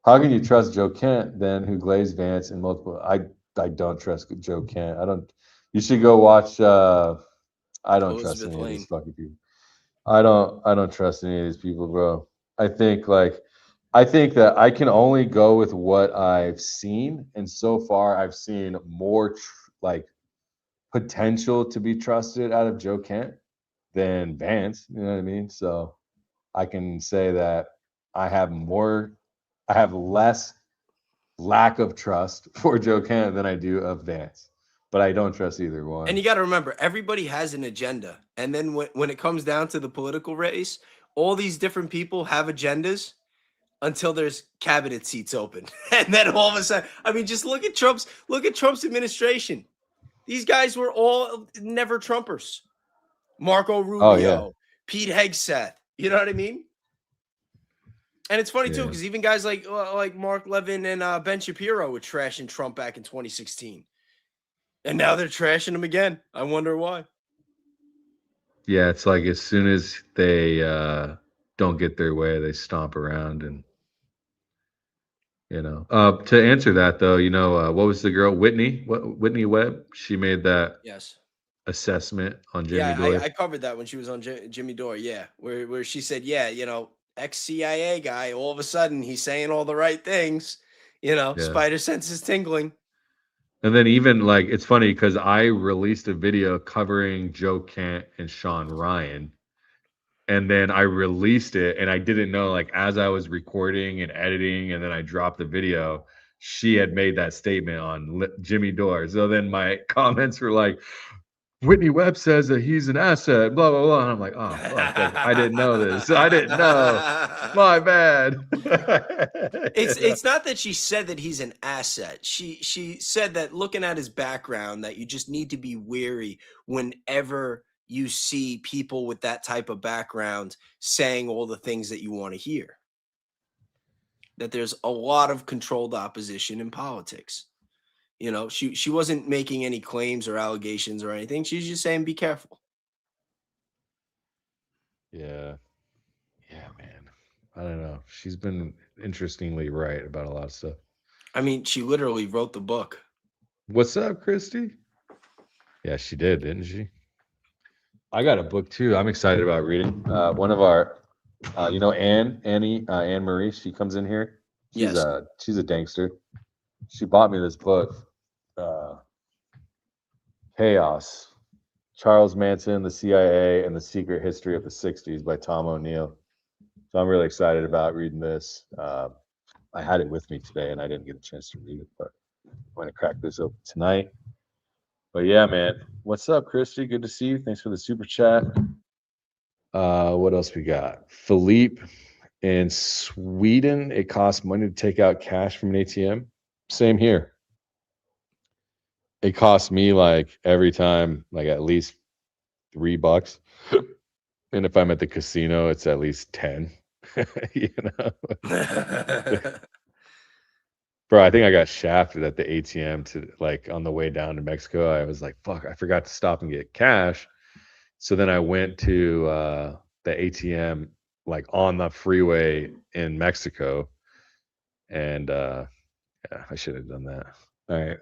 How can you trust Joe Kent then, who glazed Vance in multiple? I don't trust Joe Kent. You should go watch. I don't trust any of these fucking people. I don't trust any of these people, bro. I think that I can only go with what I've seen, and so far I've seen more potential to be trusted out of Joe Kent than Vance. You know what I mean? So I can say that I have less lack of trust for Joe Kent than I do of Vance, but I don't trust either one. And you got to remember, everybody has an agenda, and then when it comes down to the political race, all these different people have agendas until there's cabinet seats open. And then all of a sudden, I mean, just look at Trump's administration. These guys were all never Trumpers. Marco Rubio, Pete Hegseth. You know what I mean? And it's funny too, because even guys like Mark Levin and Ben Shapiro were trashing Trump back in 2016. And now they're trashing him again. I wonder why. Yeah, it's like as soon as they don't get their way, they stomp around. And to answer that though, what was the girl Whitney Webb? She made that assessment on Jimmy Dore. I covered that when she was on Jimmy Dore. Yeah, where she said, ex-CIA guy. All of a sudden, he's saying all the right things. Spider sense is tingling. And then even it's funny because I released a video covering Joe Kent and Sean Ryan. And then I released it and I didn't know, as I was recording and editing, and then I dropped the video, she had made that statement on Jimmy Dore. So then my comments were like, Whitney Webb says that he's an asset, blah, blah, blah. And I'm like, oh, fuck, I didn't know this. I didn't know. My bad. It's not that she said that he's an asset. She said that looking at his background, that you just need to be wary whenever you see people with that type of background saying all the things that you want to hear. That there's a lot of controlled opposition in politics. She wasn't making any claims or allegations or anything. She's just saying, be careful. Yeah, man. I don't know. She's been interestingly right about a lot of stuff. I mean, she literally wrote the book. What's up, Christy? Yeah, she did, didn't she? I got a book too. I'm excited about reading. One of our, Anne Marie. She comes in here. She's a Dankster. She bought me this book, Chaos: Charles Manson, the CIA, and the Secret History of the 60s by Tom O'Neill. So I'm really excited about reading this. I had it with me today and I didn't get a chance to read it, but I'm going to crack this open tonight. But yeah, man. What's up, Christy? Good to see you. Thanks for the super chat. What else we got? Philippe, in Sweden, it costs money to take out cash from an ATM. Same here. It costs me every time, at least $3. And if I'm at the casino, it's at least 10. Bro, I think I got shafted at the ATM to like on the way down to Mexico. I was like, fuck, I forgot to stop and get cash. So then I went to the ATM like on the freeway in Mexico. And yeah, I should have done that. All right.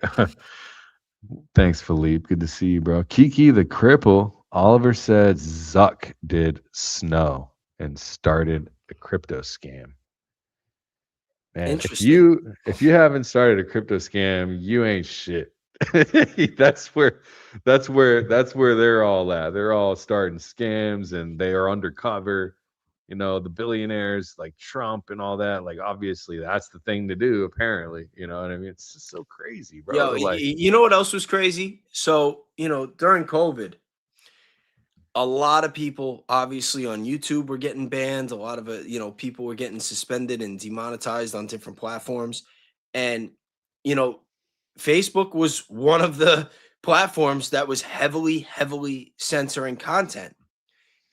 Thanks, Philippe. Good to see you, bro. Kiki the Cripple. Oliver said Zuck did snow and started the crypto scam. Man, if you haven't started a crypto scam, you ain't shit. that's where they're all at. They're all starting scams and they are undercover. You know, the billionaires like Trump and all that. Like, obviously, that's the thing to do. Apparently, you know what I mean. It's just so crazy, bro. Yo, Like, you know what else was crazy? So, you know, during COVID, a lot of people obviously on YouTube were getting banned. A lot of you know, people were getting suspended and demonetized on different platforms. And, you know, Facebook was one of the platforms that was heavily censoring content.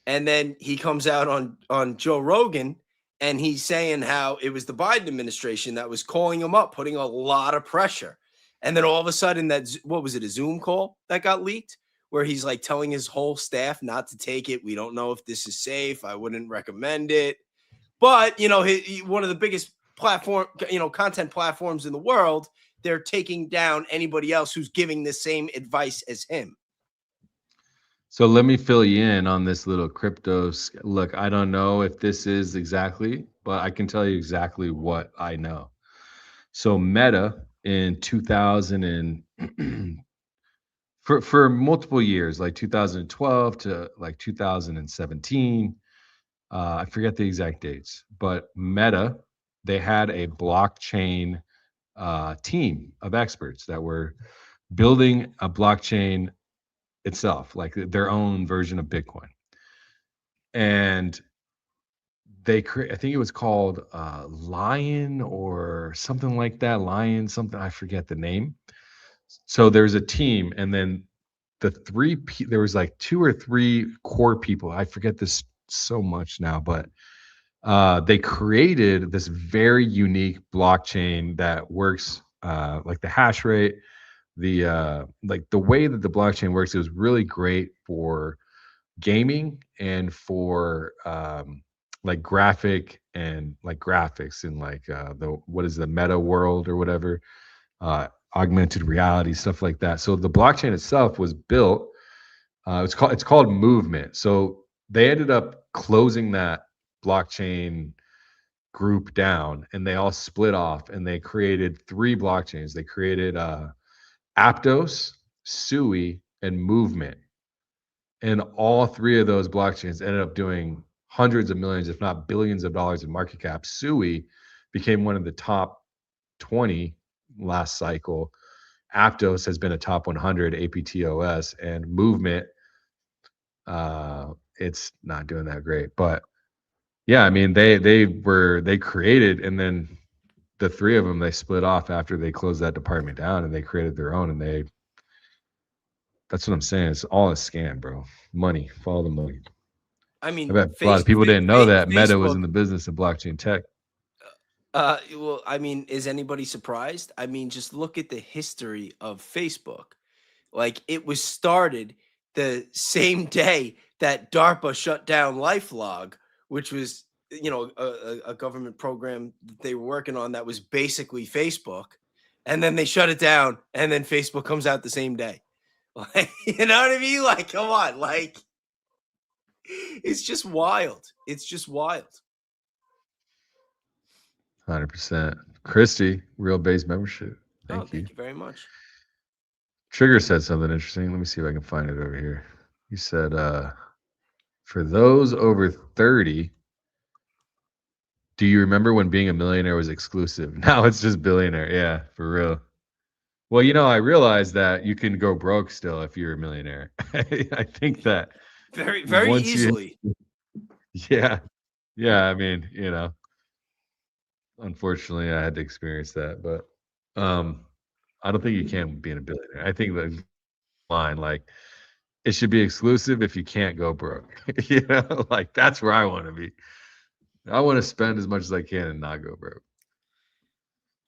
And then he comes out on Joe Rogan and he's saying how it was the Biden administration that was calling him up, putting a lot of pressure. And then all of a sudden what was it, a Zoom call that got leaked where he's like telling his whole staff not to take it. We don't know if this is safe. I wouldn't recommend it. But, you know, one of the biggest content platforms in the world, they're taking down anybody else who's giving the same advice as him. so let me fill you in on this little crypto. Look, I don't know if this is exactly, but I can tell you exactly what I know. So Meta in 2000 and for multiple years, like 2012 to like 2017, I forget the exact dates, but Meta, they had a blockchain team of experts that were building a blockchain itself, like their own version of Bitcoin. And I think it was called Lion or something like that. Lion, something, I forget the name. So there's a team, and then there was like 2 or 3 core people. I forget this so much now, but they created this very unique blockchain that works like the hash rate, like the way that the blockchain works. It was really great for gaming and for like graphics and like what is the meta world or whatever, augmented reality, stuff like that. So the blockchain itself was built. It's called Movement. So they ended up closing that blockchain group down, and they all split off, and they created 3 blockchains. They created Aptos, Sui, and Movement. And all 3 of those blockchains ended up doing hundreds of millions, if not billions of dollars in market cap. Sui became one of the top 20 last cycle. Aptos has been a top 100 APTOS, and Movement, it's not doing that great. But yeah, I mean, they created, and then the 3 of them, they split off after they closed that department down, and they created their own. And that's what I'm saying. It's all a scam, bro. Money, follow the money. I mean, I bet a lot of people didn't know that Meta was in the business of blockchain tech. Well, I mean, is anybody surprised? I mean, just look at the history of Facebook. Like, it was started the same day that DARPA shut down LifeLog, which was, you know, a government program that they were working on that was basically Facebook. And then they shut it down, and then Facebook comes out the same day. Like, you know what I mean? Like, come on, like, it's just wild. It's just wild. 100%. Christy, RealBayes membership. Thank you. Thank you very much. Trigger said something interesting. Let me see if I can find it over here. He said, for those over 30, do you remember when being a millionaire was exclusive? Now it's just billionaire. Yeah, for real. Well, you know, I realized that you can go broke still if you're a millionaire. I think that very once easily. Yeah. I mean, you know, unfortunately, I had to experience that, but I don't think you can be a billionaire. I think the line, like, it should be exclusive if you can't go broke. You know, like, that's where I want to be. I want to spend as much as I can and not go broke.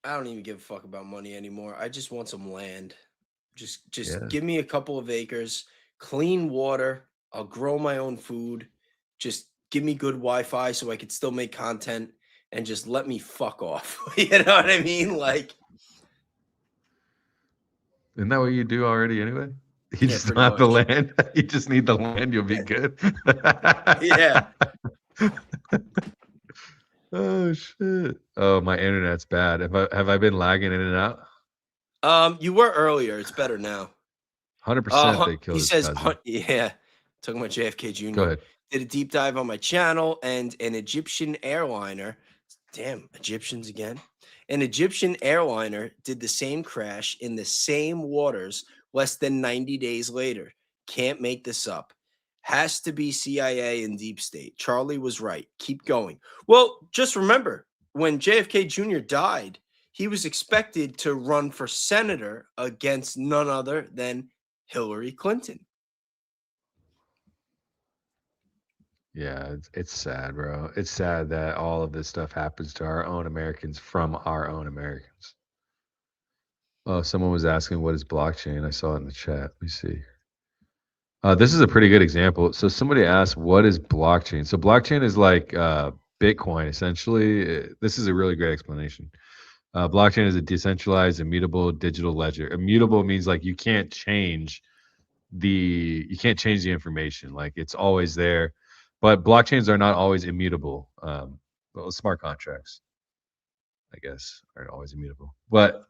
I don't even give a fuck about money anymore. I just want some land. Just Yeah. give me a couple of acres, clean water. I'll grow my own food. Just give me good Wi-Fi so I could still make content, and just let me fuck off. You know what I mean? Like, Isn't that what you do already anyway? You Yeah, just don't pretty have the much. land. You just need the land. You'll be good. Yeah. Oh shit. Oh, my internet's bad. Have I been lagging in and out? You were earlier. It's better now. 100% they killed He his says, cousin. yeah, talking about JFK Jr. Go ahead. Did a deep dive on my channel, and an Egyptian airliner, damn, Egyptians again. An Egyptian airliner did the same crash in the same waters less than 90 days later. Can't make this up. Has to be CIA and deep state. Charlie was right. Keep going. Well, just remember, when JFK Jr. died, he was expected to run for senator against none other than Hillary Clinton. Yeah, it's sad, bro. It's sad that all of this stuff happens to our own Americans from our own Americans. Oh, someone was asking what is blockchain. I saw it in the chat. Let me see. This is a pretty good example. So somebody asked, what is blockchain? So blockchain is like Bitcoin, essentially. This is a really great explanation. Blockchain is a decentralized, immutable digital ledger. Immutable means like you can't change the information. Like it's always there. But blockchains are not always immutable. Well, smart contracts, I guess, aren't always immutable. But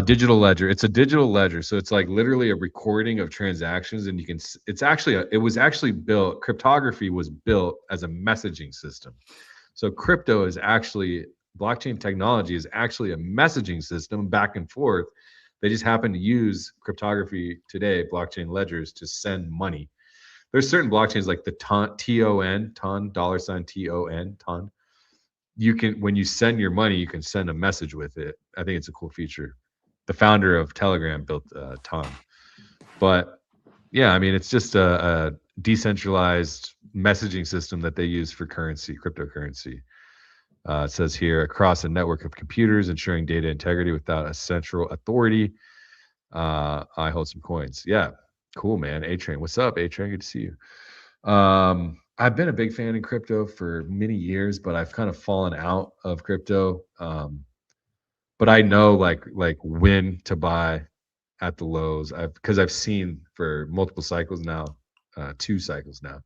digital ledger, it's a digital ledger. So it's like literally a recording of transactions. And you can, it was actually built, cryptography was built as a messaging system. So crypto is actually, blockchain technology is actually a messaging system back and forth. They just happen to use cryptography today, blockchain ledgers, to send money. There's certain blockchains like the TON, $TON, TON. You can, when you send your money, you can send a message with it. I think it's a cool feature. The founder of Telegram built TON. But yeah, I mean, it's just a decentralized messaging system that they use for currency, cryptocurrency. It says here, across a network of computers, ensuring data integrity without a central authority. I hold some coins. Yeah. Cool, man. A-Train. What's up, A-Train? Good to see you. I've been a big fan in crypto for many years, but I've kind of fallen out of crypto. But I know like when to buy at the lows. Because I've seen for multiple cycles now, 2 cycles now,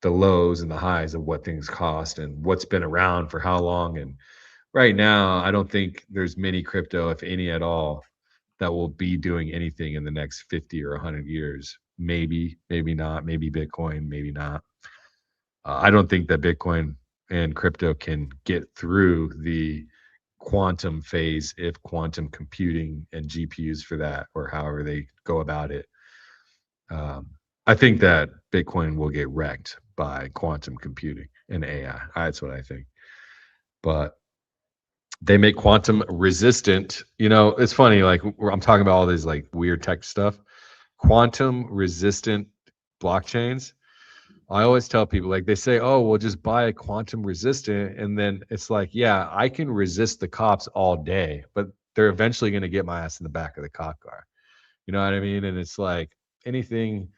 the lows and the highs of what things cost and what's been around for how long. And right now, I don't think there's many crypto, if any at all, that will be doing anything in the next 50 or 100 years. Maybe, maybe not. Maybe Bitcoin, maybe not. I don't think that Bitcoin and crypto can get through the quantum phase if quantum computing and GPUs for that, or however they go about it. I think that Bitcoin will get wrecked by quantum computing and AI. That's what I think. But they make quantum resistant. You know, it's funny, like I'm talking about all these like weird tech stuff. Quantum resistant blockchains. I always tell people, like, they say, oh, well, just buy a quantum resistant. And then it's like, yeah, I can resist the cops all day, but they're eventually going to get my ass in the back of the cop car. You know what I mean? And it's like anything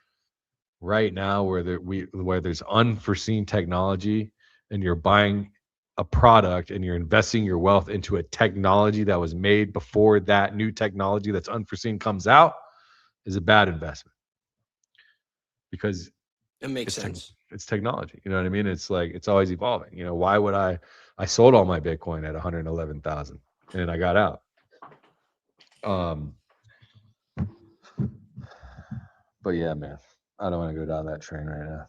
right now where there's unforeseen technology and you're buying a product and you're investing your wealth into a technology that was made before that new technology that's unforeseen comes out, is a bad investment, because it makes sense. It's technology. You know what I mean? It's like, it's always evolving. You know, why would I sold all my Bitcoin at 111,000 and I got out. But yeah, man, I don't want to go down that train right now.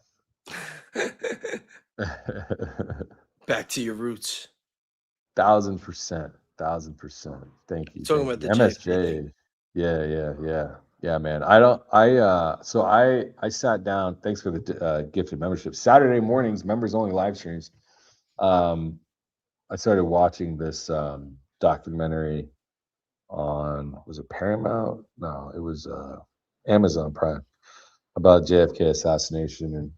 Back to your roots. 1000%. Thank you. Talking about the MSJ. Yeah, man. So I sat down. Thanks for the gifted membership. Saturday mornings, members only live streams. I started watching this documentary on, was it Paramount? No, it was Amazon Prime, about JFK assassination, and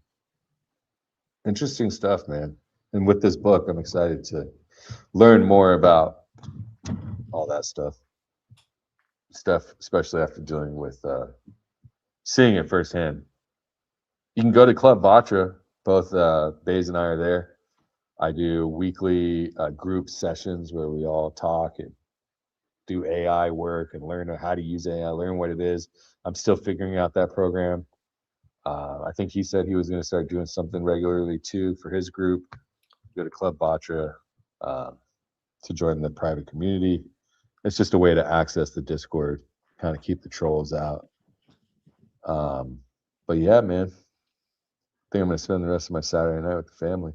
interesting stuff, man. And with this book, I'm excited to learn more about all that stuff, especially after dealing with seeing it firsthand. You can go to Club Vatra. Both Bayes and I are there. I do weekly group sessions where we all talk and do AI work and learn how to use AI, learn what it is. I'm still figuring out that program. I think he said he was going to start doing something regularly too for his group. Go to Club Vatra to join the private community. It's just a way to access the Discord, kind of keep the trolls out. But yeah, man, I think I'm going to spend the rest of my Saturday night with the family.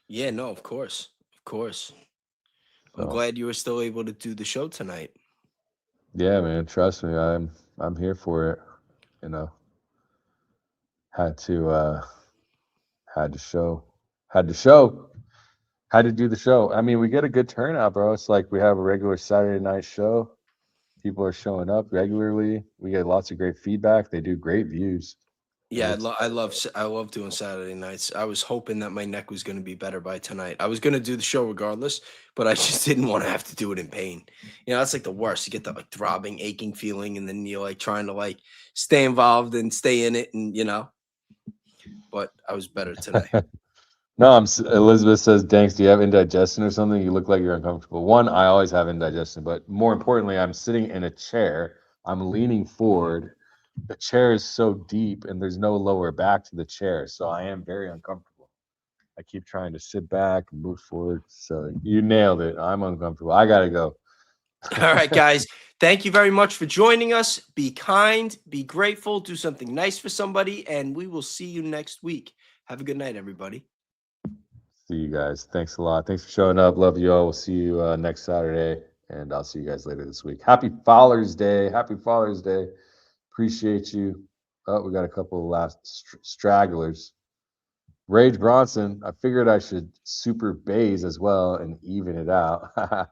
Yeah, no, of course. I'm So, glad you were still able to do the show tonight. yeah, man, trust me, I'm here for it. You know, had to do the show. I mean, we get a good turnout, bro. It's like we have a regular Saturday night show. People are showing up regularly. We get lots of great feedback. They do great views. Yeah, I love doing Saturday nights. I was hoping that my neck was going to be better by tonight. I was going to do the show regardless, but I just didn't want to have to do it in pain. You know, that's like the worst. You get that like throbbing, aching feeling, and then you're like trying to like stay involved and stay in it, and you know. But I was better today. No, Elizabeth says, Danks, do you have indigestion or something? You look like you're uncomfortable. One, I always have indigestion, but more importantly, I'm sitting in a chair. I'm leaning forward. The chair is so deep and there's no lower back to the chair. So I am very uncomfortable. I keep trying to sit back and move forward. So you nailed it. I'm uncomfortable. I got to go. All right, guys. Thank you very much for joining us. Be kind, be grateful, do something nice for somebody, and we will see you next week. Have a good night, everybody. See you guys. Thanks a lot. Thanks for showing up. Love you all. We'll see you next Saturday, and I'll see you guys later this week. Happy Father's Day. Happy Father's Day. Appreciate you. Oh, we got a couple of last stragglers. Rage Bronson. I figured I should super Bayes as well and even it out.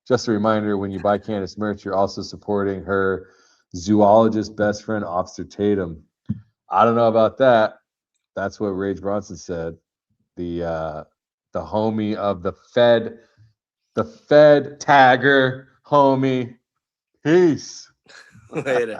Just a reminder, when you buy Candace merch, you're also supporting her zoologist best friend, Officer Tatum. I don't know about that. That's what Rage Bronson said. The homie of the Fed tagger homie. Peace. Later.